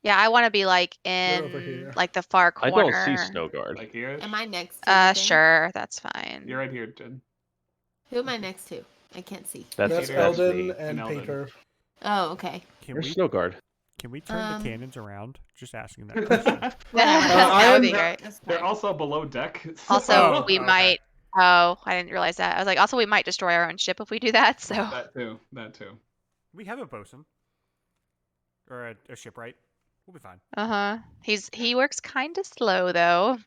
Yeah, I want to be like You're over in here. like the far I corner. don't see Snowguard. Like here. Am I next to anything? Sure, that's fine. You're right here, Jen. Who am I next to? I can't see. That's Peter. Eldon me. and And Eldon. Painter. Oh, okay. Can Where's we Snowguard? can we turn the Um, cannons around? Just asking that question. That would be I'm- great. That's They're fine. also below deck. Also, Oh, we okay. might. Oh, I didn't realize that. I was like, also, we might destroy our own ship if we do that. So, That too. That too. We have a bosun. Or a shipwright. We'll be fine. he works kind of slow though.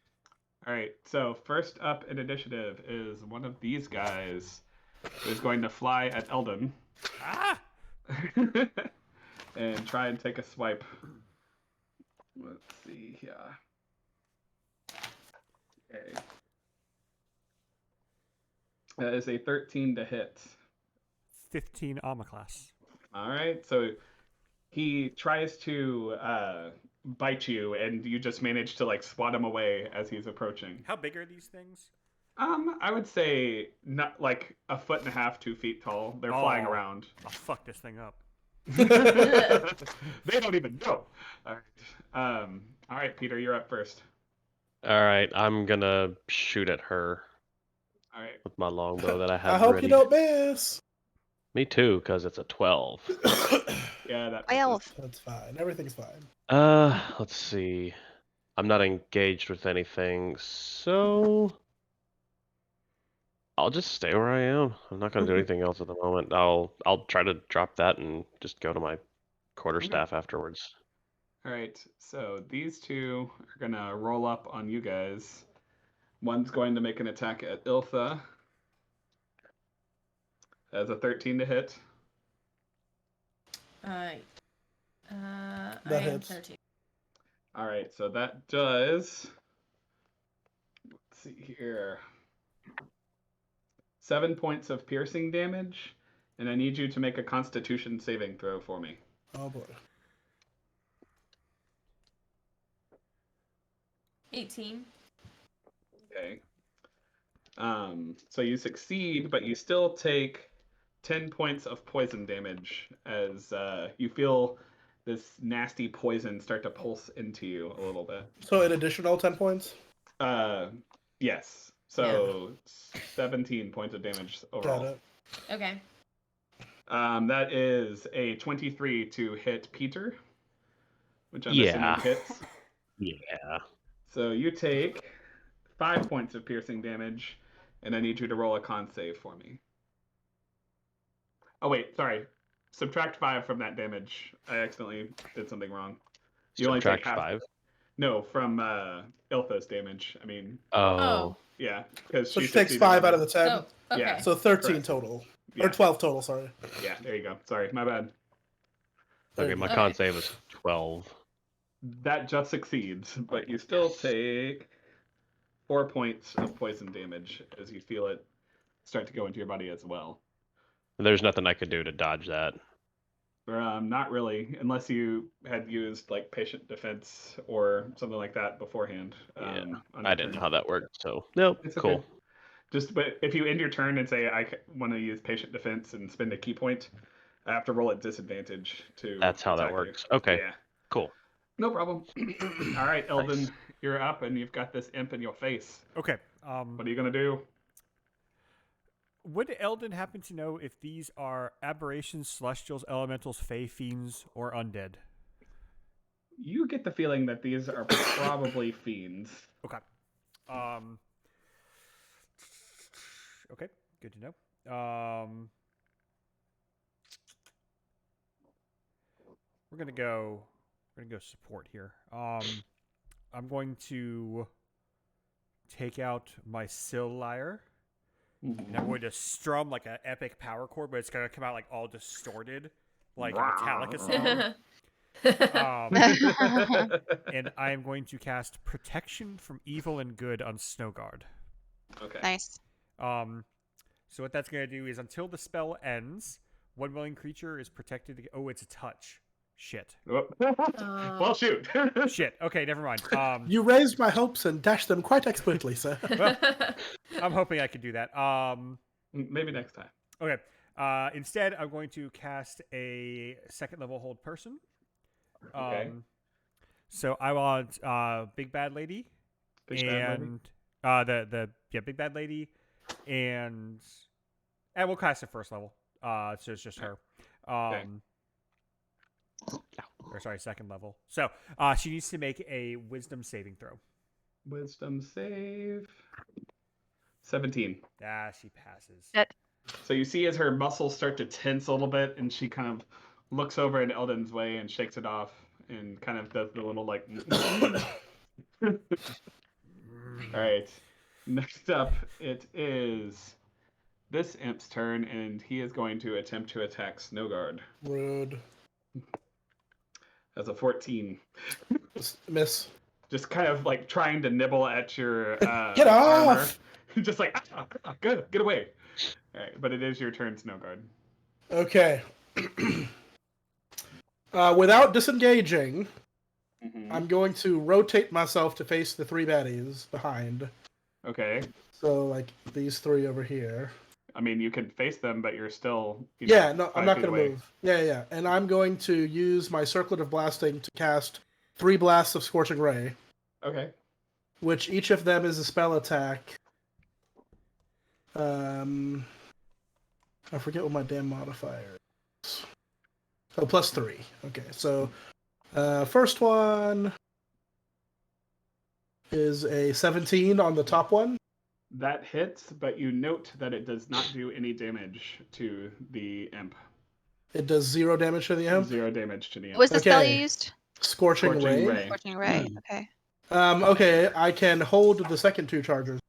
All right. So first up in initiative is one of these guys who's going to fly at Eldon Ah! and try and take a swipe. Let's see here. Okay. That is a 13 to hit. 15 armor class. All right. So he tries to bite you, and you just manage to like swat him away as he's approaching. How big are these things? I would say not like a foot and a half, 2 feet tall. They're flying Oh. around. I'll fuck this thing up. They don't even know. All right. All right, Peter, you're up first. All right, I'm gonna shoot at her All right. with my longbow that I have I hope ready. you don't miss. Me too, because it's a 12. Yeah, that. 12. That's fine. Everything's fine. Let's see. I'm not engaged with anything, so I'll just stay where I am. I'm not gonna do anything else at the moment. I'll try to drop that and just go to my quarterstaff afterwards. All right. So these two are gonna roll up on you guys. One's going to make an attack at Iltha. As a 13 to hit. I am hits. 13. All right, so that does. Let's see here. 7 points of piercing damage, and I need you to make a Constitution saving throw for me. Oh boy. 18. Okay. So you succeed, but you still take 10 points of poison damage as you feel this nasty poison start to pulse into you a little bit. So an additional 10 points? Yes. So 17 points of damage overall. Got it. Okay. That is a 23 to hit Peter, which I'm Yeah. assuming hits. Yeah. So you take 5 points of piercing damage, and I need you to roll a con save for me. Oh wait, sorry. Subtract 5 from that damage. I accidentally did something wrong. You only take Subtract half. 5. No, from Iltha's damage. I mean, Oh. yeah, because So she takes 5 out of the 10. Oh, okay. Yeah. So 13 Correct. total. Yeah. Or 12 total, sorry. Yeah, there you go. Sorry, my bad. Okay, my Okay. con save is 12. That just succeeds, but you still take 4 points of poison damage as you feel it start to go into your body as well. There's nothing I could do to dodge that. Not really, unless you had used like patient defense or something like that beforehand. Yeah, on I your didn't know turn. how that worked, so nope. It's okay. Cool. But if you end your turn and say I want to use patient defense and spend a key point, I have to roll at disadvantage to. That's how that attack you. works. Okay. Yeah. Cool. No problem. All right, Eldon, Nice. you're up, and you've got this imp in your face. Okay. What are you gonna do? Would Eldon happen to know if these are aberrations, celestials, elementals, fey, fiends, or undead? You get the feeling that these are probably fiends. Okay. Okay. Good to know. We're gonna go support here. I'm going to take out my Sill lyre. And I'm going to strum like an epic power chord, but it's going to come out like all distorted, like a Metallica song. And I am going to cast Protection from Evil and Good on Snowguard. Okay. Nice. So what that's going to do is until the spell ends, one willing creature is protected. Oh, it's a touch. Shit. Well, shoot. Shit. Okay, never mind. You raised my hopes and dashed them quite expertly, sir. Well, I'm hoping I could do that. Maybe next time. Okay. Instead, I'm going to cast a second level hold person. Okay. So I want Big Bad Lady Big Bad Lady? the Big Bad Lady and we'll cast it first level. So it's just her. Okay. Or sorry, second level. So she needs to make a wisdom saving throw. Wisdom save. 17. Ah, she passes. That So you see as her muscles start to tense a little bit, and she kind of looks over in Eldon's way and shakes it off, and kind of does the little like. All right. Next up, it is this imp's turn, and he is going to attempt to attack Snowguard Rude. as a 14. Miss. Just kind of like trying to nibble at your Get armor. off! Just like, good, get away. All right, but it is your turn, Snowguard. Okay. Without disengaging, Mm-hmm. I'm going to rotate myself to face the 3 baddies behind. Okay. So, like, these 3 over here. I mean, you can face them, but you're still. Yeah, no, I'm 5 not feet going to away. move. Yeah. And I'm going to use my Circlet of Blasting to cast 3 blasts of Scorching Ray, Okay. which each of them is a spell attack. I forget what my damn modifier is. Oh, +3. Okay, so first one is a 17 on the top one. That hits, but you note that it does not do any damage to the imp. It does 0 damage to the imp. 0 damage to the imp. what was the spell you Okay. used? Scorching Ray. Scorching Ray. Okay. Okay, I can hold the second 2 charges.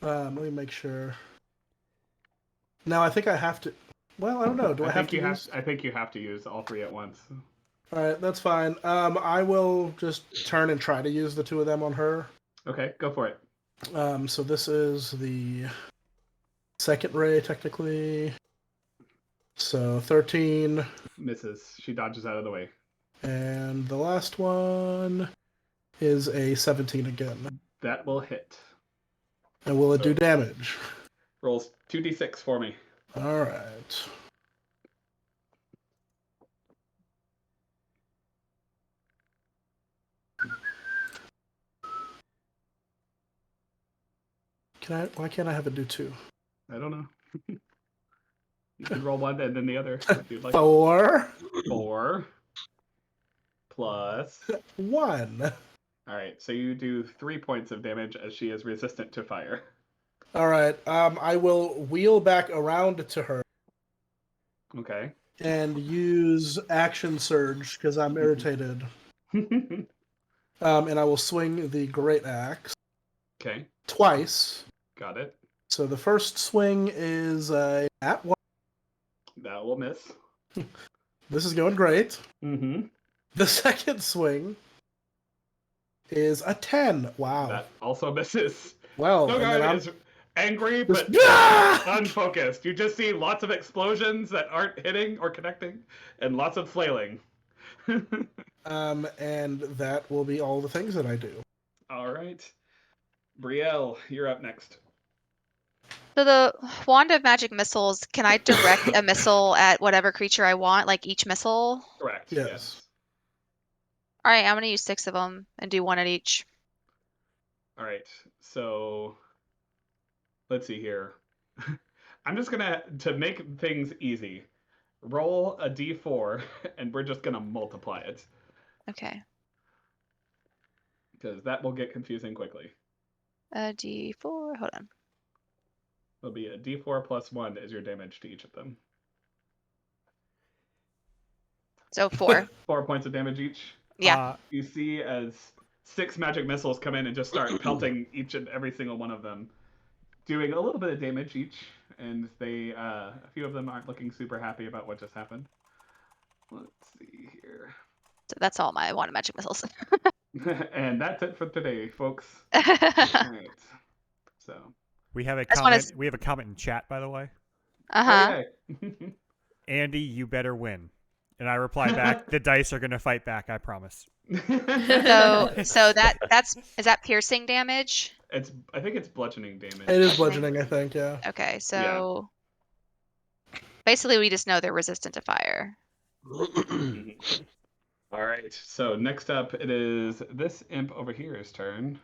Let me make sure. Now I think I have to. Well, I don't know. Do I have to use? I think you have to use all 3 at once. All right, that's fine. I will just turn and try to use the 2 of them on her. Okay, go for it. So this is the second ray, technically. So 13, Misses. She dodges out of the way. and the last one is a 17 again. That will hit. And will it do damage? Rolls 2d6 for me. All right. Why can't I have it do 2? I don't know. You can roll one and then the other if you'd like. 4, 4 plus. 1. All right, so you do 3 points of damage as she is resistant to fire. All right. I will wheel back around to her Okay. and use Action Surge because I'm irritated. And I will swing the Great Axe Okay, twice. got it. So the first swing is at 1. That will miss. This is going great. Mm-hmm. The second swing is a 10. Wow. That also misses. Well, No and then guy I'm is angry just- but Ah! unfocused. You just see lots of explosions that aren't hitting or connecting, and lots of flailing. And that will be all the things that I do. All right, Brielle, you're up next. So the wand of magic missiles, can I direct a missile at whatever creature I want, like each missile? Correct. Yes. All right, I'm gonna use 6 of them and do 1 at each. All right. So let's see here. I'm just gonna, to make things easy, roll a d4 and we're just gonna multiply it Okay. because that will get confusing quickly. A D4. Hold on. It'll be a d4 plus 1 is your damage to each of them. So 4. 4 points of damage each. Yeah. You see as 6 magic missiles come in and just start pelting each and every single one of them, doing a little bit of damage each, and they a few of them aren't looking super happy about what just happened. Let's see here. So that's all my wand of magic missiles. And that's it for today, folks. All right. So. We have a This one comment. is- We have a comment in chat, by the way. Uh-huh. Okay. Andy, you better win. And I reply back, the dice are gonna fight back, I promise. So that's is that piercing damage? I think it's bludgeoning damage. It is bludgeoning, I think, yeah. Okay, so basically we just know they're resistant to fire. All right. So next up, it is this imp over here's turn.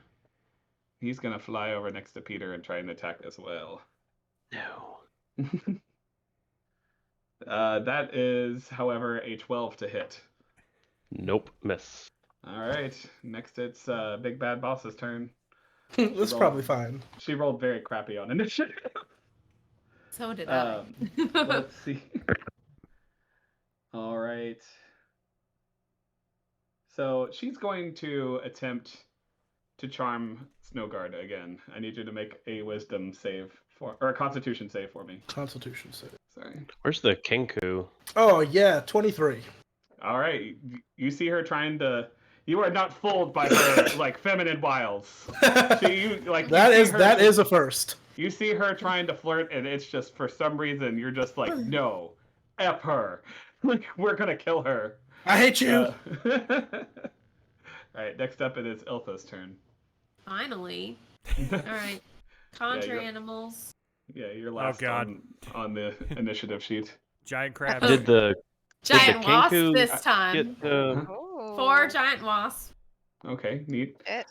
He's gonna fly over next to Peter and try and attack as well. No. That is, however, a 12 to hit. Nope, miss. All right. Next, it's Big Bad Boss's turn. That's rolled- probably fine. She rolled very crappy on initiative. So did Let's see. All right. So she's going to attempt to charm Snowguard again. I need you to make a Wisdom save or a Constitution save for me. Constitution save. Sorry. Where's the Kinku? Oh yeah, 23. All right. You see her trying to. You are not fooled by her like feminine wiles. That is a first. You see her trying to flirt, and it's just for some reason you're just like, no, F her. Like we're gonna kill her. I hate you. All right. Next up, it is Iltha's turn. Finally. All right. Conjure you're- animals. Yeah, you're last God. on the initiative sheet. Giant crab. Did the Giant wasp Kinku this time. get Ooh. 4 giant wasps. Okay, neat. Shit.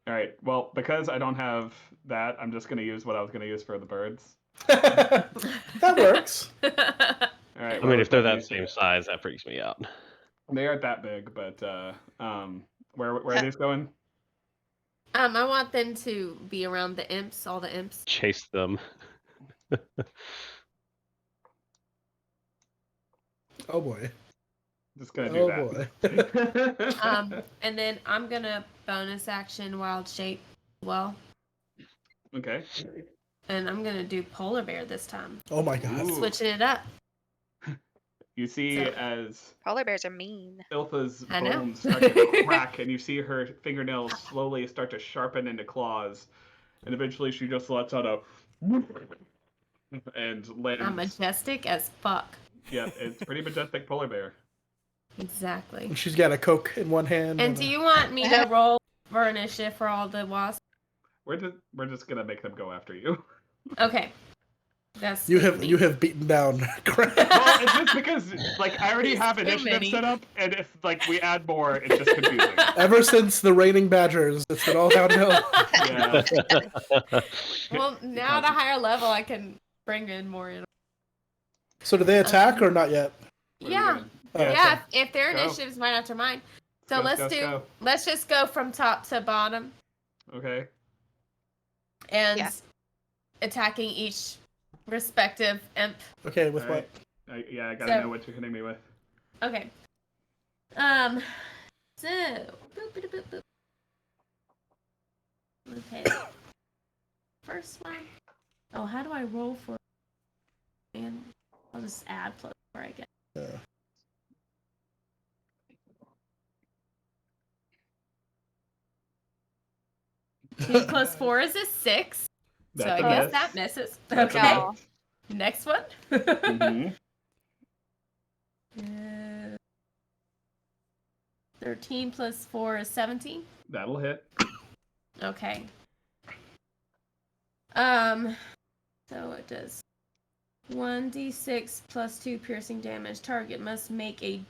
All right. Well, because I don't have that, I'm just gonna use what I was gonna use for the birds. That works. All right. I mean, if they're that you- same size, that freaks me out. They aren't that big, but where are these going? I want them to be around the imps, all the imps. Chase them. Oh boy. Just gonna do Oh that. boy. And then I'm gonna bonus action wild shape as well. Okay. And I'm gonna do polar bear this time. Oh my god. Ooh. Switching it up. You see So- as Polar bears are mean. Iltha's I know. bones start to crack, and you see her fingernails slowly start to sharpen into claws, and eventually she just lets out a and lands. I'm majestic as fuck. Yeah, it's pretty majestic polar bear. Exactly. She's got a Coke in one hand. And do you want me to roll for initiative for all the wasps? We're just gonna make them go after you. Okay. That's You have beaten down crap. Well, it's just because like I already have There's so initiative many. set up, and if like we add more, it's just confusing. Ever since the raining badgers, it's been all downhill. Yeah. Well, now at a higher level, I can bring in more. So do they attack or not yet? What are we Yeah. doing? Oh, okay. Yeah, if their Go. initiative's right after mine. So Go, go. let's just go from top to bottom Okay. and Yeah. attacking each respective imp. Okay, with All what? right. I gotta So- know what you're hitting me with. Okay. So boop, boop, boop, boop. Okay. First one. Oh, how do I roll for? And I'll just add plus 4, I guess. Yeah. Two plus 4 is a 6. So That's I a guess miss. that misses. That's a Okay. No. Next one. Mhm. 13 plus 4 is 17. That'll hit. Okay. So it does 1d6 plus 2 piercing damage. Target must make a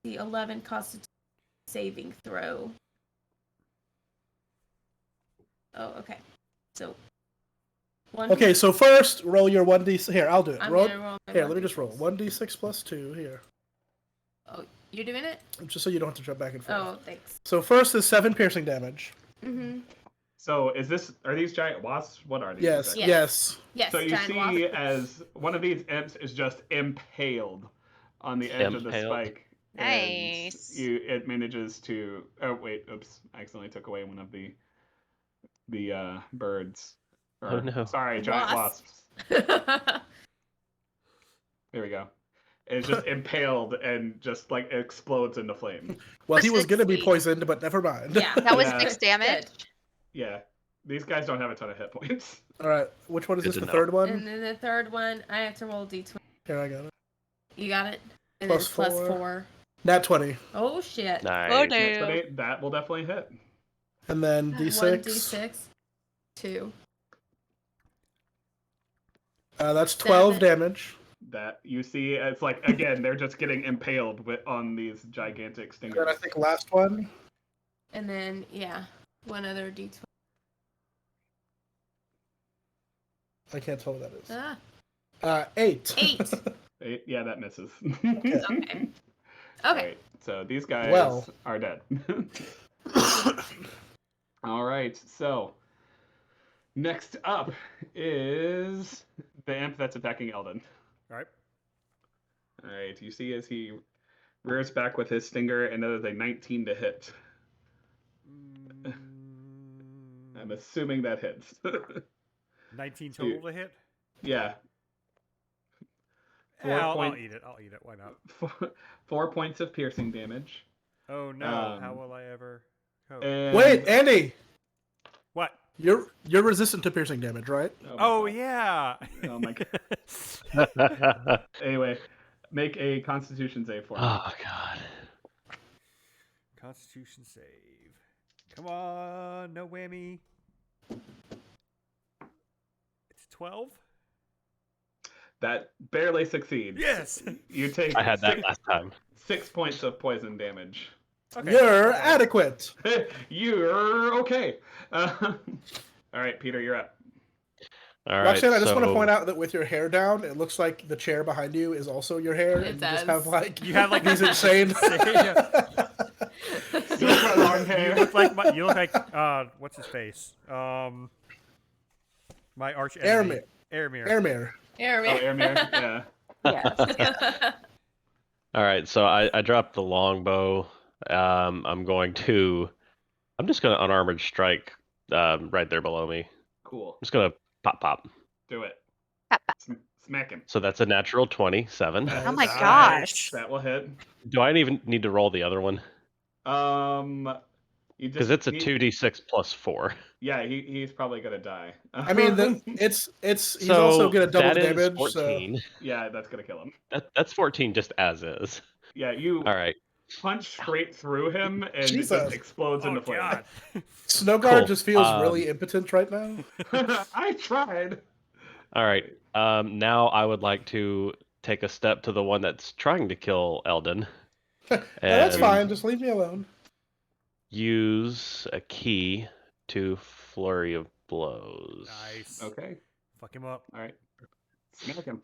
D11 Constitution saving throw. Oh, okay. So one. Okay, so first roll your 1d. Here, I'll do it. I'm Roll. gonna roll my Here, let me just 1d6. roll 1d6 plus 2 here, Oh, you're doing it? just so you don't have to jump back and forth. Oh, thanks. So first is 7 piercing damage. Mm-hmm. So are these giant wasps? What are these? Yes, exactly? yes. Yes. So you giant see wasp. as one of these imps is just impaled on the edge of the Impaled. spike. and Nice. It manages to. Oh wait, oops! I accidentally took away one of the birds. Oh, no. Sorry, giant Wasps. wasps. There we go. It's just impaled and just like explodes into flame. Well, he was going to be Sweet. poisoned, but never mind. Yeah. That was Yeah. 6 damage. Good. Yeah, these guys don't have a ton of hit points. All right, which one is Good this? to The know. third one? And then the third one, I have to roll D20. Here, I got it. You got it? And Plus it's plus 4. 4. Nat 20, Oh, shit. Nice. Oh, Next damn. one, that will definitely hit. and then d6. 1d6. 2. That's 12 7. damage. That you see, it's like again they're just getting impaled on these gigantic And then stingers. I think last one. And then, yeah, one other D20. I can't tell what that is. Ah, 8. 8. 8, yeah, that misses. Okay. All Okay. right, so these guys Well. are dead. All right, so next up is the imp that's attacking Eldon. All right. All right, you see as he rears back with his stinger, and that is a 19 to hit. I'm assuming that hits. 19 So you- total to hit. yeah, Yeah, I'll point- eat it. I'll eat it. Why not? 4 points of piercing damage. Oh no! How Um, will I ever cope? And... Wait, Andy, What? you're resistant to piercing damage, right? Oh my God. yeah. Oh my God. Anyway, make a Constitution save for me. Oh god. Constitution save. Come on, no whammy. It's 12. That barely succeeds. Yes. You take I had that last time. 6 points of poison damage. Okay. You're adequate. You're okay. All right, Peter, you're up. All right. Roxanne, I just want to so- point out that with your hair down, it looks like the chair behind you is also your hair. It and you just does. have like You have like these insane. Still got long hair. You look like what's his face? My arch enemy. Airmere. Airmere. Airmere. Oh, Airmere, yeah. Yes. All right, so I dropped the longbow. I'm just gonna unarmored strike right there below me. Cool. I'm just gonna pop. Do it. Pop, pop. Smack him. So that's a natural 27. Oh my Nice. gosh. That will hit. Do I even need to roll the other one? You just Because it's a he- 2d6 plus 4. Yeah, he's probably gonna die. I mean, he's So also gonna double that is damage. 14. yeah, that's gonna kill him. That's 14 just as is. Yeah, you All right. punch straight through him and it Jesus. just explodes Oh into flame. god. So Snowguard Cool. just feels really impotent right now. I tried. All right. Now I would like to take a step to the one that's trying to kill Eldon. No, that's and fine. Just leave me alone. Use a key to flurry of blows. Nice. Okay. Fuck him up. All right. Smack him.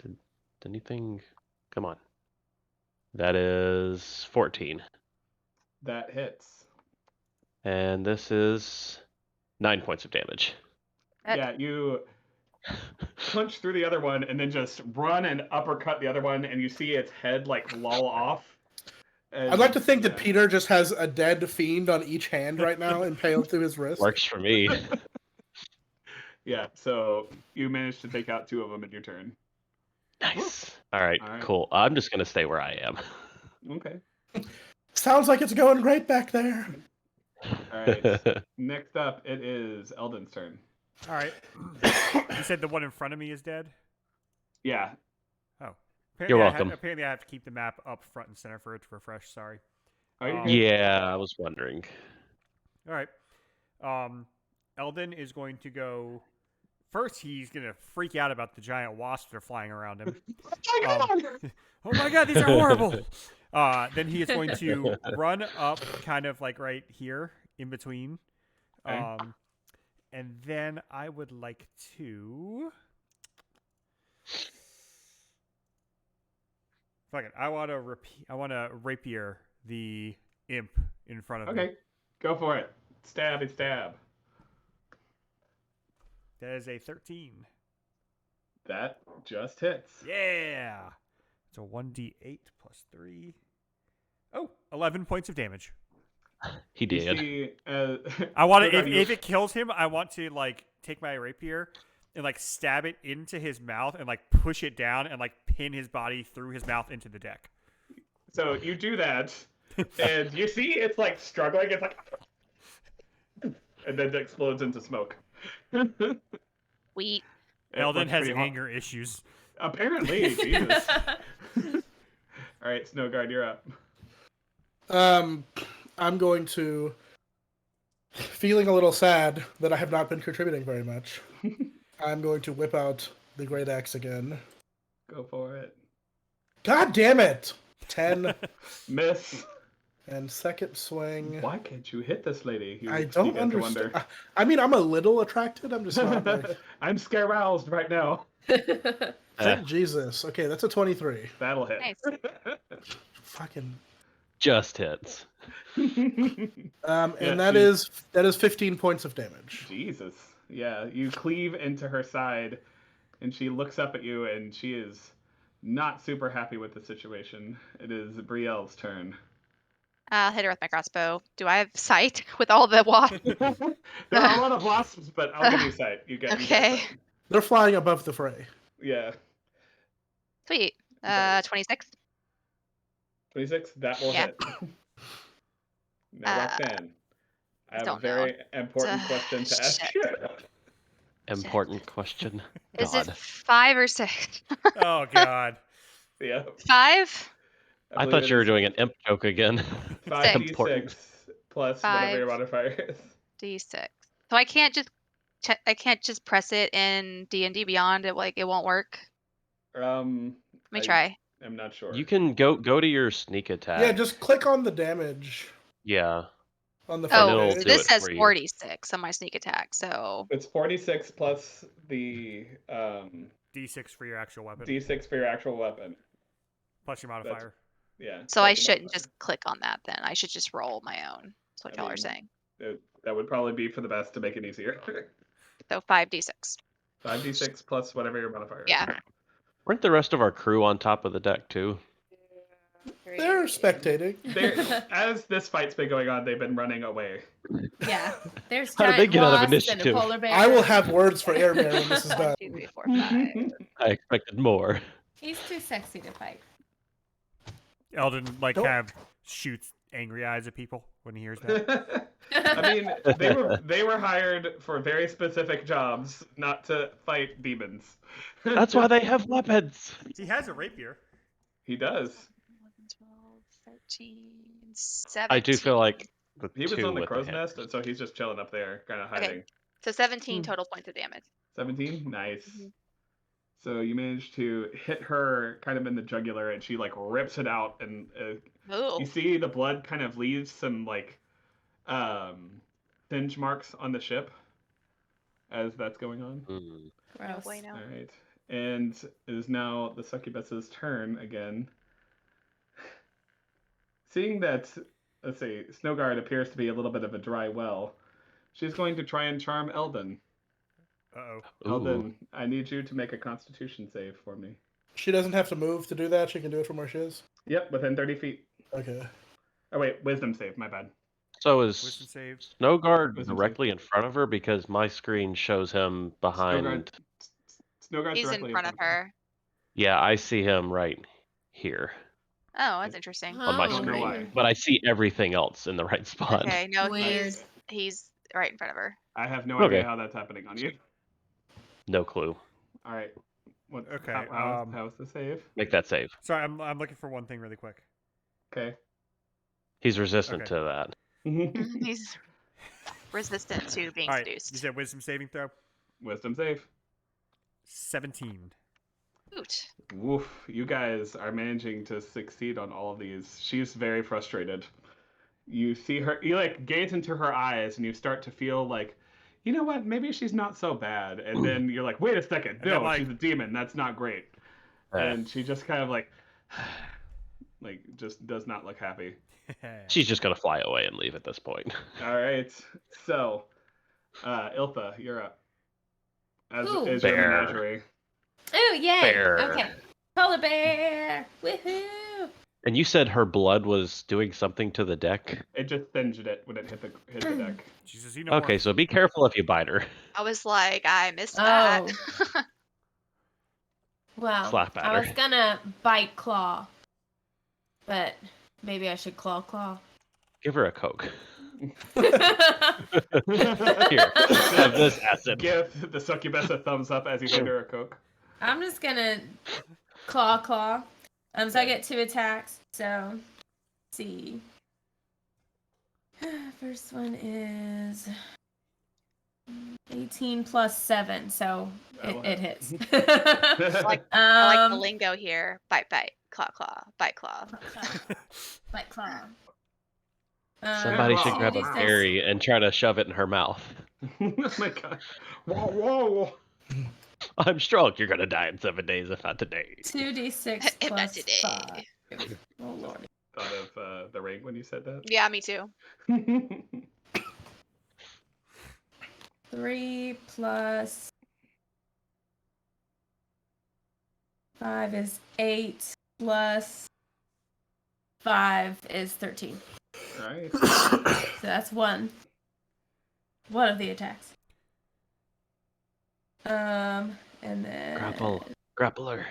Did anything? Come on. That is 14. That hits. And this is 9 points of damage. Yeah, you punch through the other one and then just run and uppercut the other one, and you see its head like loll off. And, I'd like to think that yeah. Peter just has a dead fiend on each hand right now, impaled through his wrist. Works for me. Yeah, so you managed to take out 2 of them in your turn. Nice. All right, All right. cool. I'm just going to stay where I am. Okay. Sounds like it's going great back there. All right. Next up, it is Eldon's turn. All right. You said the one in front of me is dead. Yeah. Oh. You're I welcome. apparently, I have to keep the map up front and center for it to refresh. Sorry. Oh, you're Um, good. Yeah, I was wondering. All right. Eldon is going to go. First, he's going to freak out about the giant wasps that are flying around him. Oh my god, these are horrible! Then he is going to run up kind of like right here in between. Okay. And then I would like to... Fuck it. I want to rapier the imp in front of me. Okay. Go for it. Stab and stab. That is a 13. That just hits. Yeah! It's a 1d8 plus 3. Oh, 11 points of damage. He You did. see, I want to, Snowguard, you- if it kills him, I want to like take my rapier and like stab it into his mouth and like push it down and like pin his body through his mouth into the deck. So you do that, and you see it's like struggling. It's like, and then it explodes into smoke. We It Eldon looks has pretty hot. anger issues. Apparently, Jesus. All right, Snowguard, you're up. I'm going to, feeling a little sad that I have not been contributing very much. I'm going to whip out the great axe again. Go for it. God damn it! 10. Miss. And second swing. Why can't you hit this lady? You I don't begin to understand. wonder. I mean, I'm a little attracted. I'm just not like. I'm scaroused right now. Thank Jesus. Okay, that's a 23. That'll hit. Nice. Fucking. Just hits. And Yeah, that is 15 points of damage. Jesus. Yeah, you cleave into her side, and she looks up at you, and she is not super happy with the situation. It is Brielle's turn. I'll hit her with my crossbow. Do I have sight with all the There are a lot of wasps, but I'll give you sight. You get Okay. sight. They're flying above the fray. Yeah. Sweet. Sorry. 26. 26, that will Yeah. hit. Now, Roxanne, I have a don't very know. important question to ask Shit. you. Important question. Is it God. 5 or 6? Oh God. Yeah. 5? I believe thought it you were is doing an imp joke again. 5d6 plus whatever your 5. modifier is. D6. So I can't just press it in D&D Beyond. It won't work. Let Let me try. I'm not sure. You can go to your sneak attack. Yeah, just click on the damage Yeah. on the And front it'll Oh, page. so do this it says for you. 46 on my sneak attack. So It's 46 plus the D6 for your actual weapon d6 for your actual weapon. plus your modifier. Yeah. so plus I your shouldn't modifier. just click on that then. I should just roll my own. That's what I y'all are mean, saying. That would probably be for the best to make it easier. So 5d6. 5d6 plus whatever your modifier is. Yeah. Weren't the rest of our crew on top of the deck too? They're spectating. As this fight's been going on, they've been running away. Yeah. There's How did they giant get out of wasps and a initiative? polar bear. I will have words for Airmare when this is 1, done. 2, 3, 4, 5. I expected more. He's too sexy to fight. Eldon Nope. kind of shoots angry eyes at people when he hears that. I mean, they were hired for very specific jobs, not to fight demons. That's why they have weapons. He has a rapier. He does. 11, 12, 13, 17. I do feel like the He was two on the with crow's hit. nest, so he's just chilling up there, kind of Okay. hiding. So 17 total points of damage. 17, nice. Mhm. So you managed to hit her kind of in the jugular, and she like rips it out, and Ooh. you see the blood kind of leaves some like singe marks on the ship as that's going on. Mm. No Gross. bueno. All right, and it is now the succubus's turn again. Seeing that, let's see, Snowguard appears to be a little bit of a dry well, she's going to try and charm Eldon. Uh-oh. Eldon, I need you to make a Constitution save for me. She doesn't have to move to do that. She can do it from where she is. Yep, within 30 feet. Okay. Oh wait, Wisdom save. My bad. So Wisdom is save. Snowguard Wisdom directly in front of her because my screen shows him behind. Snowguard's He's in directly front of her. Yeah, I see him right here Oh, that's interesting. on my Oh, don't know screen, why. but I see everything else in the right spot. Okay, no, Weird. he's right in front of her. I have no Okay. idea how that's happening on you. No clue. All right. What? Okay, How's the save? Make that save. Sorry, I'm looking for one thing really quick. Okay. He's resistant Okay. to that. He's resistant to being All right, seduced. you said wisdom saving throw. Wisdom save. 17. Hoot. Woof. You guys are managing to succeed on all of these. She's very frustrated. You see her, you like gaze into her eyes and you start to feel like, you know what, maybe she's not so bad. And then you're like, wait a second, And then, no, like- she's a demon. That's not great. Yeah. And she just kind of like just does not look happy. She's just gonna fly away and leave at this point. All right. So, Ilpa, you're up. As Ooh. is your Bear. menagerie. Oh, yay. Bear. Okay. Polar bear. Woohoo. And you said her blood was doing something to the deck. It just singed it when it hit the deck. She says, you know Okay, so be careful if you bite her. I was like, I missed that. Well, Slap at I her. was gonna bite claw, but maybe I should claw. Give her a Coke. Here, Have this acid. give the succubus a thumbs up as you hand her a Coke. I'm just gonna claw. So I get 2 attacks. So, let's see. First one is 18 plus 7, so it hits. I like the um, lingo here. Bite, claw, bite, claw. bite claw. Somebody should grab a 2d6. berry and try to shove it in her mouth. Oh my god. Whoa. I'm strong. You're gonna die in 7 days, if not today. 2d6 Not plus today. 5. Oh lordy. Thought of the ring when you said that. Yeah, me too. 3 plus 5 is 8, plus 5 is 13. Alright. So that's one of the attacks. And then Grappler.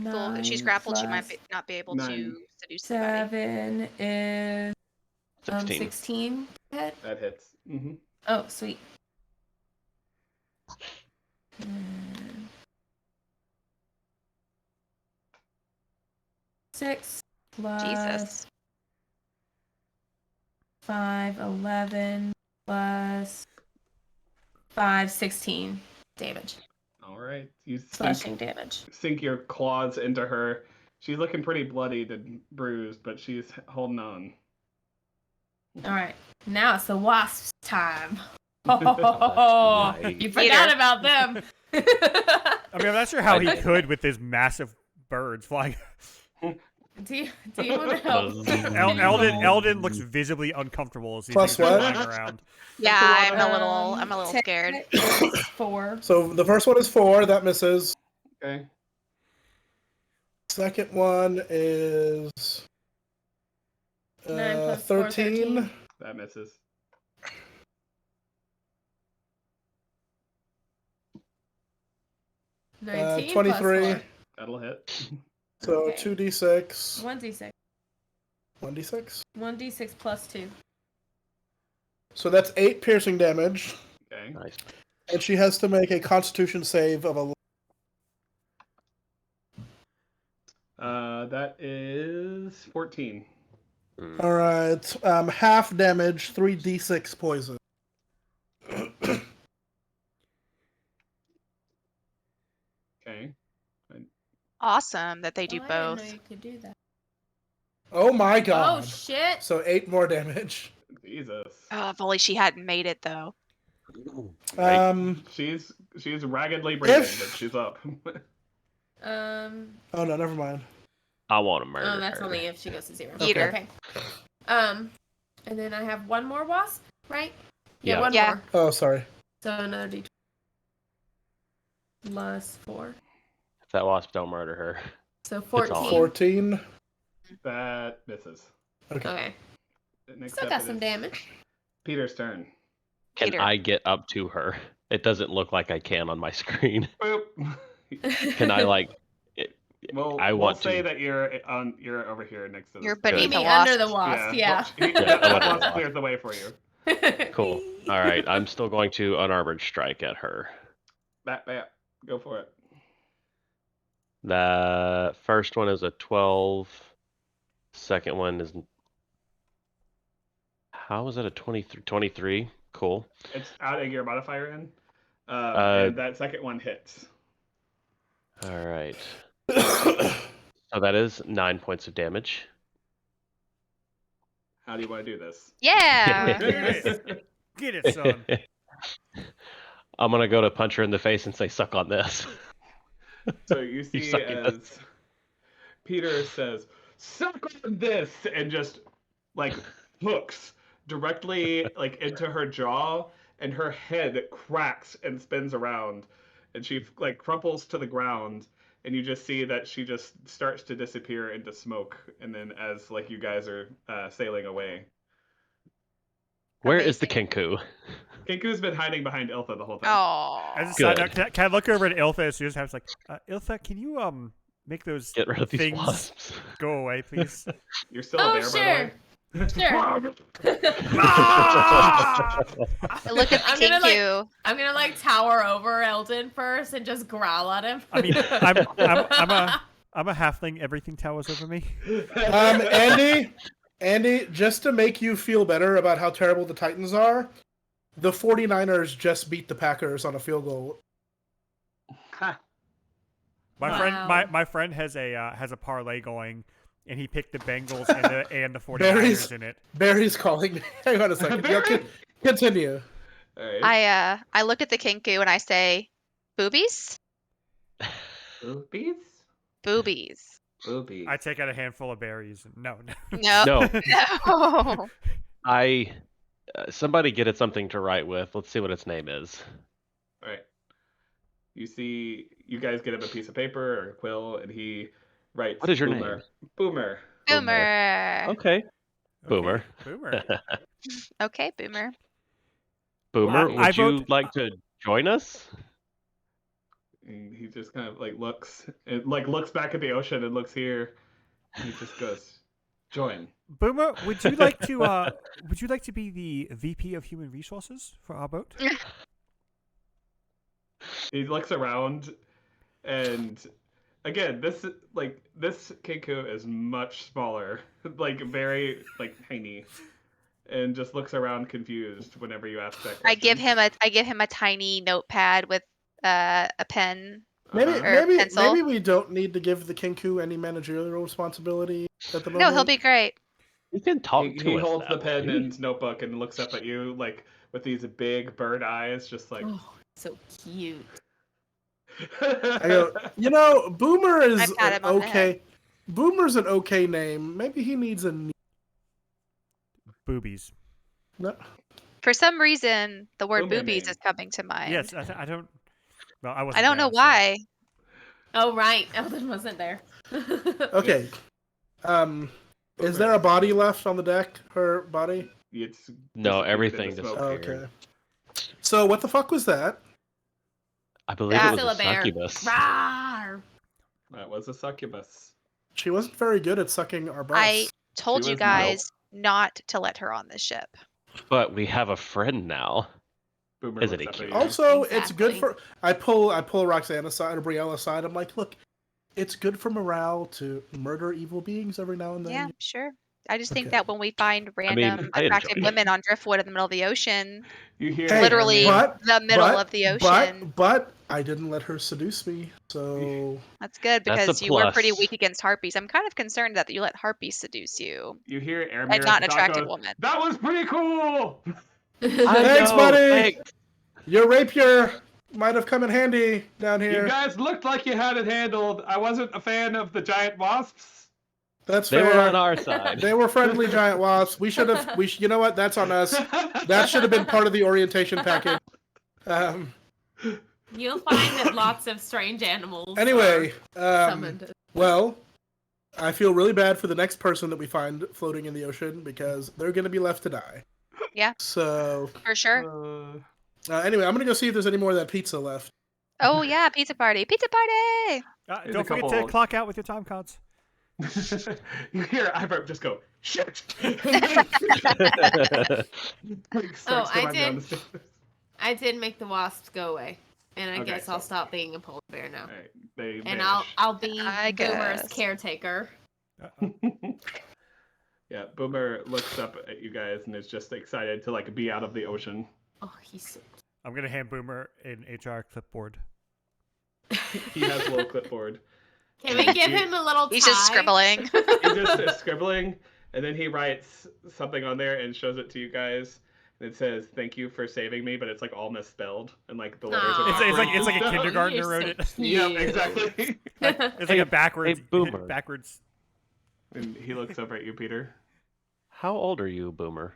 Well, if she's 9 grappled, she plus might not be able 9. to seduce anybody. 7 is 16. 16 hit. That hits. Mm-hmm. Oh, sweet. And 6 plus Jesus. 5, 11 plus 5, 16 damage. Alright. You Slashing damage. sink your claws into her. She's looking pretty bloodied and bruised, but she's holding on. Alright, now it's the wasp's time. Oh, Nice. you forgot about them. I mean, I'm not sure how he could with his massive birds flying. do you want to help? Eldon looks visibly uncomfortable as he's Plus flying what? around. Yeah, I'm a little 10 scared. is 4. So the first one is 4. That misses. Okay. Second one is 9 plus 4, 13. That misses. Uh, 19 23. plus That'll hit. So Okay. 2d6. 4. 1d6. 1d6. 1d6 plus 2. So that's 8 piercing damage. Okay. Nice. And she has to make a constitution save of 11. That is 14. Alright. Half damage, 3d6 poison. Okay. Awesome that they do I both. didn't know you could do that. Oh my Oh god. shit! So 8 more damage. Jesus. Oh, if only she hadn't made it though. She's raggedly breathing, If- but she's up. Oh no, never mind. I want to murder Oh, that's her. only if she goes to 0. Eater. Okay. And then I have one more wasp, right? Yeah. One Yeah. more. Oh, sorry. So another d20 plus 4. If that wasp don't murder her. So on. 14. 14. That misses. Okay. Okay. Next Still up got it some is damage. Peter's turn. Can Peter. I get up to her? It doesn't look like I can on my screen. Boop. Can I like? Well, I we'll want say to. that you're over here next to You're this. beneath You the mean wasp. under the wasp, yeah. Well, Yeah, that under the wasp wasp. clears the way for you. Cool. All right, I'm still going to unarmored strike at her. Bat. Go for it. The first one is a 12. Second one is. How was it a 23? 23. Cool. It's adding your modifier in. Uh, And that second one hits. All right. So that is 9 points of damage. How do you want to do this? Yeah. Get it, son. I'm gonna go to punch her in the face and say, "Suck on this." So you see suck at this. as Peter says, "Suck on this," and just like hooks directly like into her jaw, and her head cracks and spins around, and she like crumples to the ground, and you just see that she just starts to disappear into smoke, and then as like you guys are sailing away, Where is the Kenku? Kinku's been hiding behind Iltha the whole time. As a Oh. side Good. note, can I look over at Iltha as soon as I was like, Iltha, can you make those Get rid of these things wasps. go away, please? You're still Oh, there, sure. by the way. Sure. Look at the I'm gonna, Kinku. I'm gonna like tower over Eldon first and just growl at him. I mean, I'm a halfling. Everything towers over me. Andy, just to make you feel better about how terrible the Titans are, the 49ers just beat the Packers on a field goal. My Wow. friend, my friend has a parlay going and he picked the Bengals and the 49ers Barry's- in it. Barry's calling me. Hang on a second. Yeah, continue. All right. I look at the Kinku and I say, boobies? Boobies? Boobies. Boobies. I take out a handful of berries. No. No. No, No. somebody get it something to write with. Let's see what its name is. All right. You guys get him a piece of paper or a quill, and he writes. What is your Boomer. name? Boomer. Boomer. Okay. Okay, Boomer. Boomer. Okay, Boomer. Boomer, Well, I would you vote- like to join us? And he just kind of like looks back at the ocean and looks here. And he just goes, "Join." Boomer, would you like to be the VP of Human Resources for our boat? He looks around, and again, this Kinku is much smaller, like very tiny, and just looks around confused whenever you ask that question. I give him a tiny notepad with a pen. Maybe Or pencil. maybe we don't need to give the Kinku any managerial responsibility at the moment. No, he'll be great. You can talk He, to he us. holds the that pen way. and notebook and looks up at you with these big bird eyes, just like. Oh, so cute. I go, Boomer is I pat an him on the head. okay. Boomer's an okay name. Maybe he needs a. Boobies. No. For some reason, the word Boomer boobies name. is coming to mind. Yes, I don't. Well, I I wasn't. don't know there, so- why. Oh, right. Eldon wasn't there. Okay. Is there a body left on the deck? Her body? It's No, disappeared in everything the smoke. Oh, disappeared. okay. So what the fuck was that? I believe Yeah. it was Still a a bear. succubus. Rawr. That was a succubus. She wasn't very good at sucking our butts. I told She you was guys not to let her on the ship. But we have a friend now. Boomer Isn't looks it up at cute? you. Also, it's good Exactly. for. I pull Roxanne aside or Brielle aside. I'm like, look, it's good for morale to murder evil beings every now and then. Yeah, sure. I just think Okay. that when we find random I attractive enjoy it. women on driftwood in the middle of the ocean, You hear Hey, literally but- the middle but- of the ocean, But I didn't let her seduce me, so that's good That's a because you were pretty plus. weak against harpies. I'm kind of concerned that you let harpies seduce you. You hear Aramir And not an at the dock attractive go, woman. That was pretty cool. Thanks, buddy. Thanks. your rapier might have come in handy down You here. guys looked like you had it handled. I wasn't a fan of the giant wasps. That's They fair. were on our side. They were friendly giant wasps. We should have. You know what? That's on us. That should have been part of the orientation package. You'll find that lots of strange animals Anyway, are summoned. well, I feel really bad for the next person that we find floating in the ocean because they're going to be left to die. Yeah. So, For sure. anyway, I'm going to go see if there's any more of that pizza left. Oh yeah, pizza party! Pizza party! There's a Don't forget to couple- clock out with your time cards. You hear Ivor just go, shit. Oh, I did. I did make the wasps go away, and I Okay, guess I'll so- stop being a polar bear now. Alright, they And vanish. I'll be I Boomer's guess. caretaker. Yeah, Boomer looks up at you guys and is just excited to be out of the ocean. Oh, he's so I'm gonna hand Boomer an HR clipboard. He has a little clipboard. Can we give him a little He's just tie? scribbling. He just is scribbling, and then he writes something on there and shows it to you guys. And it says, "Thank you for saving me," but it's all misspelled, and the letters are. It's like a Aw, kindergartner you're wrote so it. Yeah, cute. exactly. It's like a backwards. Boomer. Backwards. And he looks over at you, Peter, How old are you, Boomer?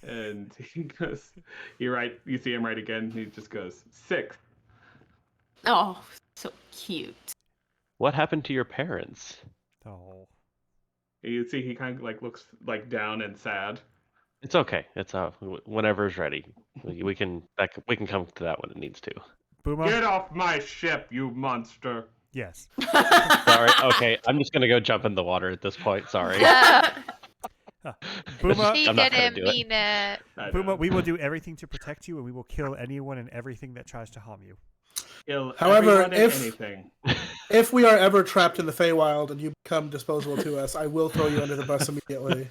and he goes, you see him write again, and he just goes, 6. Oh, so cute. What happened to your parents? Oh. You see he kind of looks down and sad. It's okay. It's whenever's ready. We can come to that when it needs to. Boomer. Get off my ship, you monster! Yes. Sorry. Okay, I'm just gonna go jump in the water at this point. Sorry. Boomer. He I'm not gonna didn't do it. mean it. I Boomer, know. we will do everything to protect you, and we will kill anyone and everything that tries to harm you. Kill However, everyone and anything. If we are ever trapped in the Feywild and you become disposable to us, I will throw you under the bus immediately.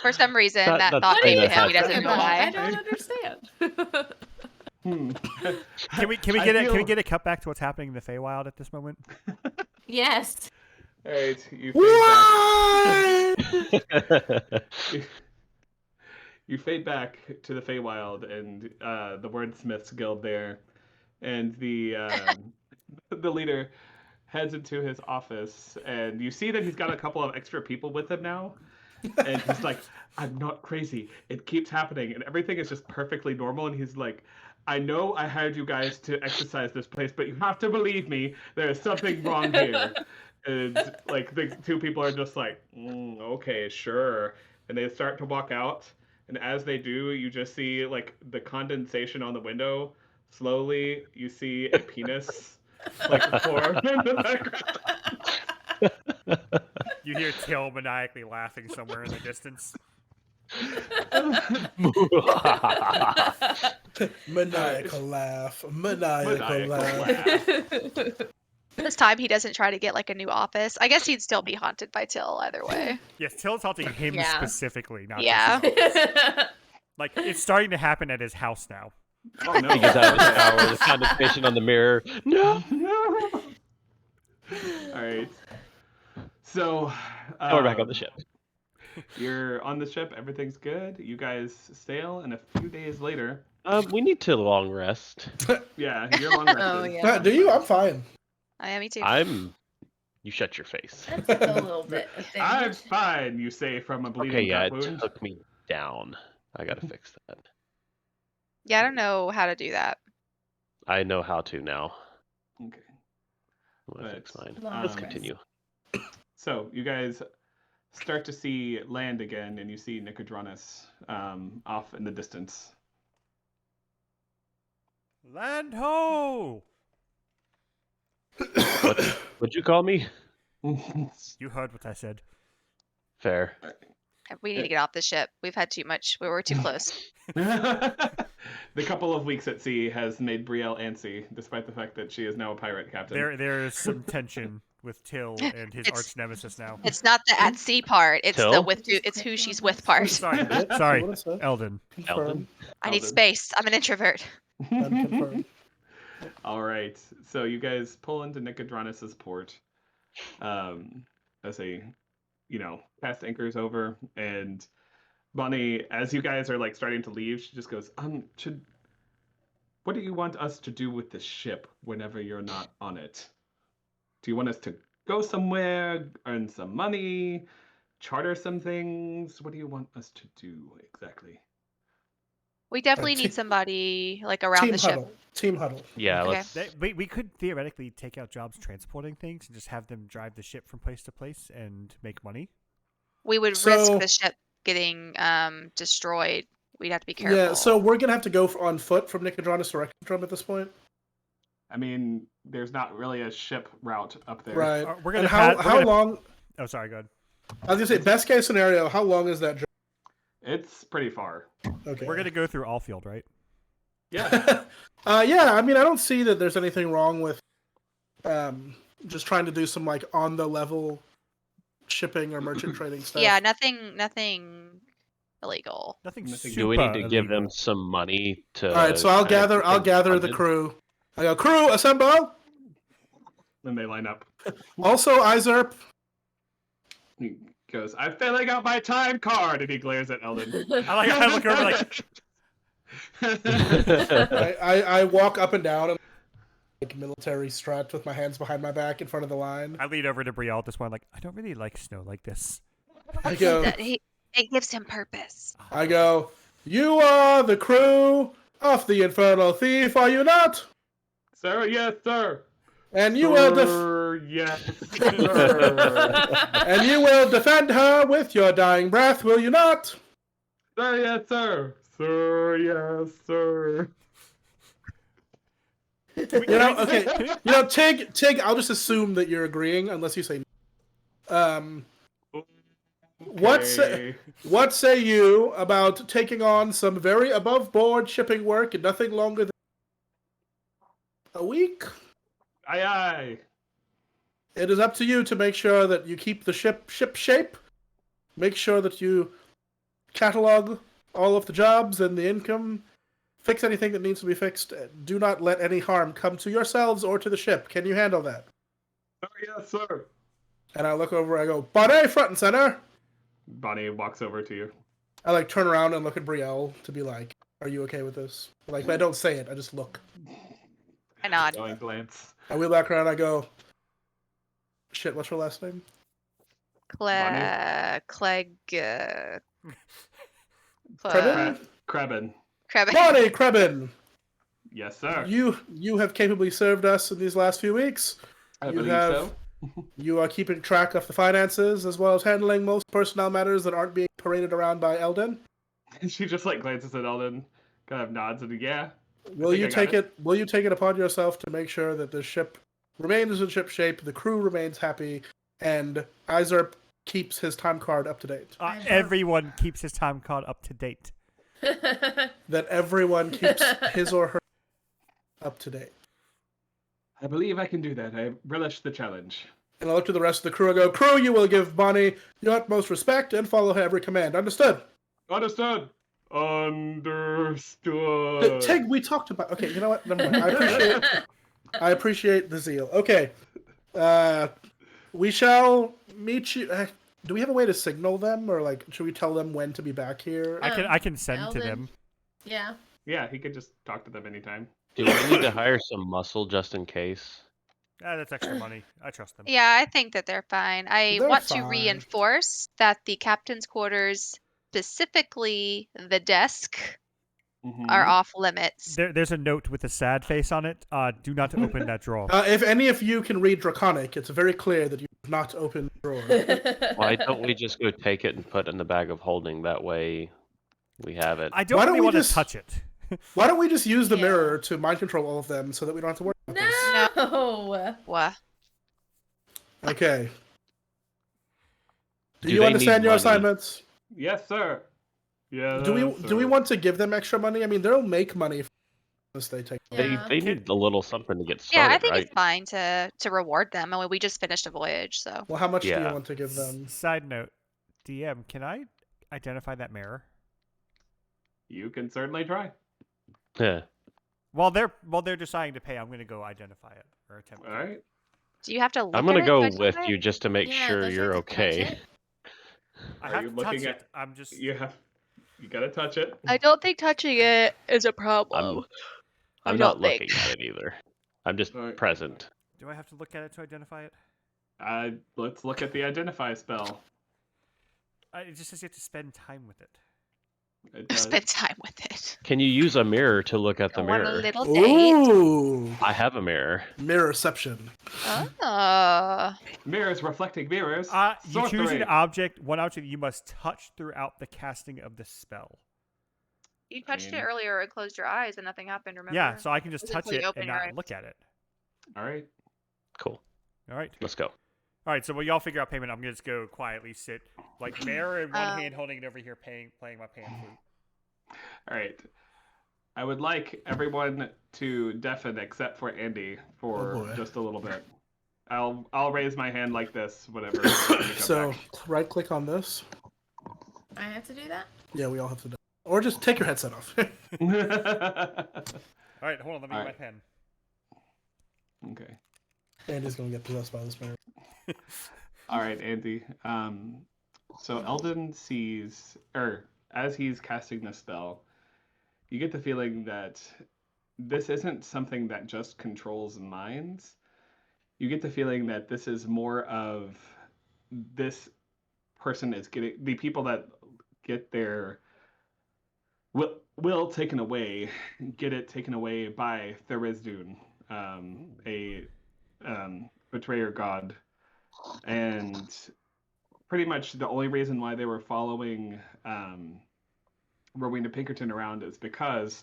For some reason, That- that that's thought came to fair. him. He doesn't know I why. don't understand. Hmm. Can we I get feel- a cut back to what's happening in the Feywild at this moment? Yes. All right, you fade back. What? You fade back to the Feywild and the Wordsmiths Guild there, and the leader heads into his office, and you see that he's got a couple of extra people with him now, and he's like, "I'm not crazy. It keeps happening, and everything is just perfectly normal." And he's like, "I know I hired you guys to exercise this place, but you have to believe me. There is something wrong here." And like the two people are just like, "Okay, sure," and they start to walk out. And as they do, you just see like the condensation on the window. Slowly, you see a penis like form in the background. You hear Till maniacally laughing somewhere in the distance. Maniacal laugh. Maniacal Maniacal laugh. This time he doesn't try to get like a new office. I guess he'd still be haunted by Till either way. Yes, Till's haunting him Yeah. specifically, not Yeah. just his office. Like, it's starting to happen at his house now. Oh no! He gets out of the shower, the condensation on the mirror. No! All right. So Now we're back on the ship. You're on the ship. Everything's good. You guys sail, and a few days later, We need to long rest. yeah, you're long rested. Oh, yeah. Do you? I'm fine. Yeah, me too. You shut your face. That's a little bit of I'm damage. fine, you say from a bleeding Okay, yeah, gut it wound. took me down. I gotta fix that. Yeah, I don't know how to do that. I know how to now. Okay. I'm gonna fix mine. Long Let's rest. continue. So you guys start to see land again, and you see Nicodranas off in the distance. Land ho! What'd you call me? You heard what I said. Fair. We need to get off the ship. We've had too much. We were too close. The couple of weeks at sea has made Brielle antsy, despite the fact that she is now a pirate captain. There is some tension with Till and his It's- arch nemesis now. It's not the at sea part. It's the Till? with who. It's who she's with part. Sorry, What sorry, I said? Eldon. Confirm. Eldon? I need Eldon. space. I'm an introvert. Unconfirmed. All right, so you guys pull into Nicodranas' port as they, cast anchors over, and Bonnie, as you guys are like starting to leave, she just goes, what do you want us to do with the ship whenever you're not on it? Do you want us to go somewhere, earn some money, charter some things? What do you want us to do exactly? We definitely te- need somebody like around Team the ship. huddle. Team huddle. Yeah, Okay. let's. We could theoretically take out jobs transporting things and just have them drive the ship from place to place and make money. We would risk So- the ship getting destroyed. We'd have to be careful. Yeah, so we're gonna have to go on foot from Nicodranas to Rectrum at this point. I mean, there's not really a ship route up there. Right. We're And gonna how long? Oh, sorry, go ahead. I was gonna say, best case scenario. How long is that journey? It's pretty far. Okay. We're gonna go through Allfield, right? Yeah. Yeah. I mean, I don't see that there's anything wrong with just trying to do some like on the level shipping or merchant trading stuff. Yeah, nothing illegal. Nothing Nothing- super Do we need to give illegal. them some money to? All right. So I'll kinda gather. keep I'll them gather the funded? crew. I go, crew, assemble. And they line up. Also, Izerp. He goes, I'm filling out my time card, and he glares at Eldon. I look over like, I walk up and down and like military strut with my hands behind my back in front of the line. I lead over to Brielle at this point, like, I don't really like snow like this. I go. It gives him purpose. I go. You are the crew of the Infernal Thief, are you not? Sir, yes, sir. And you will Sir, yes, sir. and you will defend her with your dying breath, will you not? Sir, yes, sir. Sir, yes, sir. Tig, I'll just assume that you're agreeing unless you say no. Okay. What say you about taking on some very above board shipping work in nothing longer than a week? Aye, aye. It is up to you to make sure that you keep the ship shape. Make sure that you catalog all of the jobs and the income. Fix anything that needs to be fixed. Do not let any harm come to yourselves or to the ship. Can you handle that? Sir, yes, sir. And I look over, I go, Bonnet, front and center! Bonnie walks over to you. I like turn around and look at Brielle to be like, are you okay with this? Like, but I don't say it, I just look. I nod. Knowing glance. I wheel back around, I go, shit, what's her last name? Clegg. Krebin? Krebin. Krebin. Bonnie Krebin! Yes, sir. You have capably served us in these last few weeks. I you believe have- so. You are keeping track of the finances as well as handling most personnel matters that aren't being paraded around by Eldon. She just like glances at Eldon, kind of nods, and yeah. Will think you I got take it. it? Will you take it upon yourself to make sure that the ship remains in ship shape, the crew remains happy, and Izerp keeps his time card up to date? Everyone keeps his time card up to date. That everyone keeps his or her up to date. I believe I can do that. I relish the challenge. And I look to the rest of the crew and go, Crew, you will give Bonnie your utmost respect and follow her every command. Understood? Understood. Understood. Tig, we talked about... Okay, you know what? Never mind. I appreciate the zeal. Okay. We shall meet you... do we have a way to signal them? Or, like, should we tell them when to be back here? I can send to Eldon. them. Yeah. Yeah, he could just talk to them anytime. Do we need to hire some muscle just in case? That's extra money. I trust them. Yeah, I think that they're fine. I They're want to fine. reinforce that the captain's quarters, specifically the desk, Mhm. are off limits. There's a note with a sad face on it. Do not open that drawer. If any of you can read Draconic, it's very clear that you have not opened the drawer. Why don't we just go take it and put it in the bag of holding? That way we have it. I don't Why don't really we want to just- touch it. Why don't we just use the Yeah. mirror to mind control all of them so that we don't have to worry about this? No. What? Okay. Do Do you they understand need your money? assignments? Yes, sir. Yeah. Do we want to give them extra money? I mean, they'll make money if they take. Yeah. They need a little something to get Yeah, started, I think right? it's fine to reward them. I mean, we just finished a voyage, so. Well, how much do you Yeah. want to give them? Side note, DM, can I identify that mirror? You can certainly try. Yeah. While they're deciding to pay, I'm gonna go identify it or attempt. All right. Do you have to look I'm at gonna it go to with identify you it? just to make Yeah, sure don't you you're have to touch okay. it? I Are have you to looking touch at- it. I'm just. You gotta touch it. I don't think touching it is a problem. I I'm don't not looking think. at it either. I'm just Alright. present. Do I have to look at it to identify it? Let's look at the identify spell. It just says you have to spend time with it. It does. Spend time with it. Can you use a mirror to look at the Go on a mirror? little date. Ooh, I have a mirror. mirrorception. Mirrors reflecting mirrors. You choose Sorcery. an object, one object you must touch throughout the casting of the spell. You touched it And- earlier and closed your eyes and nothing happened, remember? Yeah, so I can just Wasn't touch until it you open and your not eyes. look at it. All right. Cool. All right. Let's go. All right, so while y'all figure out payment, I'm gonna just go quietly sit, like mirror in one Um, hand, holding it over here, playing my pan flute. All right. I would like everyone to deafen except for Andy for Oh, boy. just a little bit. I'll raise my hand like this whenever. you come So, back. right click on this. I have to do that? Yeah, we all have to do. Or just take your headset off. All right, hold on, let me get All my right. pen. Okay. Andy's gonna get possessed by this mirror. All right, Andy. So Eldon sees, or as he's casting the spell, you get the feeling that this isn't something that just controls minds. You get the feeling that this is more of this person is getting the people that get their will taken away, get it taken away by Therizdun, a betrayer god, and pretty much the only reason why they were following Rowena Pinkerton around is because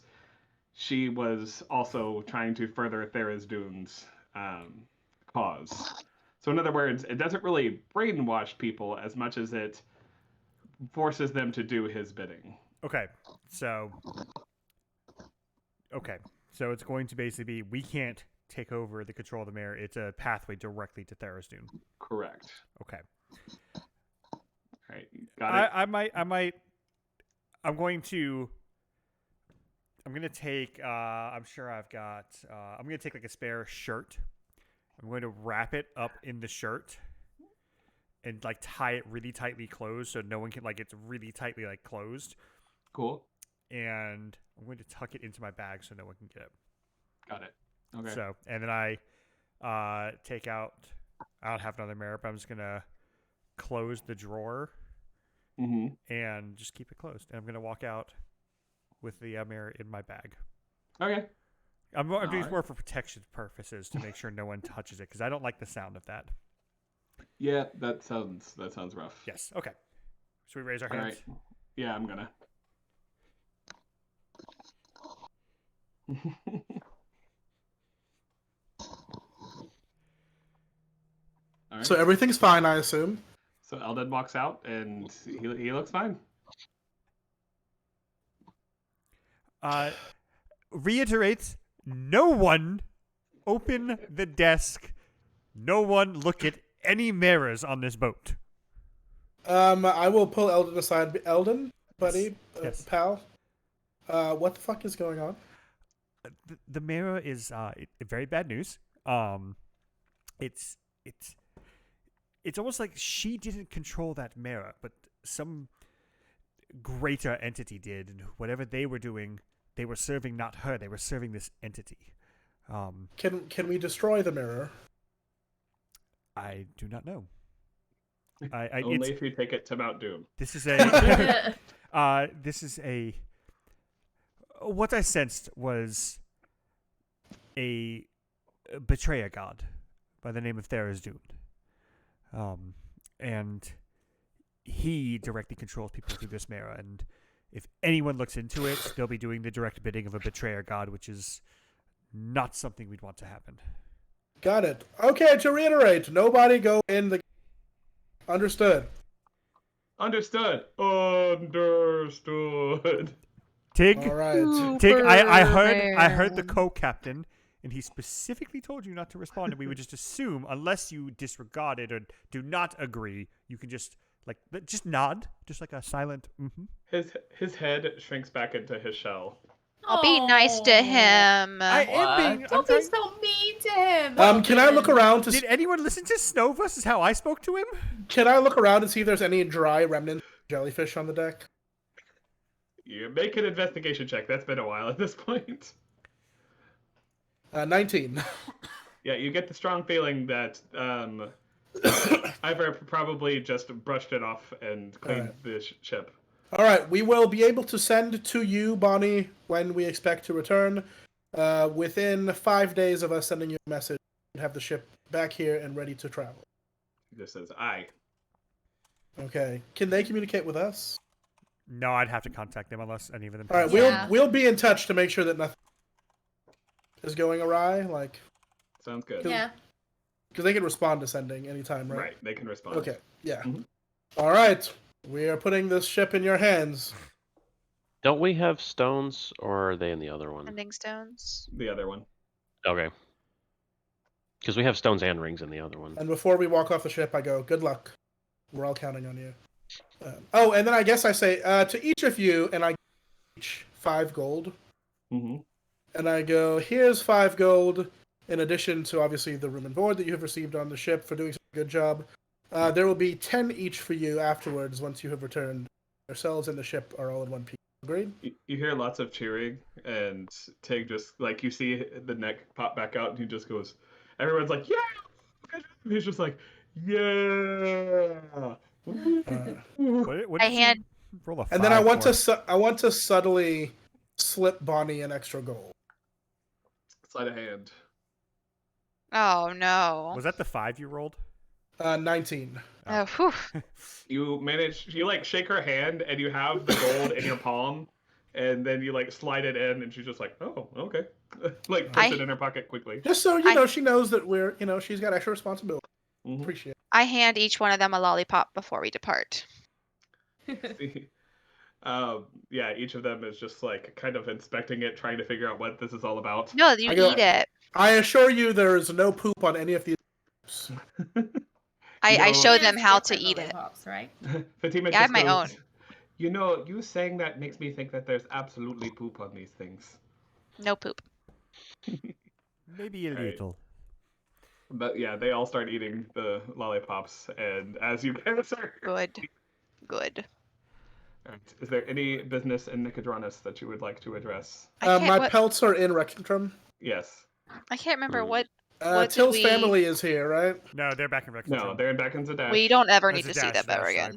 she was also trying to further Therizdun's cause. So in other words, it doesn't really brainwash people as much as it forces them to do his bidding. Okay, so it's going to basically be we can't take over the control of the mirror. It's a pathway directly to Therizdun. Correct. Okay. All right. Got it. I'm going to take I'm going to take like a spare shirt. I'm going to wrap it up in the shirt and like tie it really tightly closed so no one can like it's really tightly like closed. Cool. And I'm going to tuck it into my bag so no one can get it. Got it. Okay. So and then I take out. I don't have another mirror, but I'm just gonna close the drawer and just keep it closed. And I'm gonna walk out with the mirror in my bag. Okay. I'm doing this more for protection purposes to make sure no one touches it because I don't like the sound of that. Yeah, that sounds rough. Yes. Okay. Should we raise our All hands? right. Yeah, I'm gonna. All right. So everything's fine, I assume. So Eldon walks out, and he looks fine. Reiterate, no one open the desk. No one look at any mirrors on this boat. I will pull Eldon aside. Eldon, buddy, Yes. pal. What the fuck is going on? The mirror is very bad news. It's almost like she didn't control that mirror, but some greater entity did, and whatever they were doing, they were serving not her. They were serving this entity. Can we destroy the mirror? I do not know. Only if you take it to Mount Doom. This is a what I sensed was a betrayer god by the name of Tharizdun. And he directly controls people through this mirror, and if anyone looks into it, they'll be doing the direct bidding of a betrayer god, which is not something we'd want to happen. Got it. Okay, to reiterate, nobody go in the... Understood. Understood. Tig, All right. Tig, I heard the co-captain, and he specifically told you not to respond, and we would just assume, unless you disregard it or do not agree, you can just nod, just like a silent. His head shrinks back into his shell. I'll be nice to him. Don't be so mean to him. Can I look around to Did anyone listen to Snow versus how I spoke to him? Can I look around and see if there's any dry remnants of jellyfish on the deck? You make an investigation check. That's been a while at this point. 19. Yeah, you get the strong feeling that Ivor probably just brushed it off and cleaned the ship. All right, we will be able to send to you, Bonnie, when we expect to return. Within 5 days of us sending you a message, and have the ship back here and ready to travel. He just says, aye. Okay. Can they communicate with us? No, I'd have to contact them unless any of them. All right, Yeah. we'll be in touch to make sure that nothing is going awry. Like, Sounds good. Yeah. because they can respond to sending anytime, right? Right, they can respond. Okay. Yeah. Mhm. All right. We are putting this ship in your hands. Don't we have stones, or are they in the other one? Ending stones. The other one. Okay. Because we have stones and rings in the other one. And before we walk off the ship, I go, "Good luck. We're all counting on you." And then I guess I say to each of you, and I give each 5 gold. Mm-hmm. And I go, "Here's 5 gold, in addition to obviously the room and board that you have received on the ship for doing such a good job. There will be 10 each for you afterwards once you have returned. Yourselves and the ship are all in one piece. Agreed?" You hear lots of cheering, and Tig just, like, you see the neck pop back out, and he just goes, everyone's like, yeah! He's just like, yeah! What I did you hand- roll a And then I 5 want for? I want to subtly slip Bonnie an extra gold. Sleight of hand. Oh no. Was that the 5 you rolled? 19. Oh, whew. You manage, you, like, shake her hand, and you have the gold in your palm, and then you, like, slide it in, and she's just like, oh, okay. Like, puts it in her pocket quickly. Just so you know, she knows that we're, she's got extra responsibility. Mhm. Appreciate it. I hand each one of them a lollipop before we depart. Yeah, each of them is just, like, kind of inspecting it, trying to figure out what this is all about. No, you I go- eat it. I assure you there is no poop on any of these. I No. show them how to Different eat it. lollipops, right? Fatima Yeah, I have just my own. goes, you know, you saying that makes me think that there's absolutely poop on these things. No poop. Maybe a Right. little. But yeah, they all start eating the lollipops, and as you guys are... Good. Alright, is there any business in Nicodranas that you would like to address? My pelts are in Rectrum. Yes. I can't remember what did Till's we- family is here, right? No, they're back in Rex. No, they're back in Zadash. We don't ever That's need a to see dash, them ever dash,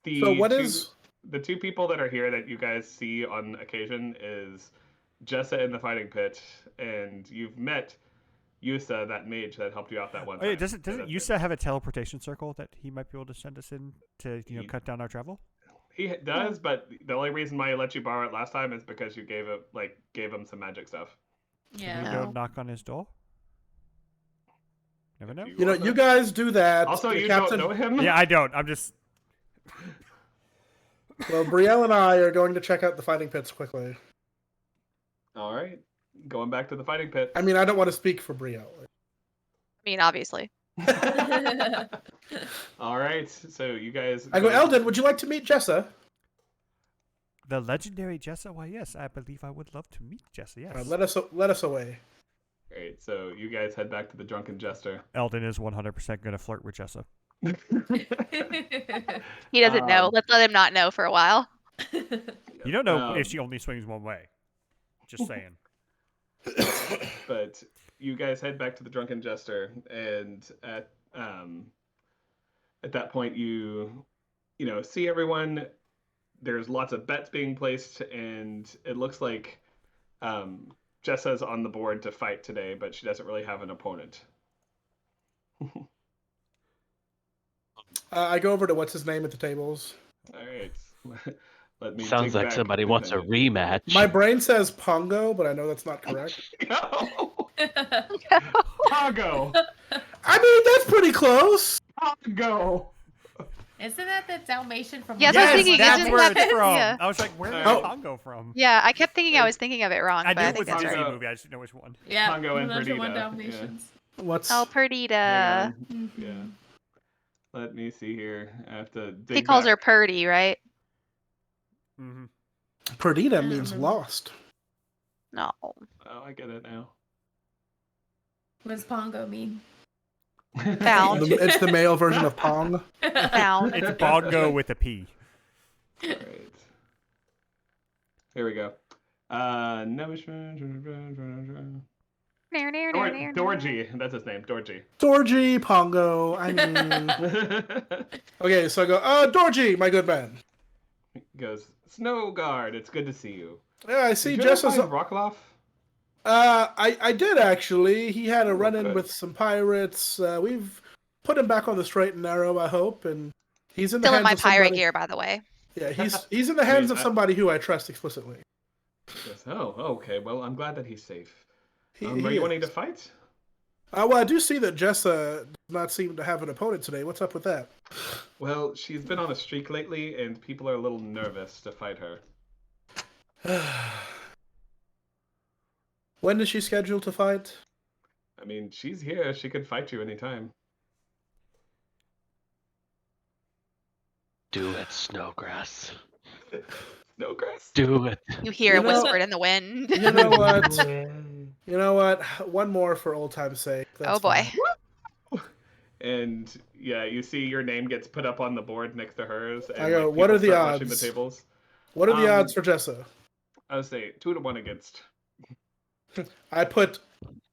again. So what is... The two people that are here that you guys see on occasion is Jessa in the fighting pit, and you've met Yusa, that mage that helped you out that one Oh, time. yeah, doesn't So that's it. Yusa have a teleportation circle that he might be able to send us in to cut down our travel? He does, but the only reason why he let you borrow it last time is because you gave him some magic stuff. Can we Yeah. go knock on his door? Never know. You know, you guys do that. Also, The you captain... don't know him. Yeah, I don't. I'm just. Well, Brielle and I are going to check out the fighting pits quickly. All right, going back to the fighting pit. I mean, I don't want to speak for Brielle. I mean, obviously. All right, so you guys. I go, Eldon, would you like to meet Jessa? The legendary Jessa? Why, yes, I believe I would love to meet Jessa, yes. Let us away. Great, so you guys head back to the Drunken Jester. Eldon is 100% going to flirt with Jessa. He doesn't know. Let's let him not know for a while. You don't know if she only swings one way. Just saying. But you guys head back to the Drunken Jester, and at that point you see everyone. There's lots of bets being placed, and it looks like Jessa's on the board to fight today, but she doesn't really have an opponent. I go over to what's his name at the tables. All right. Let me Sounds dig like back somebody the wants a name. rematch. My brain says Pongo, but I know that's not correct. Go! Pongo! I mean, that's pretty close. Pongo! Isn't that the Dalmatian from? Yes, I was Yes, thinking, that's isn't where that- it's from. yeah. I was like, where did Oh. Pongo from? Yeah, I kept thinking I was thinking of it wrong, I but knew I it was think a that's Disney right. movie. I just didn't know which one. Yeah, Pongo and 101 Perdita, Dalmatians. What's Oh, Hang Perdita. on. Mhm. Yeah. Let me see here. I have to dig He calls her back. Purdy, right? Mm-hmm. Perdita I don't means remember. lost. No. Oh, I get it now. What does Pongo mean? Found. It's the male version of Pong. Found. It's Bongo with a P. Right. Here we go. Dorji. That's his name. Dorji. Dorji, Pongo. I mean. Okay, so I go, Dorji, my good man. He goes, Snow Guard, it's good to see you. Yeah, I see Did you ever Jessa's. find Rockloff? I did actually. He had a Oh, run-in good. with some pirates. We've put him back on the straight and narrow, I hope, and he's in the Still in hands my of pirate somebody. gear, by the way. Yeah, he's in the hands mean, of somebody who I trust explicitly. He goes, oh, okay. Well, I'm glad that he's safe. He Are you wanting to is. fight? Well, I do see that Jessa does not seem to have an opponent today. What's up with that? Well, she's been on a streak lately, and people are a little nervous to fight her. When is she scheduled to fight? I mean, she's here. She could fight you anytime. Do it, Snowgrass. Snowgrass? Do it. You hear You it know- whispered in the wind. You know what? You know what? One more for old time's sake. That's Oh boy. fine. And yeah, you see your name gets put up on the board next to hers. And, I go, like, what people are the start rushing odds? The tables. What are the Um, odds for Jessa? I would say 2-1 against. I put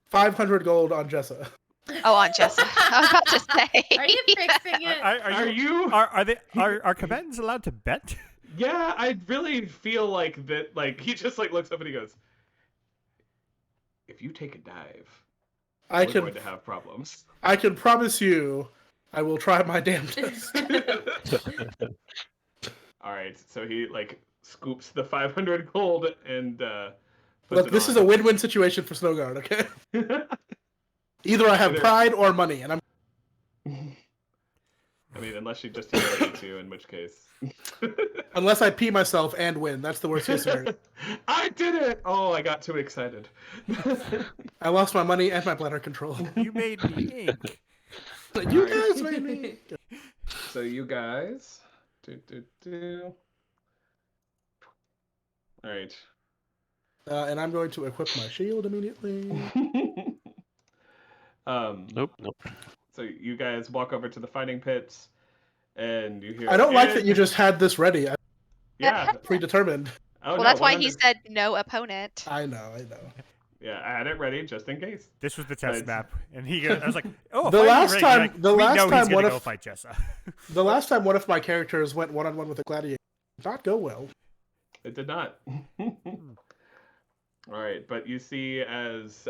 500 gold on Jessa. Oh, on Jessa. I was about to say. Are you fixing it? Are you? Are combatants allowed to bet? Yeah, I really feel like that. Like he just like looks up and he goes, "If you take a dive, I we're can going to have problems." I can promise you, I will try my damnedest. All right, so he like scoops the 500 gold and puts Look, it this is a win-win situation for Snowguard. Okay, either I have Either- pride or money, and I'm. I mean, unless she just humiliates you, in which case. Unless I pee myself and win, that's the worst case scenario. I did it! Oh, I got too excited. I lost my money and my bladder control. You made me ink. You guys made me. So you guys. All right. And I'm going to equip my shield immediately. Nope. So you guys walk over to the fighting pits, and you hear. I don't like that you just had this ready. Yeah. Predetermined. Oh, Well, no, that's why he 100 said no opponent. I know. Yeah, I had it ready just in case. This was the test But- map, and I was like, "Oh, The fighting last rig." time- Like, the we last know time he's one gonna go of- fight Jessa. The last time one of my characters went one-on-one with a gladiator, did not go well. It did not. All right, but you see as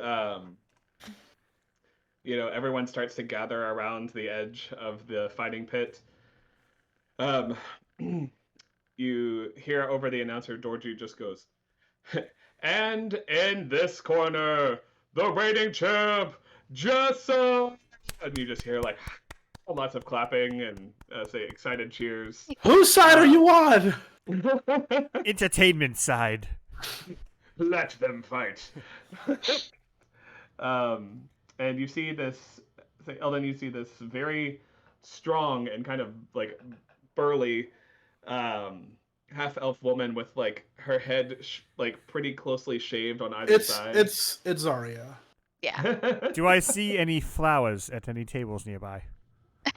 everyone starts to gather around the edge of the fighting pit. You hear over the announcer, Dorji just goes, and in this corner, the reigning champ, Jessa. And you just hear like lots of clapping and say excited cheers. Whose side are you on? Entertainment side. Let them fight. And you see this, Eldon, you see this very strong and kind of like burly half-elf woman with like her head like pretty closely shaved on either side. It's Zarya. Yeah. Do I see any flowers at any tables nearby?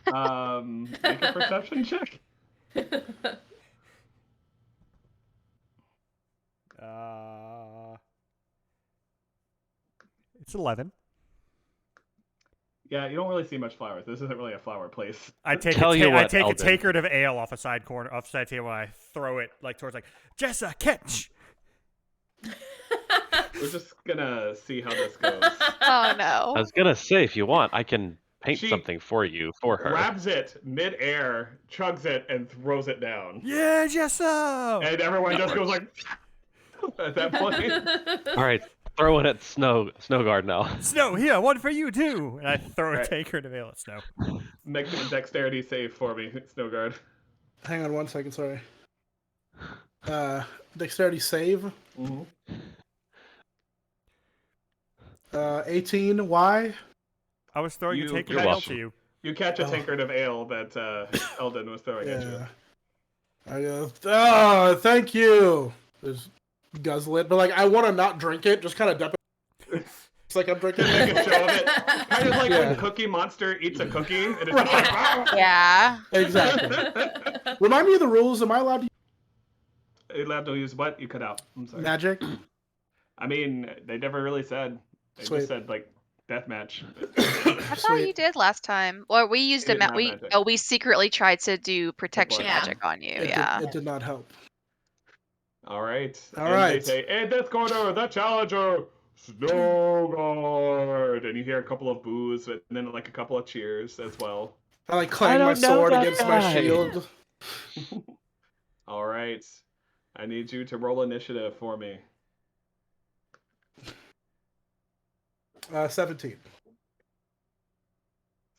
Make a perception check. It's 11. Yeah, you don't really see much flowers. This isn't really a flower place. I take Tell you I what, take a Eldon. tankard of ale off a side table, and I throw it like towards like Jessa, catch. We're just gonna see how this goes. Oh no. I was gonna say, if you want, I can paint She something for you for her. Grabs it mid-air, chugs it, and throws it down. Yeah, Jessa. And everyone just goes like at that point. All right, throw it at Snowguard now. Snow, here, one for you too. And I throw a Right. tankard of ale at Snow. Make a dexterity save for me, Snowguard. Hang on 1 second, sorry. Dexterity save. Mm-hmm. 18. Why? I was throwing a You- tankard you're of ale welcome. to you. You catch a Oh. tankard of ale that Eldon was throwing at you. Yeah. I go, oh, thank you. Just guzzle it, but like I want to not drink it, just kind of dump it. It's like I'm drinking Make it. a show of it. Kind of like Yeah. when Cookie Monster eats a cookie and it's just like, Yeah. Exactly. Remind me of the rules. Am I allowed to Are you allowed to use what? You cut out. I'm use sorry. magic? I mean, they never really said. They Sweet. just said like deathmatch. I thought you did last time. Or we used You a didn't have magic. we secretly tried to do protection Yeah. magic on you. It Yeah. Did, it did not help. All right. All and right. They say, in this corner, the challenger, Snowguard. And you hear a couple of boos, and then like a couple of cheers as well. I like clang my don't know sword that against my guy. shield. All right. I need you to roll initiative for me. 17.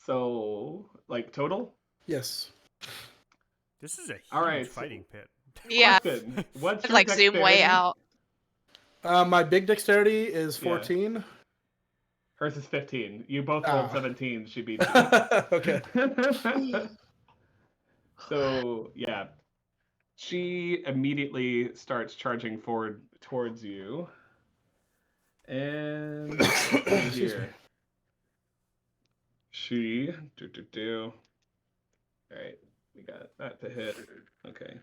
So, like total? Yes. This is a huge All right. fighting pit. Yeah. Question. What's your Like zoom way dexterity? out. My big dexterity is Yeah. 14. Hers is 15. You both rolled Ah. 17. She beat you. Okay. So, yeah. She immediately starts charging forward towards you. And let's see Excuse me. here. She Alright, we got that to hit. Okay.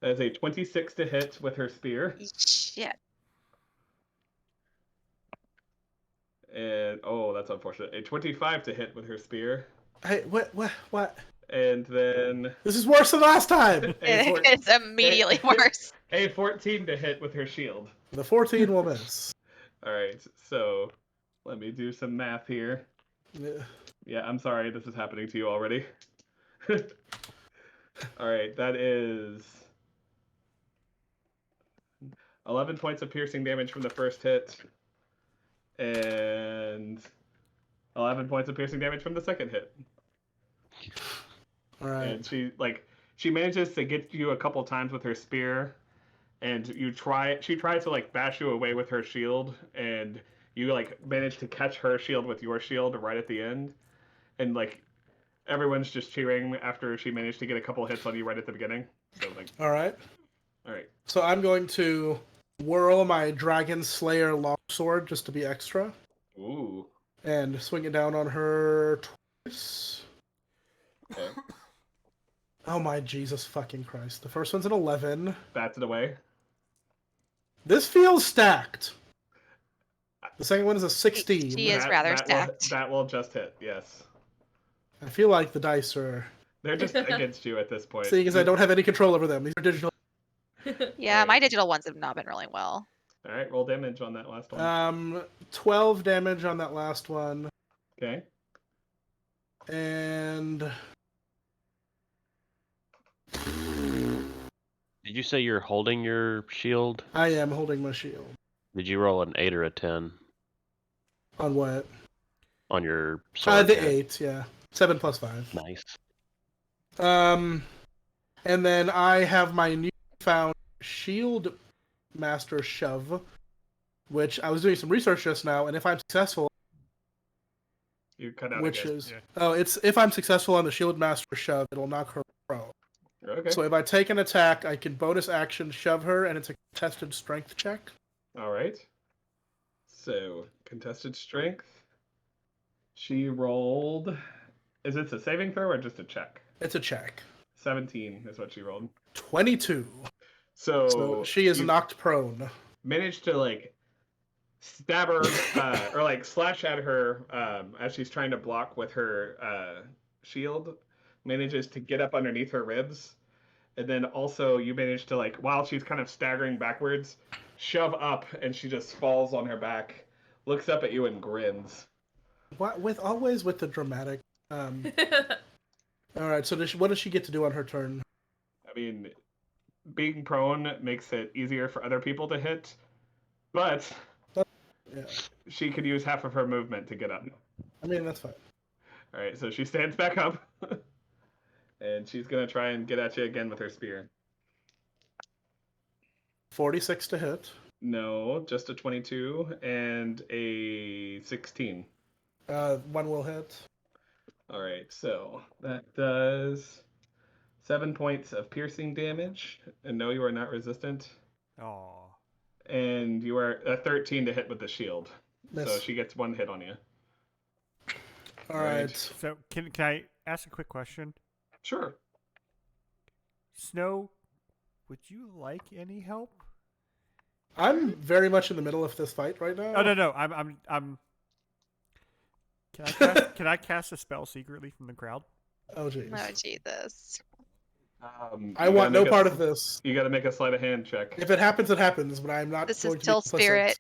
That is a 26 to hit with her spear. Shit. And oh, that's unfortunate. A 25 to hit with her spear. Hey, what? And then This is worse than last time. It's immediately worse. a 14 to hit with her shield. The 14 will miss. All right, so let me do some math here. Yeah. Yeah, I'm sorry, this is happening to you already. All right, that is 11 points of piercing damage from the first hit, and 11 points of piercing damage from the second hit. All right. And she manages to get you a couple times with her spear, and she tries to like bash you away with her shield, and you like manage to catch her shield with your shield right at the end, and like everyone's just cheering after she managed to get a couple hits on you right at the beginning. So like, All right. all right, So I'm going to whirl my Dragon Slayer longsword just to be extra. ooh, and swing it down on her twice. Okay. Oh my Jesus fucking Christ. The first one's an 11. Bats it away. This feels stacked. The second one is a 16. She is rather that stacked. That will just hit, yes. I feel like the dice are... They're just against you at this point. Seeing as I don't have any control over them. These are digital. Yeah, Right. my digital ones have not been really well. All right, roll damage on that last one. 12 damage on that last one. Okay. And... Did you say you're holding your shield? I am holding my shield. Did you roll an 8 or a 10 On what? on your sword? The hit? 8, yeah. 7 plus 5. Nice. And then I have my newfound shield master shove, which I was doing some research just now, and if I'm successful, You cut out which again. is Yeah. it's if I'm successful on the shield master shove, it'll knock her prone. Okay. So if I take an attack, I can bonus action shove her, and it's a contested strength check. All right. So, contested strength. She rolled. Is it a saving throw or just a check? It's a check. 17 is what she rolled. 22. So she is you knocked prone. managed to like stab her or like slash at her as she's trying to block with her shield. Manages to get up underneath her ribs, and then also you manage to like while she's kind of staggering backwards, shove up, and she just falls on her back, looks up at you and grins. What always with the dramatic. All right. So what does she get to do on her turn? I mean, being prone makes it easier for other people to hit, but Yeah. she could use half of her movement to get up. I mean, that's fine. All right, so she stands back up, and she's gonna try and get at you again with her spear. 46 to hit. No, just a 22 and a 16. One will hit. All right, so that does 7 points of piercing damage, and no, you are not resistant. Oh. And you are a 13 to hit with the shield, Miss. so she gets one hit on you. All right. So can I ask a quick question? Sure. Snow, would you like any help? I'm very much in the middle of this fight right now. Oh no, I'm. Can I cast a spell secretly from the crowd? Oh jeez. Oh, Jesus. I want no part of this. You got to make a sleight of hand check. If it happens, it happens. But I'm not. This going is to Till be complicit. Spirit.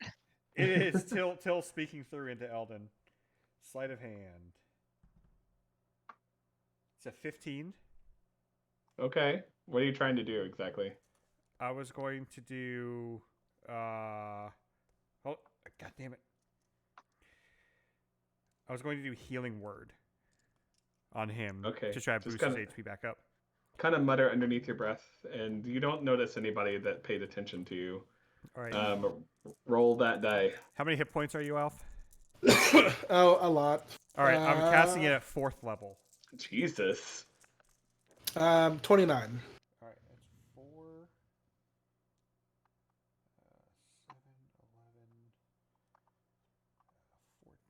It is Till speaking through into Eldon. Sleight of hand. It's a 15. Okay. What are you trying to do exactly? I was going to do. Oh, God damn it! I was going to do healing word on him. Okay, To try to just boost his kinda- HP back up. Kind of mutter underneath your breath, and you don't notice anybody that paid attention to you. All right. Roll that die. How many hit points are you, Alf? Oh, a lot. All right, I'm casting it at 4th level. Jesus. 29. All right, that's 4, 7, 11,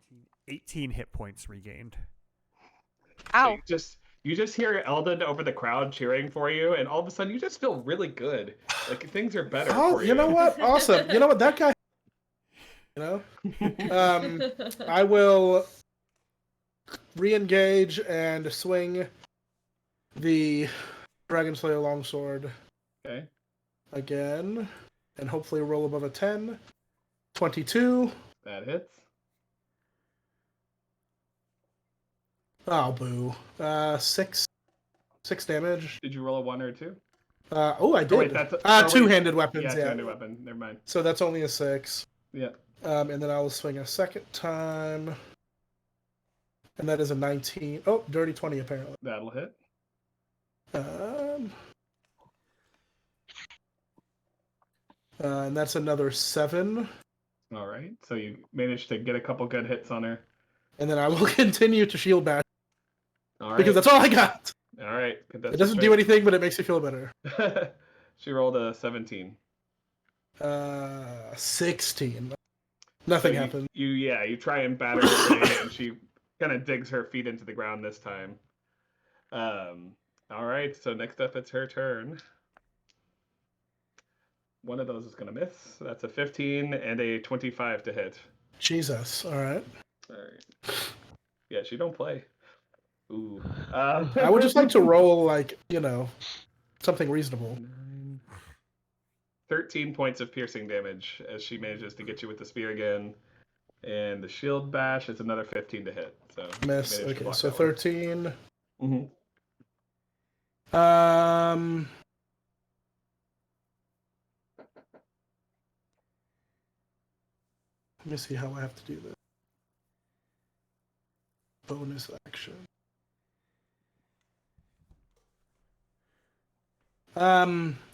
14, 18 hit points regained. Ow. You just hear Eldon over the crowd cheering for you, and all of a sudden you just feel really good. Like things are better Oh, for you. you know what? Awesome. You know what? That guy. You know. I will re-engage and swing the Dragon Slayer longsword Okay. again, and hopefully roll above a 10. 22. That hits. Oh, boo. 6 damage. Did you roll a 1 or a 2? Oh, I did. wait, that's- two-handed weapons. Yeah, Yeah. two-handed weapon. Never mind. So that's only a 6. Yeah. And then I will swing a second time. And that is a 19. Oh, dirty 20 apparently. That'll hit. And that's another 7. All right. So you managed to get a couple good hits on her. And then I will continue to shield bash All right. because that's all I got. All right. It doesn't do anything, but it makes you feel better. She rolled a 17. 16. Nothing so happened. You try and batter her away, and she kind of digs her feet into the ground this time. All right, so next up it's her turn. One of those is going to miss. That's a 15 and a 25 to hit. Jesus. All right. All right. Yeah, she don't play. Ooh. I would just like to roll, like, something reasonable. 13 points of piercing damage as she manages to get you with the spear again. And the shield bash is another 15 to hit. So Miss. Okay, so 13. Mm-hmm. Let me see how I have to do this. Bonus action.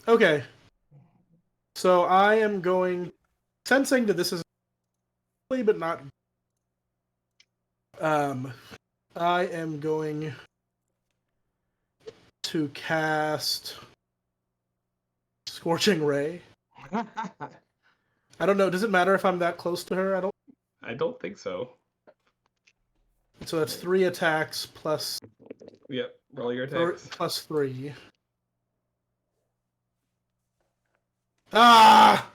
Okay. So I am sensing that this is but not. I am going to cast Scorching Ray. I don't know. Does it matter if I'm that close to her? I don't think so. So that's 3 attacks plus. Yep. Roll your attacks. Plus 3. Ah!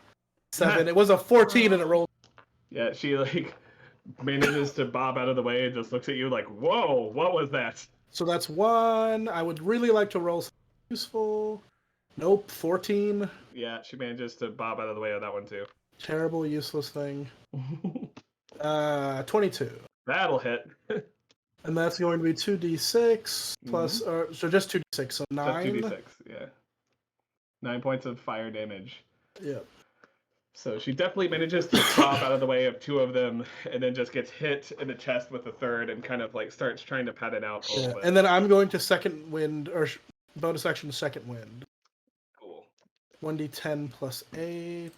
7. It was a 14 and it rolled. Yeah, she manages to bob out of the way and just looks at you like, whoa, what was that? So that's 1. I would really like to roll something useful. Nope, 14. Yeah, she manages to bob out of the way of that one too. Terrible, useless thing. 22. That'll hit. And that's going to be 2d6 plus, so just 2d6, so 9. Just 2d6, yeah. 9 points of fire damage. Yep. So she definitely manages to bob out of the way of 2 of them, and then just gets hit in the chest with the 3rd, and kind of starts trying to pat it out a little bit. And then I'm going to second wind, or bonus action second wind. Cool. 1d10 plus 8.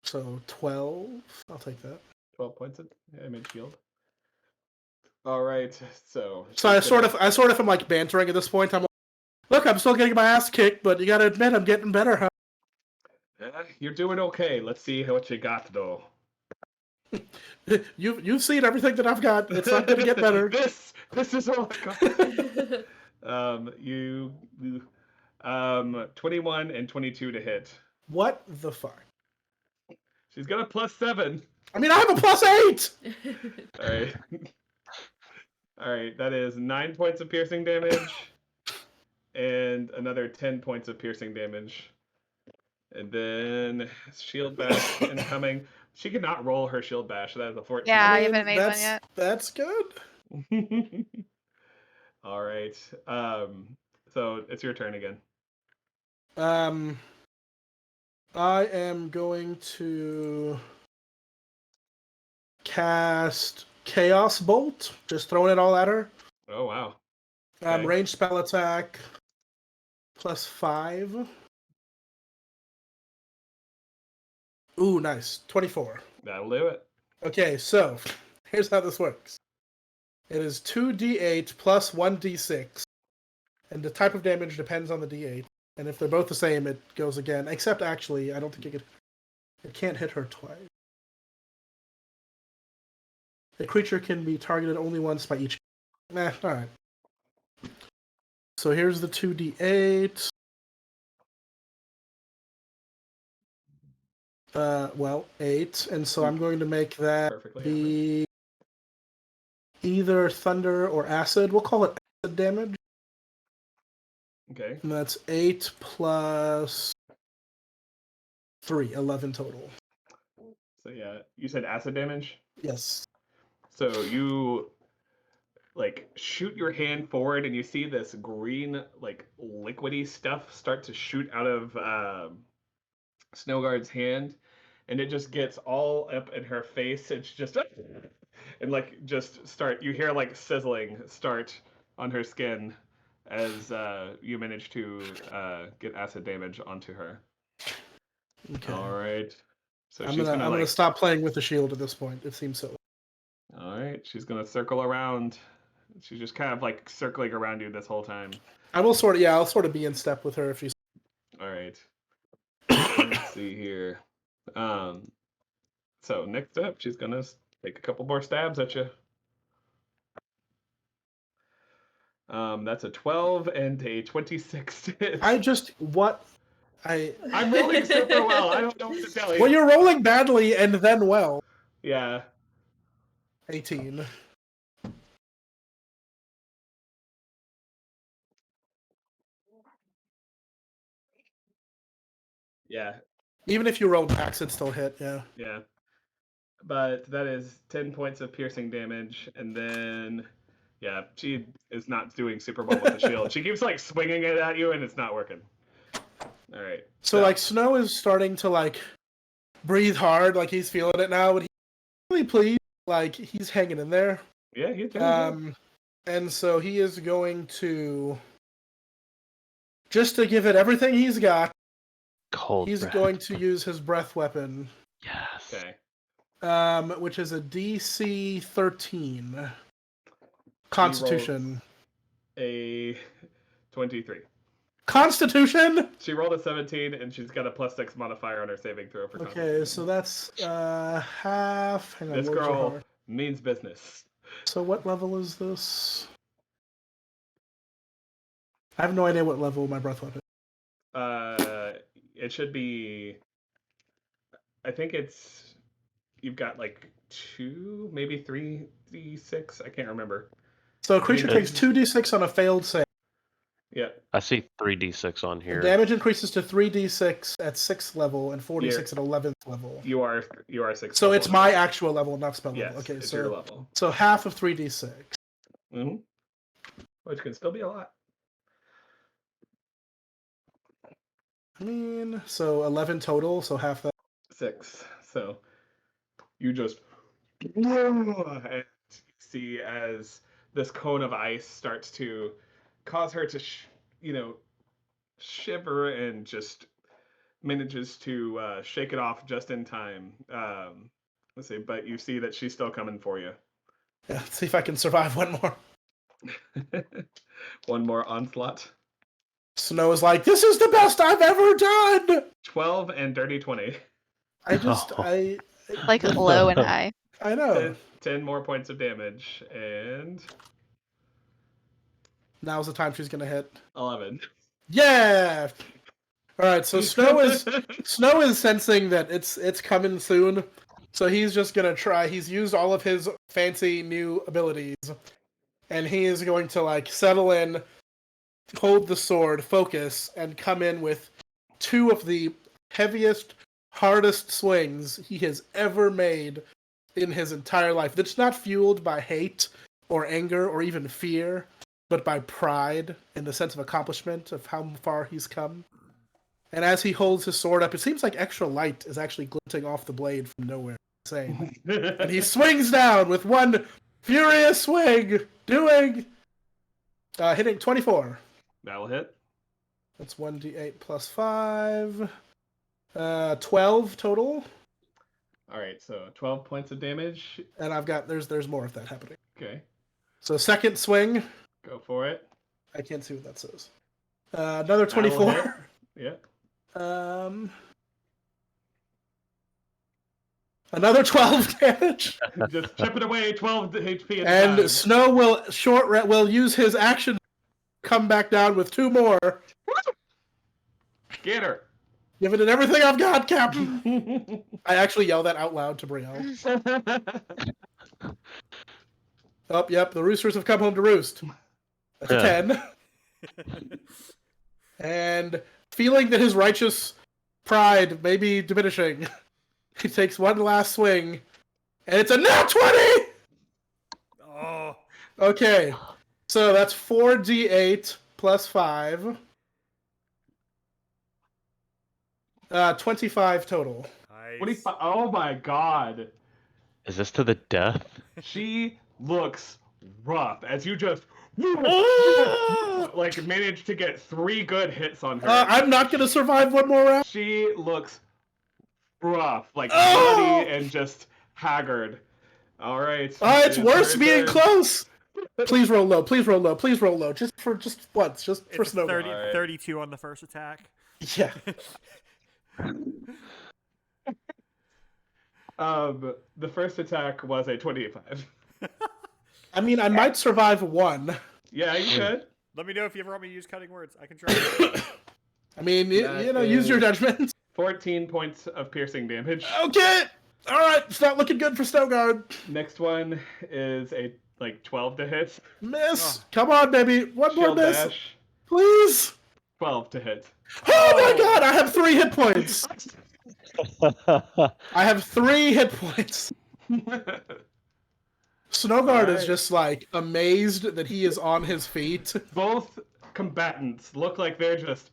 So 12. I'll take that. 12 points of damage shield. All right, so I sort of am like bantering at this point. I'm like, look, I'm still getting my ass kicked, but you gotta admit I'm getting better, huh? You're doing okay. Let's see what you got, though. You've seen everything that I've got. It's not gonna get better. This is all I got. 21 and 22 to hit. What the fuck? She's got a +7. I mean, I have a +8. All right. All right, that is 9 points of piercing damage, and another 10 points of piercing damage. And then shield bash incoming. She cannot roll her shield bash. That is a 14. Yeah, you haven't made one yet. That's good. All right. So it's your turn again. I am going to cast Chaos Bolt. Just throwing it all at her. Oh, wow. Okay. Range spell attack plus 5. Ooh, nice. 24. That'll do it. Okay, so here's how this works. It is 2d8 plus 1d6. And the type of damage depends on the d8. And if they're both the same, it goes again. Except, actually, I don't think it can't hit her twice. The creature can be targeted only once by each. Alright. So here's the 2d8. 8. And so I'm going to make that be either thunder or acid. We'll call it acid damage. Okay. And that's 8 plus 3, 11 total. So yeah, you said acid damage? Yes. So you shoot your hand forward and you see this green liquidy stuff start to shoot out of Snowguard's hand, and it just gets all up in her face. It's just and you hear sizzling start on her skin as you manage to get acid damage onto her. Okay. All right. So I'm gonna stop playing with the shield at this point. It seems so. All right, she's gonna circle around. She's just kind of circling around you this whole time. I'll sort of be in step with her if she's. All right. see here. So next up, she's gonna take a couple more stabs at you. That's a 12 and a 26. I'm rolling super well. I don't know what to tell you. Well, you're rolling badly and then well. Yeah. 18. Yeah. Even if you rolled max, it still hit, yeah. Yeah. But that is 10 points of piercing damage, and then yeah, she is not doing super well with the shield. She keeps like swinging it at you, and it's not working. All right. So like Snow is starting to like breathe hard, like he's feeling it now, but he's really pleased, like he's hanging in there. Yeah, he's doing good. And so he is going to, just to give it everything he's got, he's breath. going to use his breath weapon. Yes. Okay. Which is a DC 13. Constitution. A 23. Constitution? She rolled a 17, and she's got a +6 modifier on her saving throw for Constitution. Okay, so that's half. Hang on, This words are girl hard. means business. So what level is this? I have no idea what level my breath weapon is. It should be. I think it's. You've got like 2, maybe 3d6. I can't remember. So a creature takes 2d6 on a failed save. Yeah. I see 3d6 on here. The damage increases to 3d6 at 6th level and 4d6 at 11th level. You are 6th. So it's my actual level, not spell yes, level. Okay, it's so your level. So half of 3d6. Mm-hmm. Which can still be a lot. I mean, so 11 total, so half that. 6. So you just and you see as this cone of ice starts to cause her to, shiver and just manages to shake it off just in time. Let's see, but you see that she's still coming for you. Yeah, let's see if I can survive one more. One more onslaught. Snow is like, this is the best I've ever done! 12 and dirty 20. I Like low and high. I know. 10 more points of damage, and Now's the time she's gonna hit. 11. Yeah! Alright, so Snow is sensing that it's coming soon. So he's just gonna try. He's used all of his fancy new abilities. And he is going to like settle in, hold the sword, focus, and come in with 2 of the heaviest, hardest swings he has ever made in his entire life. That's not fueled by hate or anger or even fear, but by pride and the sense of accomplishment of how far he's come. And as he holds his sword up, it seems like extra light is actually glinting off the blade from nowhere. Insane. And he swings down with one furious swing, hitting 24. That'll hit. That's 1d8 plus 5. 12 total. Alright, so 12 points of damage. And I've got, there's more of that happening. Okay. So second swing. Go for it. I can't see what that says. Another 24. Yeah. Another 12 damage. Just chip it away, 12 HP at And time. Snow will use his action to come back down with 2 more. Get her. Giving it everything I've got, Captain. I actually yell that out loud to Brielle. Oh, yep, the roosters have come home to roost. That's a 10. And feeling that his righteous pride may be diminishing, he takes one last swing, and it's a nat 20! Oh. Okay, so that's 4d8 plus 5. 25 total. Nice. 25. Oh my god. Is this to the death? She looks rough as you just like managed to get 3 good hits on her. I'm not going to survive one more round. She looks rough, like bloody and just haggard. All right. It's worse her being turn. close. Please roll low. Please roll low. Please roll low. Just once. Just for It's Snowball. 30, Alright. 32 on the first attack. Yeah. The first attack was a 25. I mean, I might survive one. Yeah, you could. Let me know if you ever want me to use cutting words. I can try. I mean, you know, That use your is- judgment. 14 points of piercing damage. Okay. All right. It's not looking good for Snowguard. Next one is a 12 to hit. Miss. Come on, baby. One more Shield miss. dash, Please. 12 to hit. Oh my god, I have 3 hit points. I have 3 hit points. Snowguard is Alright. just like amazed that he is on his feet. Both combatants look like they're just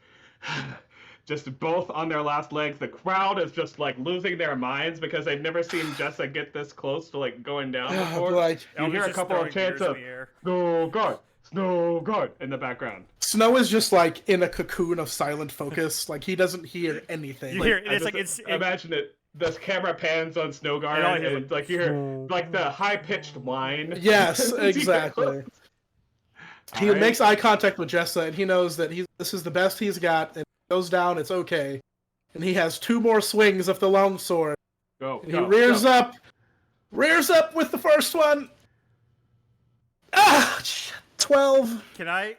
both on their last legs. The crowd is just like losing their minds because they've never seen Jessa get this close to like going down before. Like You hear a couple of chants of "Snow guard, snow guard" in the background. Snow is just like in a cocoon of silent focus. Like he doesn't hear anything. You Like, hear it, I it's like just it's imagine it. This camera pans on Snowguard, And all you hear and like you hear like the high pitched whine. yes, exactly. He Alright. makes eye contact with Jessa, and he knows that this is the best he's got. And if he goes down, it's okay. And he has 2 more swings of the longsword. Go. And he rears up with the first one. Ah, 12. Can I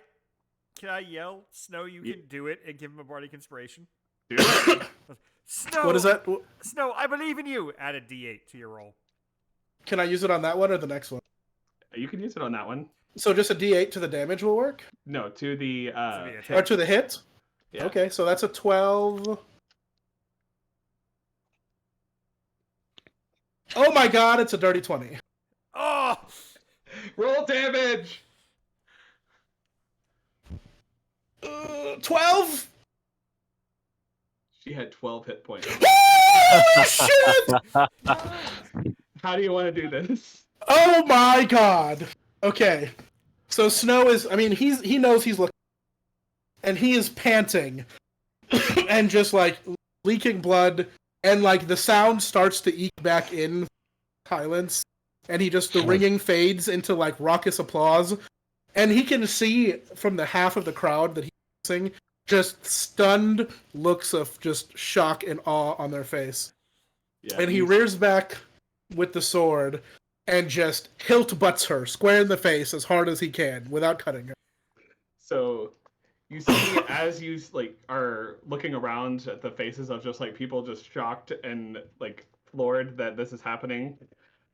yell, Snow, you can do it, and give him a bardic inspiration? Do it. Snow! What is that? Snow, I believe in you! Add a d8 to your roll. Can I use it on that one or the next one? You can use it on that one. So just a D8 to the damage will work? No, to the attack. Or to the hit? Yeah. Okay, so that's a 12. Oh my god, it's a dirty 20. Oh! Roll damage. 12? She had 12 hit points. Oh, shit! How do you want to do this? Oh my god. Okay. So Snow is, I mean, he knows he's looking, and he is panting, and just like leaking blood, and like the sound starts to eke back in silence, and the ringing fades into like raucous applause, and he can see from the half of the crowd that he's missing just stunned looks of just shock and awe on their face. Yeah, And he rears back with the sword and just hilt butts her square in the face as hard as he can without cutting her. So you see, as you like are looking around at the faces of just like people just shocked and like floored that this is happening,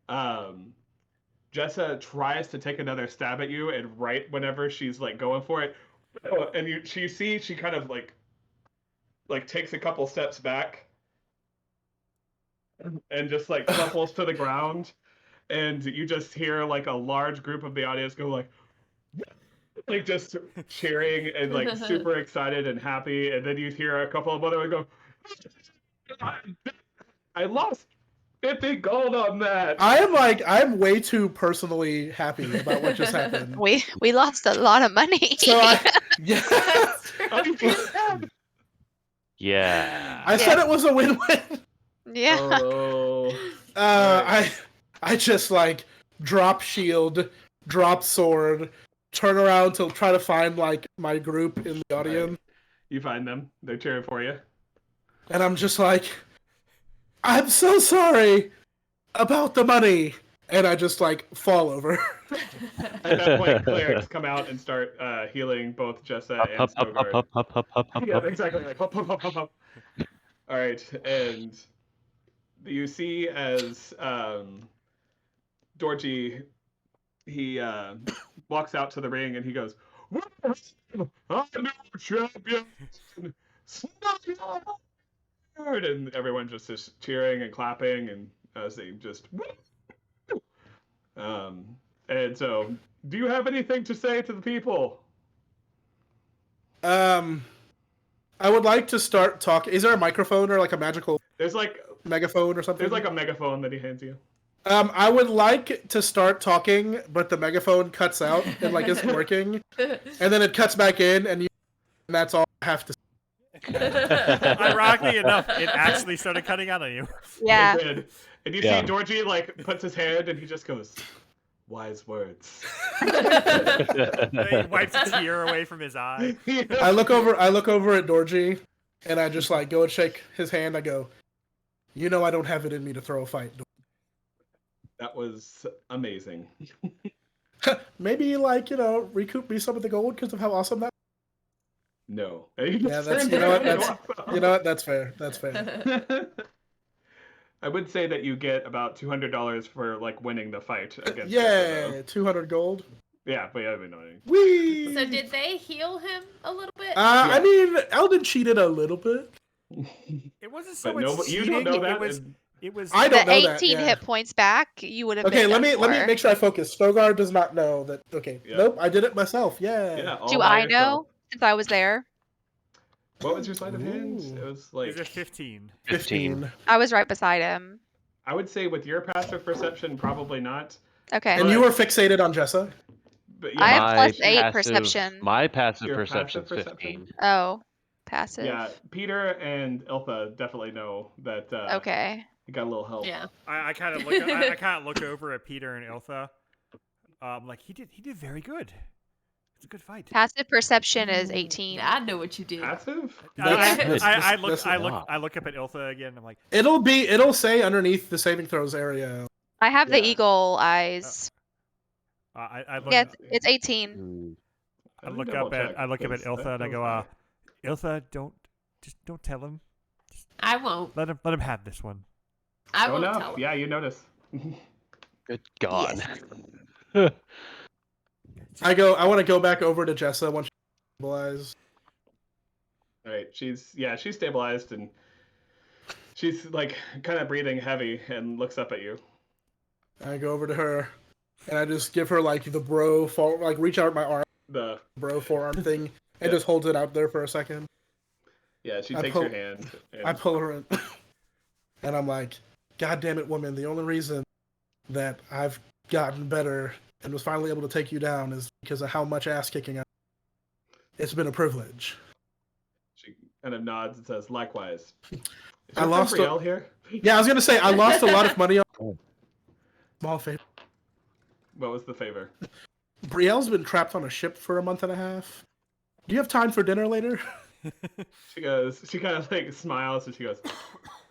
Jessa tries to take another stab at you, and right whenever she's like going for it, and she kind of like takes a couple steps back and just like crumples to the ground, and you just hear like a large group of the audience go like just cheering and like super excited and happy, and then you hear a couple of other ones go, I lost 50 gold on that. I'm way too personally happy about what just happened. We lost a lot of money. So yeah, Are you feeling bad? Yeah. I said it was a win-win. yeah. Oh. I just like drop shield, drop sword, turn around to try to find like my group in the audience, You find them. They're cheering for you. and I'm just like, I'm so sorry about the money, and I just like fall over. At that point, clerics come out and start healing both Jessa and Snowguard. Yeah, exactly. Like, hop, hop, hop, hop, hop. All right, and you see as Dorji, he walks out to the ring and he goes, "I'm new champion, Snowguard!" And everyone just is cheering and clapping, and as they just. And so, do you have anything to say to the people? I would like to start talking. Is there a microphone or like a magical There's like megaphone or something? There's like a megaphone that he hands you. I would like to start talking, but the megaphone cuts out and like isn't working, and then it cuts back in, and that's all I have to say. Ironically enough, it actually started cutting out on you. Yeah. It did. And you Yeah. see Dorji like puts his hand and he just goes, "Wise words." He wipes a tear away from his eye. I look over at Dorji, And I just like go and shake his hand. I go, you know, I don't have it in me to throw a fight. That was amazing. Maybe like, you know, recoup me some of the gold because of how awesome that. No. Yeah, that's you know what that's fair. That's fair. I would say that you get about $200 for like winning the fight against. Yeah, 200 gold. Yeah, but yeah, I know. Whee! So did they heal him a little bit? I mean, Eldon cheated a little bit. It wasn't so But much you cheating. don't know that. It was. I don't The know that. 18 Yeah. hit points back, you would have Okay, been let done me make sure I focus. Stogar does not know that. Okay, Yeah. nope, I did it myself. Yeah. Yeah. all Do by I yourself. know since I was there? What was your sleight of hand? Ooh. It was like. Is it 15? 15. I was right beside him. I would say with your passive perception, probably not. Okay. And you were fixated on Jessa? But I yeah, have +8 perception. My passive Your perception's passive perception? 15. Oh, passive. yeah. Peter and Iltha definitely know that. Okay. You got a little help. Yeah. I kind of look. I kind of look over at Peter and Iltha. Like he did very good. It's a good fight. Passive perception is 18. I know what you did. Passive? I look that's up at Iltha again. I'm like, It'll say underneath the saving throws area. I have the Yeah. eagle eyes. I look. Yeah, it's 18. Mm. I look up at Iltha and I go, Iltha, don't tell him. I won't. Let him have this one. I Oh won't no. tell him. Yeah, you notice. Good God. I want to go back over to Jessa once she stabilized. All right, she's stabilized and she's like kind of breathing heavy and looks up at you. I go over to her and I just give her like the reach out my arm, The bro forearm thing, and Yeah. just holds it out there for a second. yeah, she I takes pull- your hand. And, I pull her in, and I'm like, God damn it, woman, the only reason that I've gotten better and was finally able to take you down is because of how much ass kicking It's been a privilege. she kind of nods and says, "Likewise." Is I your lost friend Brielle here. Yeah, I was gonna say I lost a lot of money on small favor. What was the favor? Brielle's been trapped on a ship for a month and a half. Do you have time for dinner later? She goes. She kind of like smiles and she goes,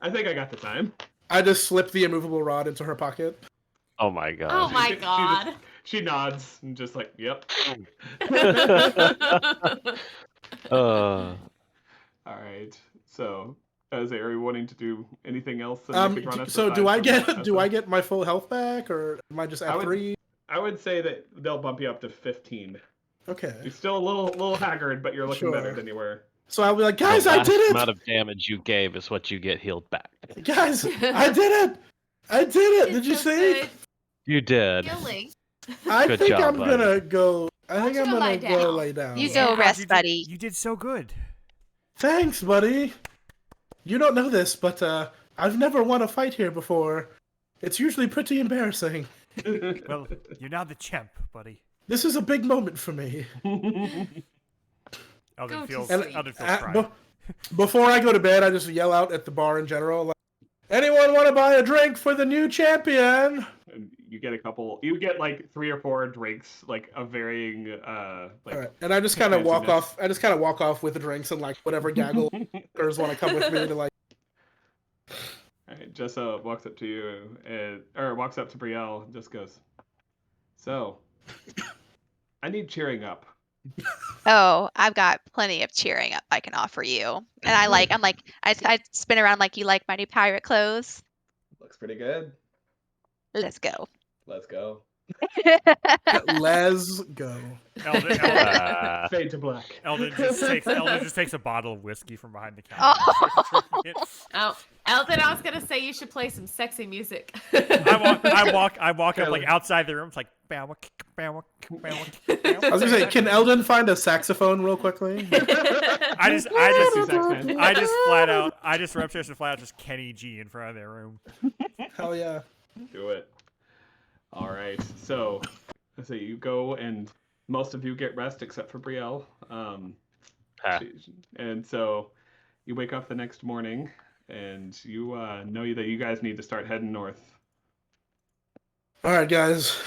"I think I got the time." I just slipped the immovable rod into her pocket. Oh my God. Oh my She god. She nods and just like, "Yep." Uh, All right. So, are you wanting to do anything else? So do I get my full health back, or am I just at 3? I would say that they'll bump you up to 15. Okay. You're still a little haggard, but you're looking better Sure. than you were. So I'll be like, guys, the I last did it! amount of damage you gave is what you get healed back. Guys, I did it! I did it! Did you It's so see? good You did. healing. I Good think job, I'm buddy. gonna go. I think Why I'm don't you gonna go lie go down? lay down. You Yeah. go rest, you did- buddy. You did so good. Thanks, buddy. You don't know this, but I've never won a fight here before. It's usually pretty embarrassing. Well, you're now the champ, buddy. This is a big moment for me. Eldon to feels sleep. proud. Before I go to bed, I just yell out at the bar in general, like, anyone want to buy a drink for the new champion? And you get you get like 3 or 4 drinks, like a varying, like. All right, and I just kind of walk Fanciness. off. I just kind of walk off with the drinks and like whatever gaggle girls want to come with me to like. All right, Jessa walks up to you, or walks up to Brielle and just goes, "So, I need cheering up." Oh, I've got plenty of cheering up I can offer you. And I spin around like, you like my new pirate clothes? Looks pretty good. Let's go. Let's go. Let's go. Fade to black. Eldon just takes a bottle of whiskey from behind the counter. Oh. Oh, Eldon, I was gonna say you should play some sexy music. I walk up like outside the room. It's like bow, bow, bow. I was gonna say, can Eldon find a saxophone real quickly? I just flat out. I just run upstairs and flat out just Kenny G in front of their room. Hell yeah. Do it. All right. So you go and most of you get rest except for Brielle. Ah. And so you wake up the next morning and you know that you guys need to start heading north. All right, guys,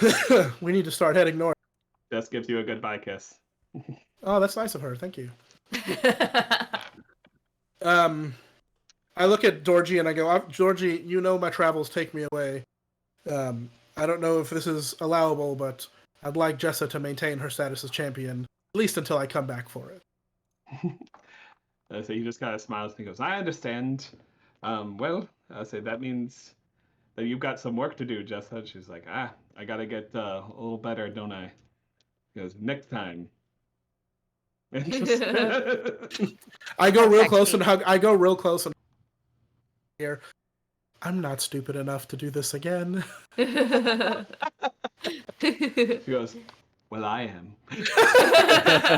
we need to start heading north. Jess gives you a goodbye kiss. Oh, that's nice of her. Thank you. I look at Georgie and I go, Georgie, you know my travels take me away. I don't know if this is allowable, but I'd like Jessa to maintain her status as champion, at least until I come back for it. So he just kind of smiles and he goes, I understand. Well, I say that means that you've got some work to do, Jessa. She's like, I gotta get a little better, don't I? He goes, next time. And just- I go real That's close actually- and hug. I go real close and here. I'm not stupid enough to do this again. He goes, well, I am.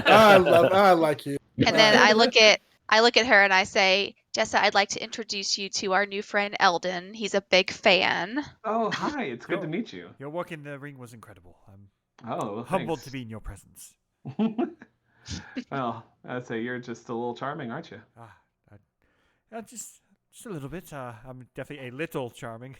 I like you. And then I look at her and I say, Jessa, I'd like to introduce you to our new friend Eldon. He's a big fan. Oh, hi. It's good to Cool. meet you. Your work in the ring was incredible. I'm Oh, well, humbled thanks. to be in your presence. Well, I'd say you're just a little charming, aren't you? Just a little bit. I'm definitely a little charming.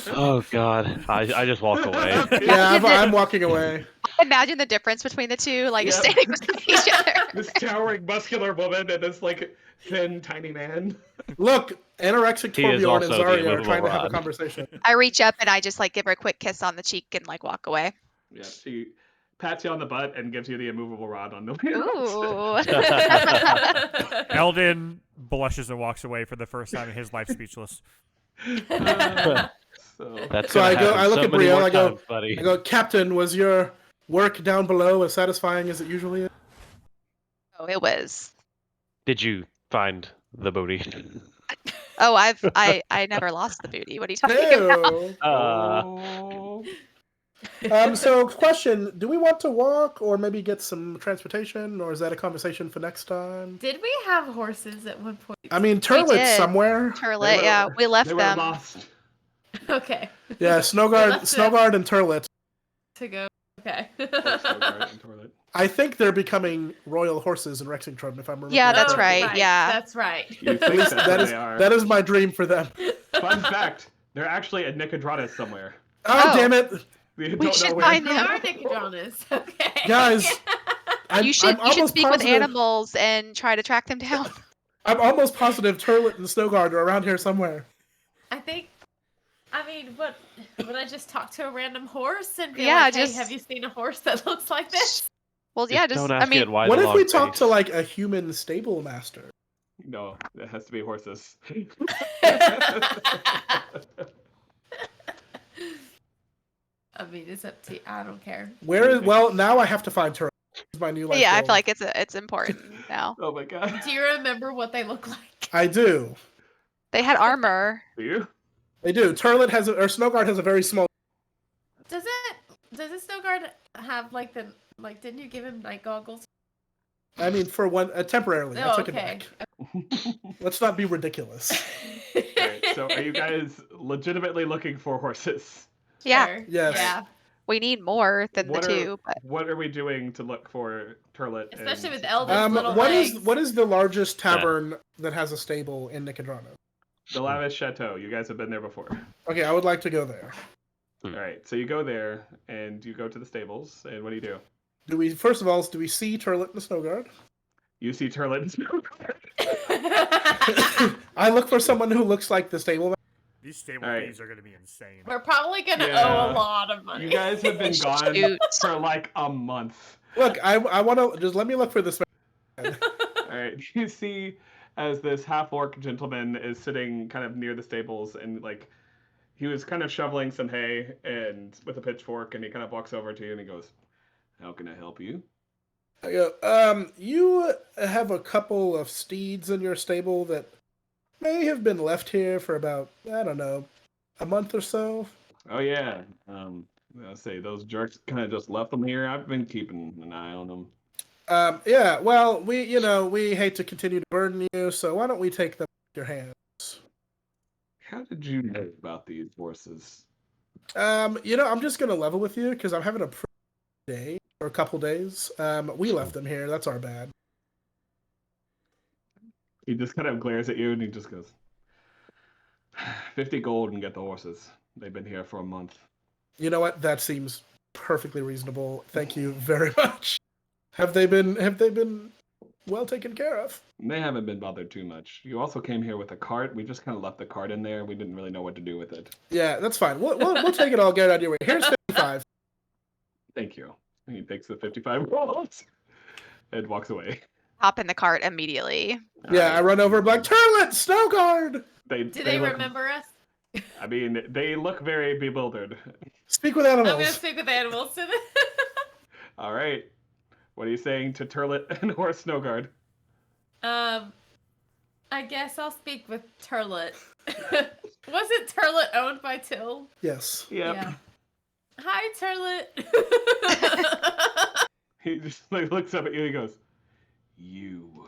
Oh God, I just walk away. Yeah, I'm walking away. Imagine the difference between the two, like Yep. standing beside each other. This towering, muscular woman and this like thin, tiny man. Look, anorexic He is Torbjorn and also the Zarya are immovable trying to have a rod. conversation. I reach up and I just like give her a quick kiss on the cheek and like walk away. Yeah, she pats you on the butt and gives you the immovable rod on the Ooh. Eldon blushes and walks away for the first time in his life, speechless. So That's So gonna I go- happen I look so at many Brielle, more I go- times, buddy. I go, Captain, was your work down below as satisfying as it usually is? Oh, it was. Did you find the booty? Oh, I never lost the booty. What are you talking about? Ew. Oh. So question, do we want to walk or maybe get some transportation, or is that a conversation for next time? Did we have horses at one point? I mean, Turlet's did. somewhere. Turlet, yeah, we left They were them. lost. Okay. Yeah, Snowguard, left them. Snowguard and Turlet. To go. Okay. Snowguard and Toilet. I think they're becoming royal horses in Rexington, if I'm remembering. Yeah, that's Oh, right, yeah. That's right. You think that's That where is they are. that is my dream for them. Fun fact, they're actually at Nicodranas somewhere. Oh, Oh. damn it, We We don't should know where. find They them. are Nicodranas. Okay. guys! You should almost speak with positive- animals and try to track them down. I'm almost positive Turlet and Snowguard are around here somewhere. I mean, would I just talk to a random horse and be Yeah, like, hey, just- have you seen a horse that looks like this? Well, yeah, just don't I ask mean, it why What the if we long talk face. to like a human stable master? No, it has to be horses. I mean, it's up to you. I don't care. Where is? Well, now I have to find Turlet. It's my new life yeah, I goal. feel like it's important now. Oh my god. Do you remember what they look like? I do. They had armor. Do you? They do. Turlet has or Snowguard has a very small. Does this Snowguard have didn't you give him night goggles? I mean, for one, temporarily. I Oh, took okay. it back. Let's not be ridiculous. Alright, so are you guys legitimately looking for horses? Yeah, Sure. Yes. Yeah. we need more than What the are- two, but What are we doing to look for Turlet? Especially and with Eldon's little What legs. is the largest tavern that has a stable in Nicodranas? the Lavish Chateau? You guys have been there before. Okay, I would like to go there. Alright, so you go there and you go to the stables, and what do? Do we first of all do we see Turlet and Snowguard? You see Turlet and Snowguard. I look for someone who looks like the stable. These stable All right. fees are going to be insane. We're probably gonna Yeah. owe a lot of money. You guys have been gone Shoot. for like a month. Look, I want to just let me look for this. Alright, you see as this half-orc gentleman is sitting kind of near the stables and like he was kind of shoveling some hay and with a pitchfork and he kind of walks over to you and he goes, how can I help you? I go, you have a couple of steeds in your stable that may have been left here for about, I don't know, a month or so. Oh yeah, I'll say those jerks kind of just left them here. I've been keeping an eye on them. Yeah, well, we hate to continue to burden you, so why don't we take them off your hands? How did you know about these horses? I'm just gonna level with you because I'm having a pretty day or a couple days. We left them here. That's our bad. He just kind of glares at you and he just goes, 50 gold and get the horses. They've been here for a month. You know what? That seems perfectly reasonable. Thank you very much. Have they been well taken care of. They haven't been bothered too much. You also came here with a cart. We just kind of left the cart in there. We didn't really know what to do with it. Yeah, that's fine. We'll take it all. Get it out of your way. Here's 55. Thank you. He takes the 55 rolls and walks away. Hop in the cart immediately. Yeah, I run over and be like, Turlet, Snow Guard! Do they look, remember us? I mean, they look very bewildered. Speak with I'm animals. gonna stick with animals. All right. What are you saying to Turlet and or Snowguard? I guess I'll speak with Turlet. Wasn't Turlet owned by Till? Yes. Yep. Yeah. Hi, Turlet. He just like looks up at you and he goes, "You.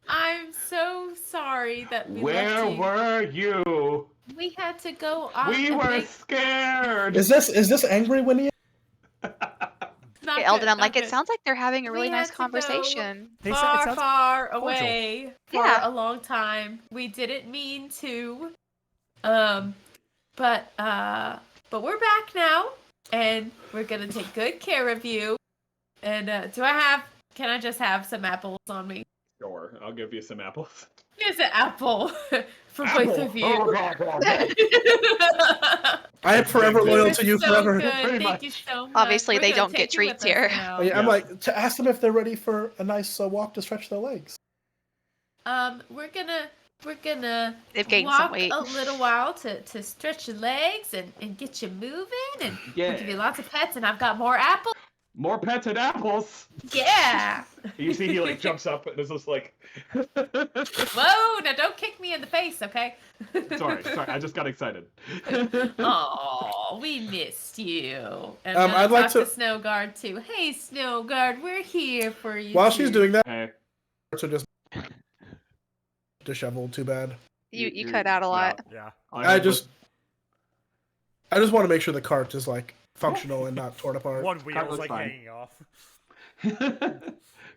I'm so sorry that we Where left you. were you? We had to go on. We a were big- scared." Is this angry Winnie? Not Hey, Eldon, good, I'm like, not it good. sounds like they're having a We really nice had to go conversation. They it far, sounds far cordial. away for Yeah. a long time. We didn't mean to. But we're back now, and we're gonna take good care of you. And can I just have some apples on me? Sure, I'll give you some apples. Here's an apple for both of you. Oh, God. I am forever You're loyal You're to you so forever. good. Pretty Thank much. you so much. Obviously, We're they gonna don't get take you with treats us here. now. I'm Yeah. like, to ask them if they're ready for a nice walk to stretch their legs. We're gonna They've gained some walk weight. a little while to stretch your legs and get you moving, and Yeah. we'll give you lots of pets, and I've got more apples. More pets and apples. Yeah. You see, he like jumps up and is just like, Whoa! Now don't kick me in the face, okay? sorry, I just got excited. Oh, we missed you. And I'd like talk to- to Snowguard too. Hey, Snowguard, we're here for you. While she's too. doing that, Hey, so just disheveled. Too bad. You cut out a lot. Yeah. I just want to make sure the cart is like functional and not torn apart. One wheel's Cartlet's like fine. hanging off.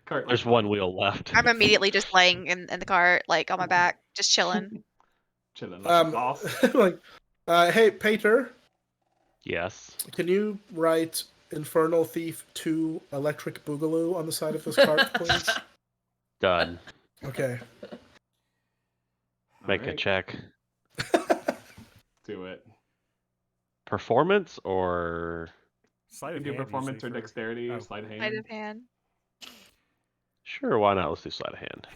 Cart. There's one wheel left. I'm immediately just laying in the cart, like on my back, just chilling. Chilling like a boss. like, hey, Pater, Yes. can you write Infernal Thief 2 Electric Boogaloo on the side of this cart, please? Done. Okay. Make a Alright, check. do it. Performance or Sleight You of can do hand performance usually or for- dexterity or oh. sleight of hand. Sleight of hand. sure? Why not? Let's do sleight of hand.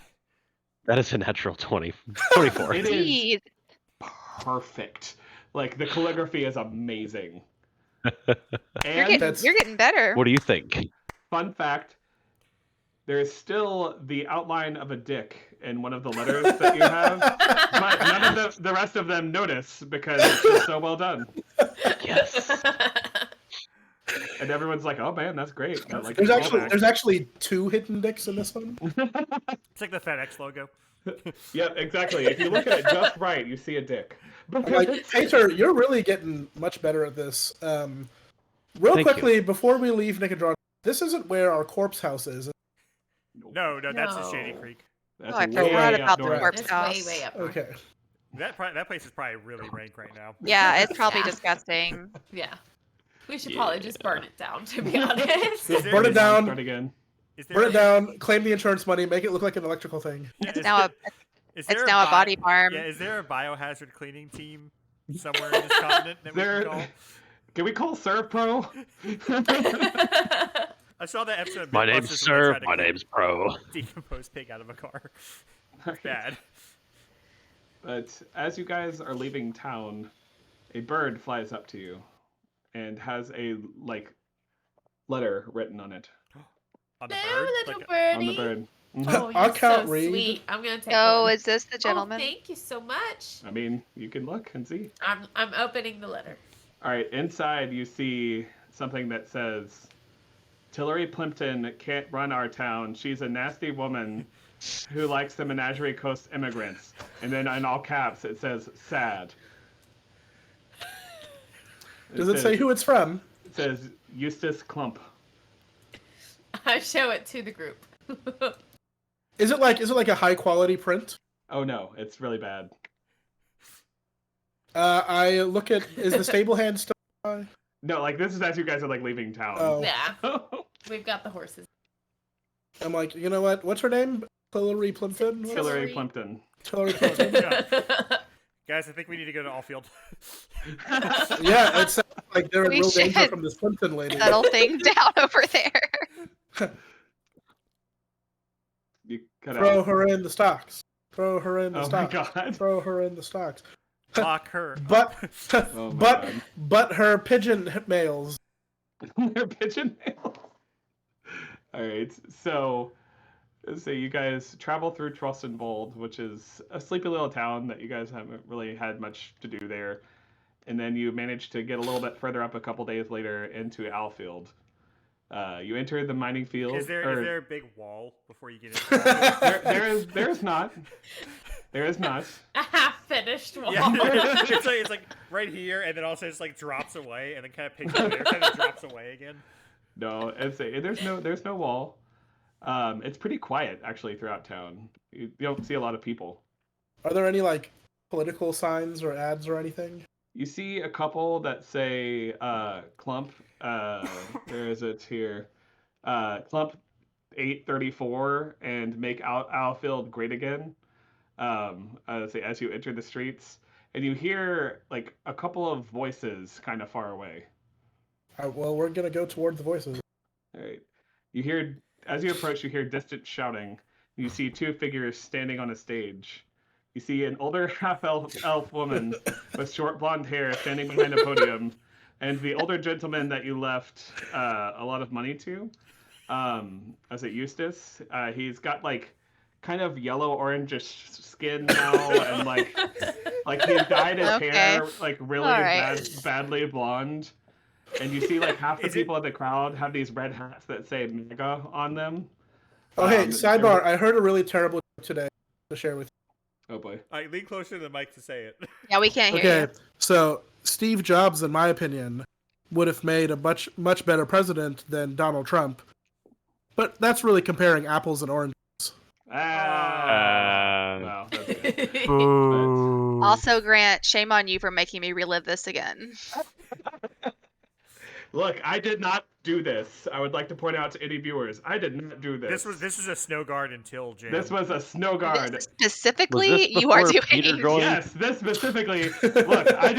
That is a natural 24. It is Jeez. perfect. Like the calligraphy is amazing. You're And getting better. What do you think? fun fact, there is still the outline of a dick in one of the letters that you have, but none of the rest of them notice because it's just so well done. Yes. And everyone's like, "Oh man, that's great." I like There's the actually callback. there's actually 2 hidden dicks in this one. It's like the FedEx logo. Yeah, exactly. If you look at it just right, you see a dick. I'm like, Pater, you're really getting much better at this. Real Thank quickly, before we leave Nicodranas, this isn't where our corpse house is. No, that's the Shady No. Creek. That's Oh, I way forgot about the outdoors. corpse It's house. way up. north. Okay. That place is probably really rank right now. Yeah, it's probably Yeah. disgusting. Yeah. We should probably just burn it down, to be honest. Is there- Burn it down. Start again. Is there Burn it down, claim the insurance money, make it look like an electrical thing. Yeah, It's is now there- a is it's there now a bi- body farm. Yeah, is there a biohazard cleaning team somewhere in this continent that we There- can call? Can we call Servpro? I saw that episode. of My name's Mythbusters when they Sir. tried to My clean name's Pro. decomposed pig out of a car. It's bad. But as you guys are leaving town, a bird flies up to you and has a letter written on it. On the Hello, bird. little Like, birdie. On the bird. Oh, I you're can't so read. sweet. I'm gonna take Oh, one. is this the gentleman? Oh, thank you so much. I mean, you can look and see. I'm opening the letter. All right, inside you see something that says, Tillery Plimpton can't run our town. She's a nasty woman who likes the Menagerie Coast immigrants. And then in all caps it says, sad. Does it say who it's from? It says, Eustace Clump. I show it to the group. Is it like a high quality print? Oh no, it's really bad. I look at, is the stable hand still by? No, like this is as you guys are like leaving town. Oh. Yeah, we've got the horses. I'm like, you know what? What's her name? Hillary Plimpton? What? Hillary Hillary. Plimpton. Hillary Plimpton. Guys, I think we need to go to Allfield. Yeah, it sounds like they're in We real danger should from this Plimpton lady. Settle things down over there. You cut Throw out. her in the stocks. Throw her in the Oh my stocks. god. Throw her in the stocks. Lock her. But Oh my but god. but her pigeon mails. They're pigeon mail. All right, so let's say you guys travel through Trossenwald, which is a sleepy little town that you guys haven't really had much to do there, and then you manage to get a little bit further up a couple days later into Alfield. You enter the mining field. Is there a big wall before you get into there is not. There is not. A half-finished wall. Yeah, it's like right here, and then also just like drops away, and then kind of picks up there, and then drops away again. No, there's no wall. It's pretty quiet actually throughout town. You don't see a lot of people. Are there any like political signs or ads or anything? You see a couple that say Clump. Where is it here? Clump 834 and make Alfield great again. As you enter the streets, and you hear like a couple of voices kind of far away. Well, we're gonna go toward the voices. All right. You hear, as you approach, you hear distant shouting. You see two figures standing on a stage. You see an older half-elf woman with short blonde hair standing behind a podium, and the older gentleman that you left a lot of money to, as it Eustace. He's got like kind of yellow orangish skin now, and like he dyed his Okay. hair like really All right. badly blonde. And you see like half the people in the crowd have these red hats that say MAGA on them. Oh, hey, sidebar. I heard a really terrible joke today to share with Oh boy. All right, lean closer to the mic to say it. Yeah, we can't you. hear Okay, so Steve Jobs, in my opinion, would have made a much better president than Donald Trump. But that's really comparing apples and oranges. Wow, that's good. you. Also, Grant, shame on you for making me relive this again. Look, I did not do this. I would like to point out to any viewers, I did not do this. This was a snow guard until Jam. This was a snow guard. This specifically, Was this you are before doing. Peter joined? Yes, this specifically. Look, I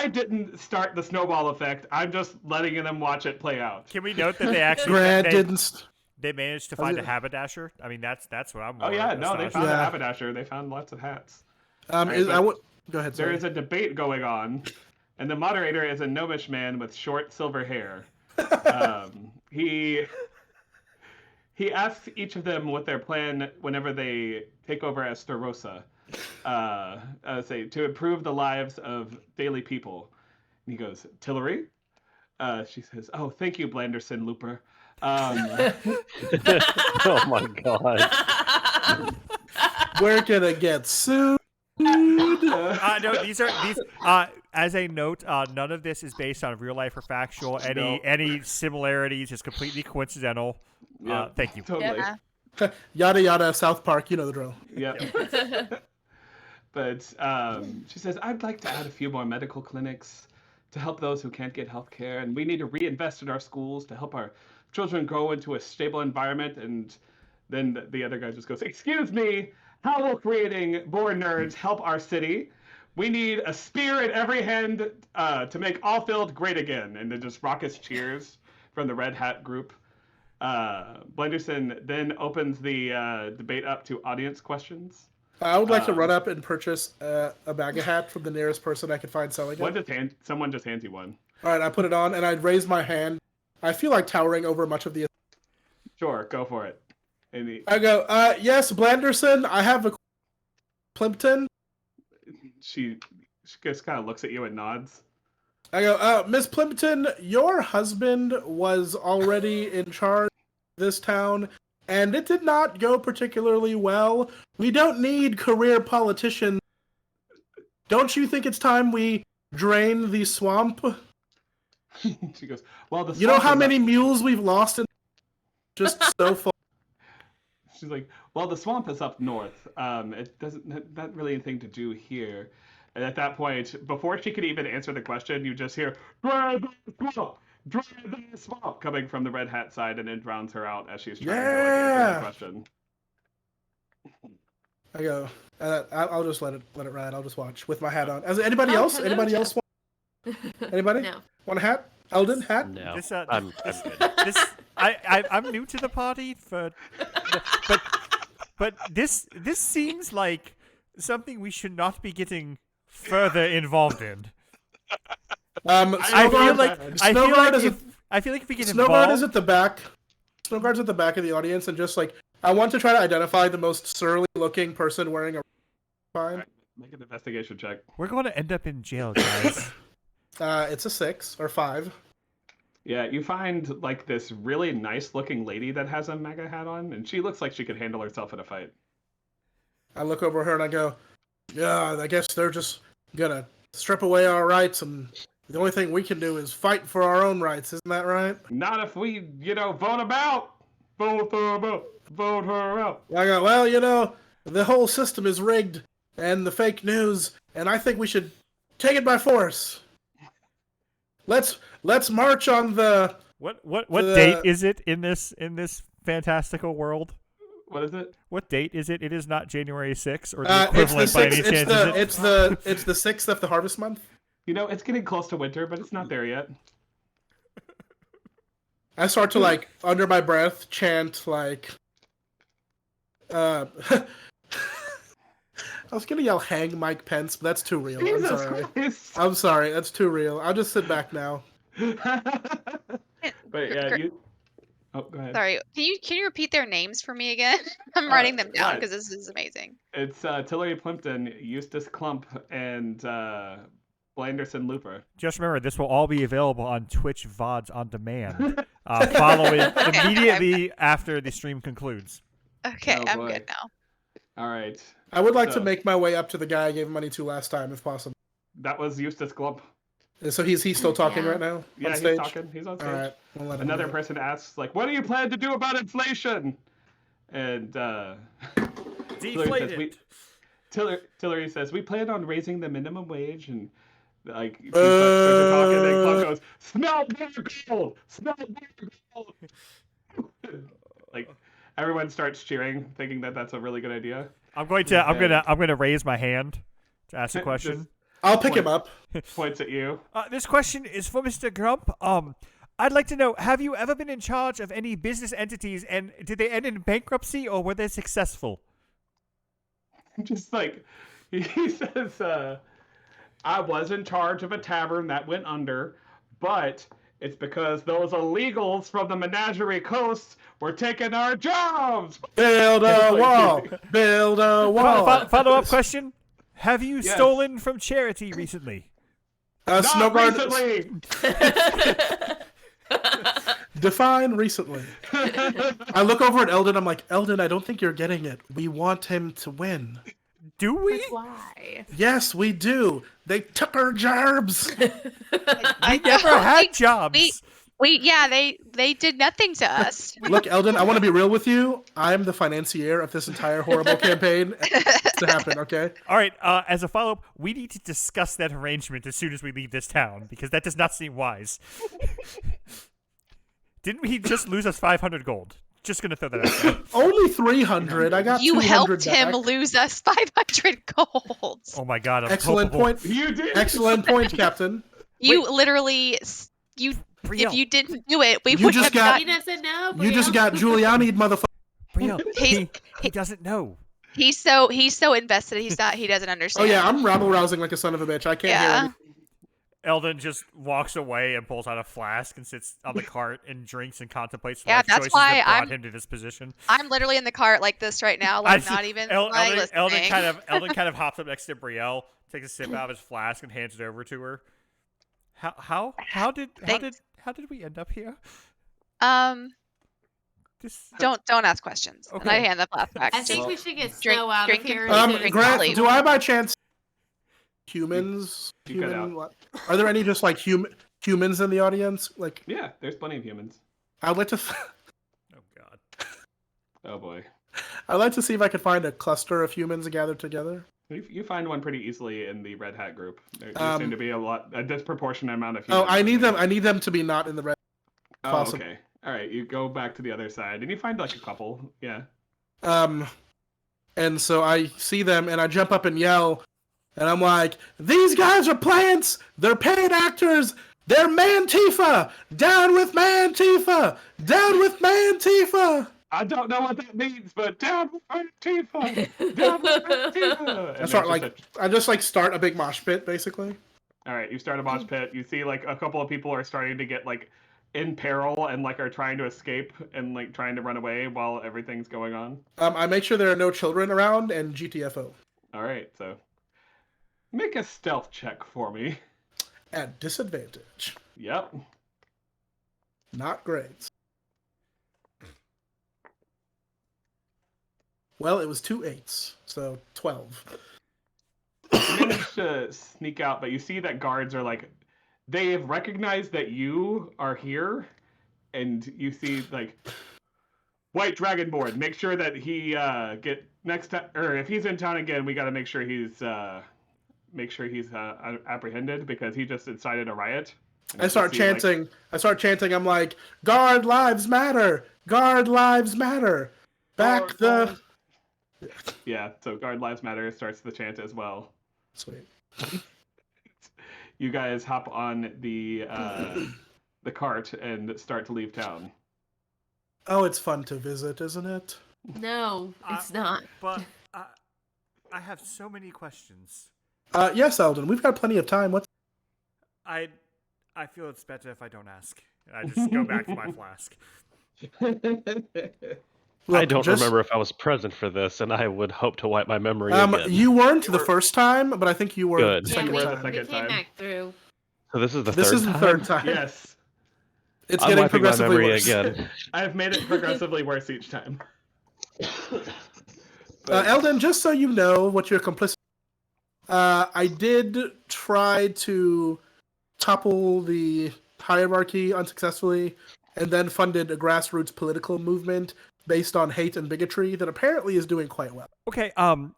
didn't start the snowball effect. I'm just letting them watch it play out. Can we note that they actually Grant they, didn't. they managed to find a haberdasher? I mean, that's what I'm. Oh more yeah, no, they astonished found Yeah. a haberdasher. They found lots of hats. Go ahead. There Sorry. is a debate going on, and the moderator is a gnomish man with short silver hair. He asks each of them what their plan whenever they take over as Starossa, to improve the lives of daily people. And he goes, Tillery? She says, oh, thank you, Blanderson Looper. Oh my god. We're gonna get sued. No, these. As a note, none of this is based on real life or factual. Any similarities is completely coincidental. Yeah, Thank you. Totally. Yeah. Yada yada. South Park. You know the drill. Yep. But she says, I'd like to add a few more medical clinics to help those who can't get health care. And we need to reinvest in our schools to help our children grow into a stable environment. And then the other guy just goes, excuse me, how will creating more nerds help our city? We need a spear in every hand to make Allfield great again. And then just raucous cheers from the Red Hat group. Blenderson then opens the debate up to audience questions. I would like to run up and purchase a bag of hat from the nearest person I could find selling it. Someone just hands you one. All right, I put it on and I'd raise my hand. I feel like towering over much of the. Sure, go for it. I go, yes, Blanderson, I have a Plimpton. She just kind of looks at you and nods. I go, Miss Plimpton, your husband was already in charge of this town, and it did not go particularly well. We don't need career politicians. Don't you think it's time we drain the swamp? She goes, well, the You know swamp how is many up. mules we've lost in just so far? She's like, well, the swamp is up north. It doesn't not really anything to do here. And at that point, before she could even answer the question, you just hear, "Drain the swamp! Dry the swamp, coming from the red hat side, and it drowns her out as she's trying to Yeah. answer the question. I go. I'll just let it ride. I'll just watch with my hat on. As anybody Oh, else? hello, Anybody Jeff. else? Anybody? No. Want a hat? Eldon hat? No, This, I'm this, good. I'm new to the party, but this seems like something we should not be getting further involved in. I feel like if we get Snowguard is involved, at the back. Snowguard's at the back of the audience, and just like I want to try to identify the most surly-looking person wearing a fine. Make an investigation check. we're going to end up in jail, guys. It's a 6 or 5. Yeah, you find like this really nice looking lady that has a mega hat on, and she looks like she could handle herself in a fight. I look over her and I go, "Yeah, I guess they're just gonna strip away our rights, and the only thing we can do is fight for our own rights. Isn't that right?" Not if we, vote them out. Vote her out. Vote her out. I go, "Well, the whole system is rigged, and the fake news, and I think we should take it by force. Let's march on the." What date is it in this fantastical world? What is it? What date is it? It is not January 6th or the equivalent by any chance. It's the 6th of the harvest month. It's getting close to winter, but it's not there yet. I start to like under my breath chant like I was gonna yell "Hang Mike Pence," but that's too real. I'm sorry. Christ. I'm sorry, that's too real. I'll just sit back now. But yeah, you. Oh, go ahead. Sorry, can you repeat their names for me again? I'm writing them down right. because this is amazing. It's Tillery Plimpton, Eustace Clump, and Blanderson Looper. Just remember, this will all be available on Twitch VODs on demand, following immediately after the stream concludes. Okay, Oh, I'm boy. good now. All right. I would like to So- make my way up to the guy I gave money to last time, if possible. That was Eustace Clump. So he's still talking Yeah. right now Yeah, on he's stage. talking. He's on stage. All right, we'll let him Another know. person asks, like, what do you plan to do about inflation? And Deflated. Tillery says, we plan on raising the minimum wage. And like, she starts talking, and Clump goes, smell more gold! Smell more gold! Like, everyone starts cheering, thinking that that's a really good idea. I'm going to raise my hand to ask a question. Just I'll pick him up. points at you. This question is for Mr. Grump. I'd like to know, have you ever been in charge of any business entities, and did they end in bankruptcy, or were they successful? Just like, he says, I was in charge of a tavern that went under, but it's because those illegals from the Menagerie Coast were taking our jobs. Build a wall. Build a wall. Follow-up question. Have you Yes. stolen from charity recently? Not Snowguard. recently. Define recently. I look over at Eldon. I'm like, Eldon, I don't think you're getting it. We want him to win. Do we? But why? Yes, we do. They took our jobs. I never had jobs. They did nothing to us. Look, Eldon, I want to be real with you. I'm the financier of this entire horrible campaign. To happen, okay? All right, as a follow-up, we need to discuss that arrangement as soon as we leave this town, because that does not seem wise. Didn't he just lose us 500 gold? Just gonna throw that out there. Only 300. I got You 200 helped him back. lose us 500 gold. Oh my god, I'm Excellent culpable. point. You did. Excellent point, Captain. You literally, if Brielle, you didn't do it, we You would just have got- He doesn't know. You just got Giuliani, motherfucker. Brielle, He- he doesn't know. He's so invested. He doesn't Oh understand. yeah, I'm rabble rousing like a son of a bitch. I can't hear Yeah. anything. Eldon just walks away and pulls out a flask and sits on the cart and drinks and contemplates Yeah, life that's choices why that brought I'm- him to this position. I'm literally in the cart like this right now, like not even like listening. Eldon kind of hops up next to Brielle, takes a sip out of his flask and hands it over to her. How did we end up here? This Don't ask questions. And I Okay. hand the flask back. I think to- we should get Drink- Snow out drink of here. and- and- Grant, Grant, do I by chance humans? You cut Human? What? Are there any just like humans in the audience? Like, Yeah, there's plenty of humans. I'd like to. Oh god. Oh boy. I'd like to see if I could find a cluster of humans gathered together. You find one pretty easily in the Red Hat group. There seem to be a disproportionate amount of humans. Oh, I need them to be not in the red. Oh, Possible. okay. All right, you go back to the other side, and you find like a couple. Yeah. And so I see them, and I jump up and yell, and I'm like, "These guys are plants. They're paid actors. They're Mantifa. Down with Mantifa. Down with Mantifa." I don't know what that means, but down with Antifa! Down with Antifa! That's right. I just like start a big mosh pit, basically. All right, you start a mosh pit. You see like a couple of people are starting to get like in peril and like are trying to escape and like trying to run away while everything's going on. I make sure there are no children around and GTFO. All right, so make a stealth check for me. At disadvantage. Yep. Not great. Well, it was 2 8s, so 12. You manage to sneak out, but you see that guards are like, they have recognized that you are here, and you see like, White Dragonborn, make sure that he get next time, or if he's in town again, we got to make sure he's apprehended because he just incited a riot. I start chanting. I'm like, "Guard lives matter. Guard lives matter. Back the." Yeah, so Guard Lives Matter starts the chant as well. Sweet. You guys hop on the cart and start to leave town. Oh, it's fun to visit, isn't it? No, it's not. But I have so many questions. Yes, Eldon. We've got plenty of time. I feel it's better if I don't ask. I just go back to my flask. Look, I don't remember if I was present for this, and I would hope to wipe my memory again. You weren't the first time, but I think you were Good. the Yeah, second we time. came back through. So this is the This third is the time? third time. Yes, It's I'm getting wiping my progressively memory worse. again. I have made it progressively worse each time. Eldon, just so you know what you're complicit. I did try to topple the hierarchy unsuccessfully, and then funded a grassroots political movement based on hate and bigotry that apparently is doing quite well. Okay,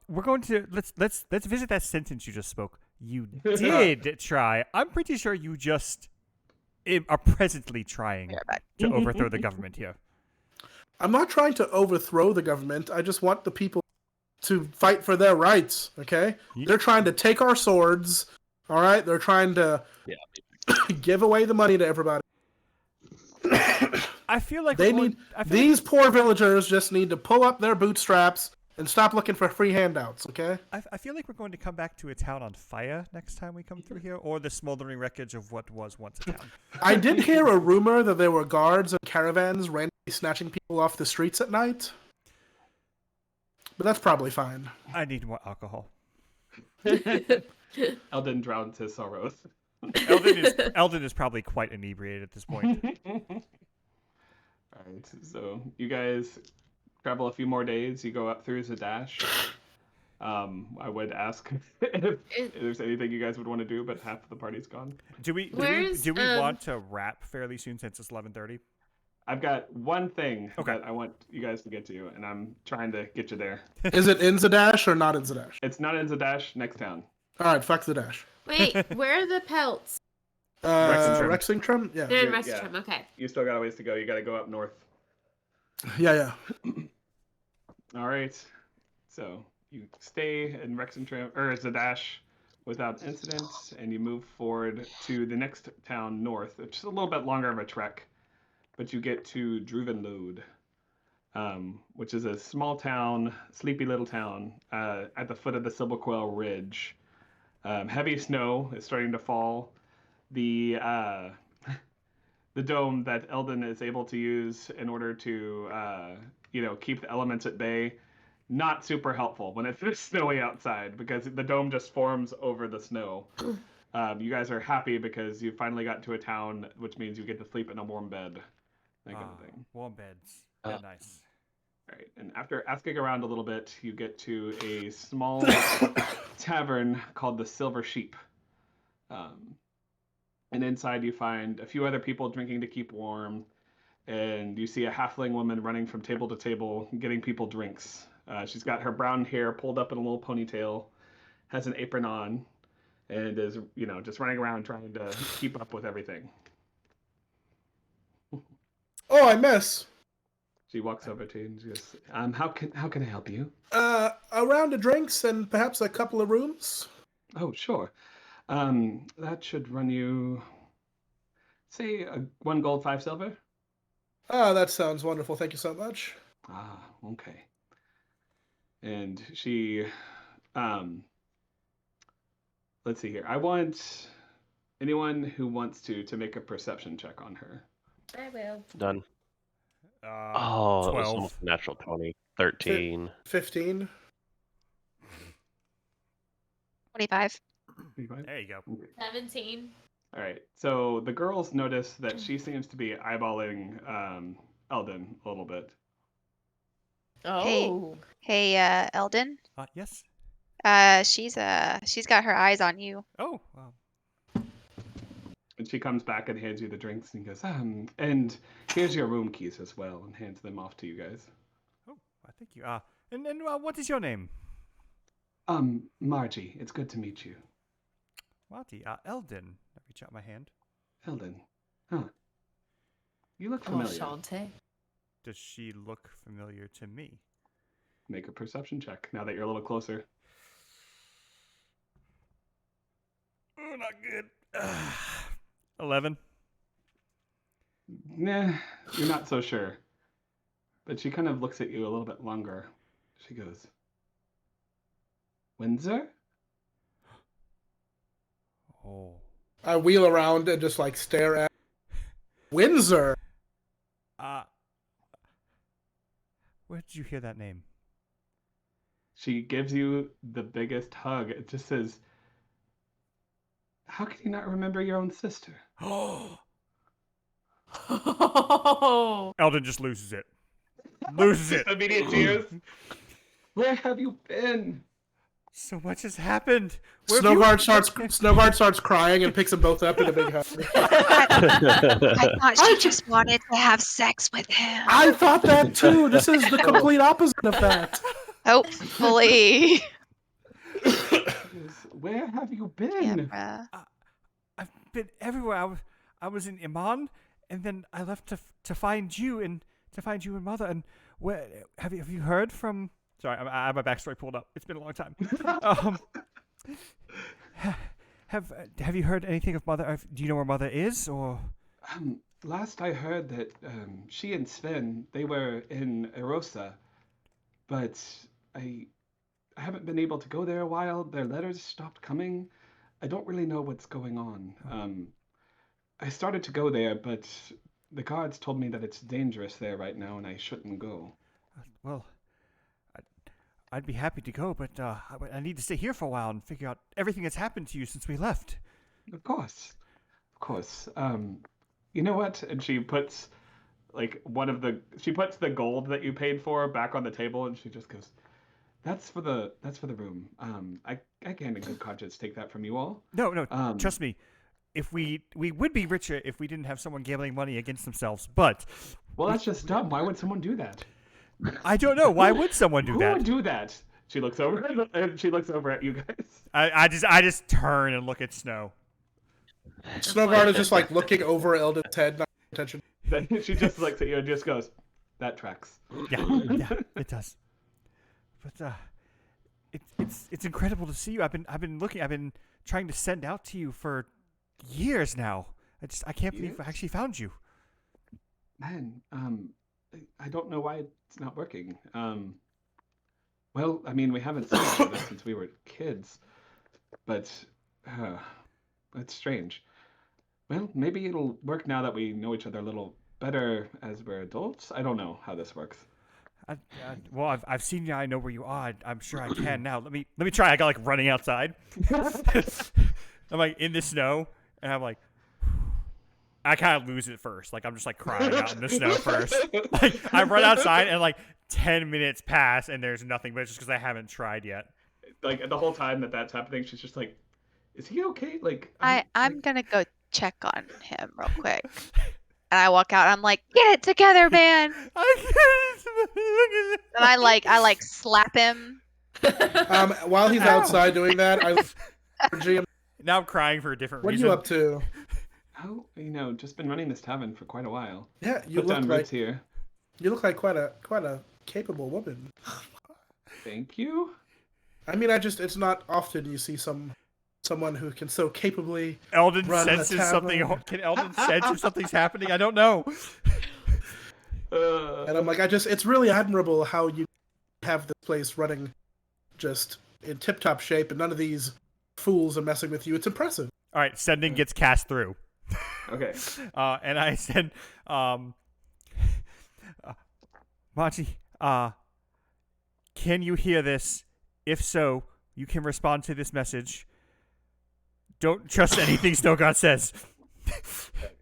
we're going to let's visit that sentence you just spoke. You did try. I'm pretty sure you just are presently trying to overthrow the government here. I'm not trying to overthrow the government. I just want the people to fight for their rights, okay? They're trying to take our swords, all right? They're trying to give away the money to everybody. I feel like these poor villagers just need to pull up their bootstraps and stop looking for free handouts, okay? I feel like we're going to come back to a town on fire next time we come through here, or the smoldering wreckage of what was once a town. I did hear a rumor that there were guards and caravans randomly snatching people off the streets at night. But that's probably fine. I need more alcohol. Eldon drowns his sorrows. Eldon is probably quite inebriated at this point. Alright, so you guys travel a few more days. You go up through Zadash. I would ask if there's anything you guys would want to do, but half of the party's gone. Do we want to wrap fairly soon since it's 11:30? I've got one thing that I want you guys to get to, and I'm trying to get you there. Is it in Zadash or not in Zadash? It's not in Zadash, next town. Alright, fuck Zadash. Wait, where are the pelts? Rexingtrim? Yeah. They're in Rexingtrim, okay. You still got a ways to go. You got to go up north. Yeah. All right. So you stay in Rexingtrim or Zadash without incident, and you move forward to the next town north. It's just a little bit longer of a trek, but you get to Druvenlode, which is a small town, sleepy little town at the foot of the Silberquell Ridge. Heavy snow is starting to fall. The dome that Eldon is able to use in order to keep the elements at bay, not super helpful when it's snowy outside because the dome just forms over the snow. You guys are happy because you finally got to a town, which means you get to sleep in a warm bed. That kind of thing. Warm beds. Yeah, nice. All right, and after asking around a little bit, you get to a small tavern called the Silver Sheep. And inside you find a few other people drinking to keep warm, and you see a halfling woman running from table to table getting people drinks. She's got her brown hair pulled up in a little ponytail, has an apron on and is, just running around trying to keep up with everything. Oh, I miss. She walks over to you and she goes, how can I help you? A round of drinks and perhaps a couple of rooms. Oh, sure. That should run you, say, 1 gold, 5 silver. Ah, that sounds wonderful. Thank you so much. Ah, okay. And she, let's see here. I want anyone who wants to make a perception check on her. I will. Done. 12. It was almost a natural 20. 13. 15. 25. There you go. Okay. 17. All right. So the girls notice that she seems to be eyeballing Eldon a little bit. Oh. Hey, Eldon. Yes. She's got her eyes on you. Oh. Wow. And she comes back and hands you the drinks and goes, and here's your room keys as well, and hands them off to you guys. Oh, thank you. And what is your name? Margie, it's good to meet you. Marty. Eldon. I reach out my hand. Eldon. Huh. You look familiar. Enchante. Does she look familiar to me? Make a perception check now that you're a little closer. Oh, not good. 11. Nah, you're not so sure. But she kind of looks at you a little bit longer. She goes, Windsor? Oh. I wheel around and just like stare at Windsor. Where did you hear that name? She gives you the biggest hug. It just says, how can you not remember your own sister? Oh. Eldon just loses it. Loses it. Immediate tears. Where have you been? So much has happened. Where have Snowguard starts crying and picks them both up in a big hug. I thought she just wanted to have sex with him. I thought that too. This is the complete opposite of that. Hopefully. Where have you been? Yeah, I've been everywhere. I was in Iman, and then I left to find you and Mother. And where have you heard from? Sorry, I have my backstory pulled up. It's been a long time. Have you heard anything of Mother? Do you know where Mother is, or? Last I heard that she and Sven, they were in Erosa, but I haven't been able to go there a while. Their letters stopped coming. I don't really know what's going on. I started to go there, but the guards told me that it's dangerous there right now and I shouldn't go. Well, I'd be happy to go, but I need to stay here for a while and figure out everything that's happened to you since we left. Of course. You know what? And she puts the gold that you paid for back on the table, and she just goes, That's for the room. I can't in good conscience take that from you all. No, trust me. If we would be richer if we didn't have someone gambling money against themselves, but... Well, that's just dumb. Why would someone do that? I don't know. Why would someone do that? Who would do that? She looks over at you guys. I just turn and look at Snow. Snowguard is just like looking over Eldon's head, not paying attention. Then she just looks at you and just goes, that tracks. Yeah, it does. But it's incredible to see you. I've been trying to send out to you for years now. I can't believe I actually found you. Man, I don't know why it's not working. Well, I mean, we haven't seen each other since we were kids, but that's strange. Well, maybe it'll work now that we know each other a little better as we're adults. I don't know how this works. Well, I've seen you. I know where you are. I'm sure I can now. Let me try. I got like running outside. I'm like in the snow, and I'm like, I kind of lose it first. Like I'm just like crying out in the snow first. Like I run outside, and like 10 minutes pass, and there's nothing. But it's just because I haven't tried yet. Like the whole time that's happening, she's just like, "Is he okay?" Like I'm gonna go check on him real quick. And I walk out and I'm like, get it together, man. And I like slap him While he's outside doing that, I GM, Now I'm crying for a different what are reason. you up to? Oh, just been running this tavern for quite a while. Yeah, you Put look down like roots here. you look like quite a capable woman. Thank you. I mean, it's not often you see someone who can so capably Eldon run a senses something. tavern. Can Eldon sense if something's happening? I don't know. And I'm like, it's really admirable how you have this place running just in tip-top shape, and none of these fools are messing with you. It's impressive. All right, sending gets cast through. Okay. And I said, Monty, can you hear this? If so, you can respond to this message. Don't trust anything Snowgod says.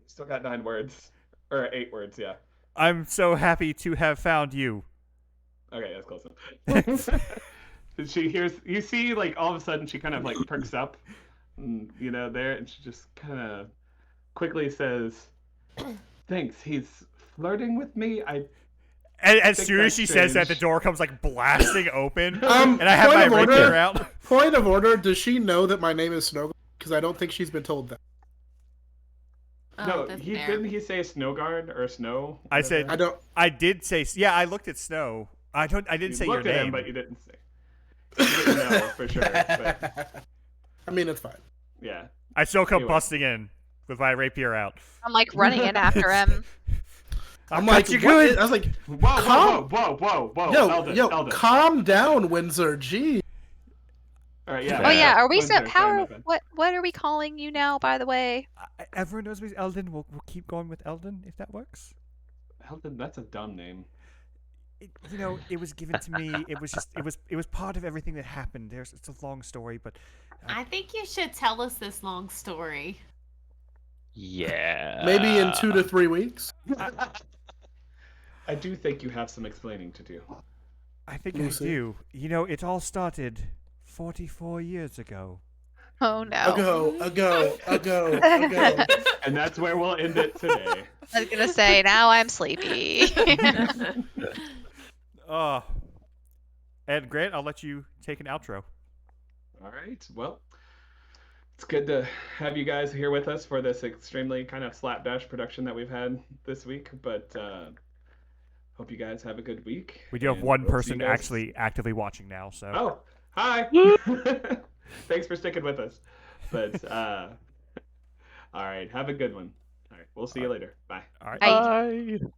Still got 9 words. Or 8 words, yeah. I'm so happy to have found you. Okay, that's close enough. She hears, you see, like, all of a sudden she kind of, like, perks up, there, and she just kind of quickly says, thanks, he's flirting with me? As think soon as that's she says that, the strange. door comes, like, blasting open, and I have point my of rapier order. out. Point of order, does she know that my name is Snow? Because I don't think she's been told that. No, that's fair. didn't he say Snowguard or Snow? I said, whatever? I did say, yeah, I looked at Snow. I didn't You say your looked at him, name. but you didn't say. You didn't know for sure, but I mean, it's fine. yeah. I still come Anyway. busting in with my rapier out. I'm like running in after him. I'm got like, you what good. is- I was like, Whoa, yo, Eldon. calm down, Windsor. Gee. All right, yeah. Oh yeah, are we Windsor, how sorry, are, my bad. what are we calling you now, by the way? Everyone knows me as Eldon. We'll keep going with Eldon if that works. Eldon, that's a dumb name. It was given to me. It was part of everything that happened. It's a long story, but I think you should tell us this long story. Yeah. Maybe in 2 to 3 weeks. I do think you have some explaining to do. I think Lucy. I do. It all started 44 years ago. Oh no. Ago. And that's where we'll end it today. I was gonna say now I'm sleepy. And Grant, I'll let you take an outro. All right. Well, it's good to have you guys here with us for this extremely kind of slapdash production that we've had this week. But hope you guys have a good week. We do have and one we'll see person you guys- actually actively watching now, so. Oh, hi. Thanks for sticking with us. But all right, have a good one. All right, we'll see you later. Bye. All right. Bye. Bye.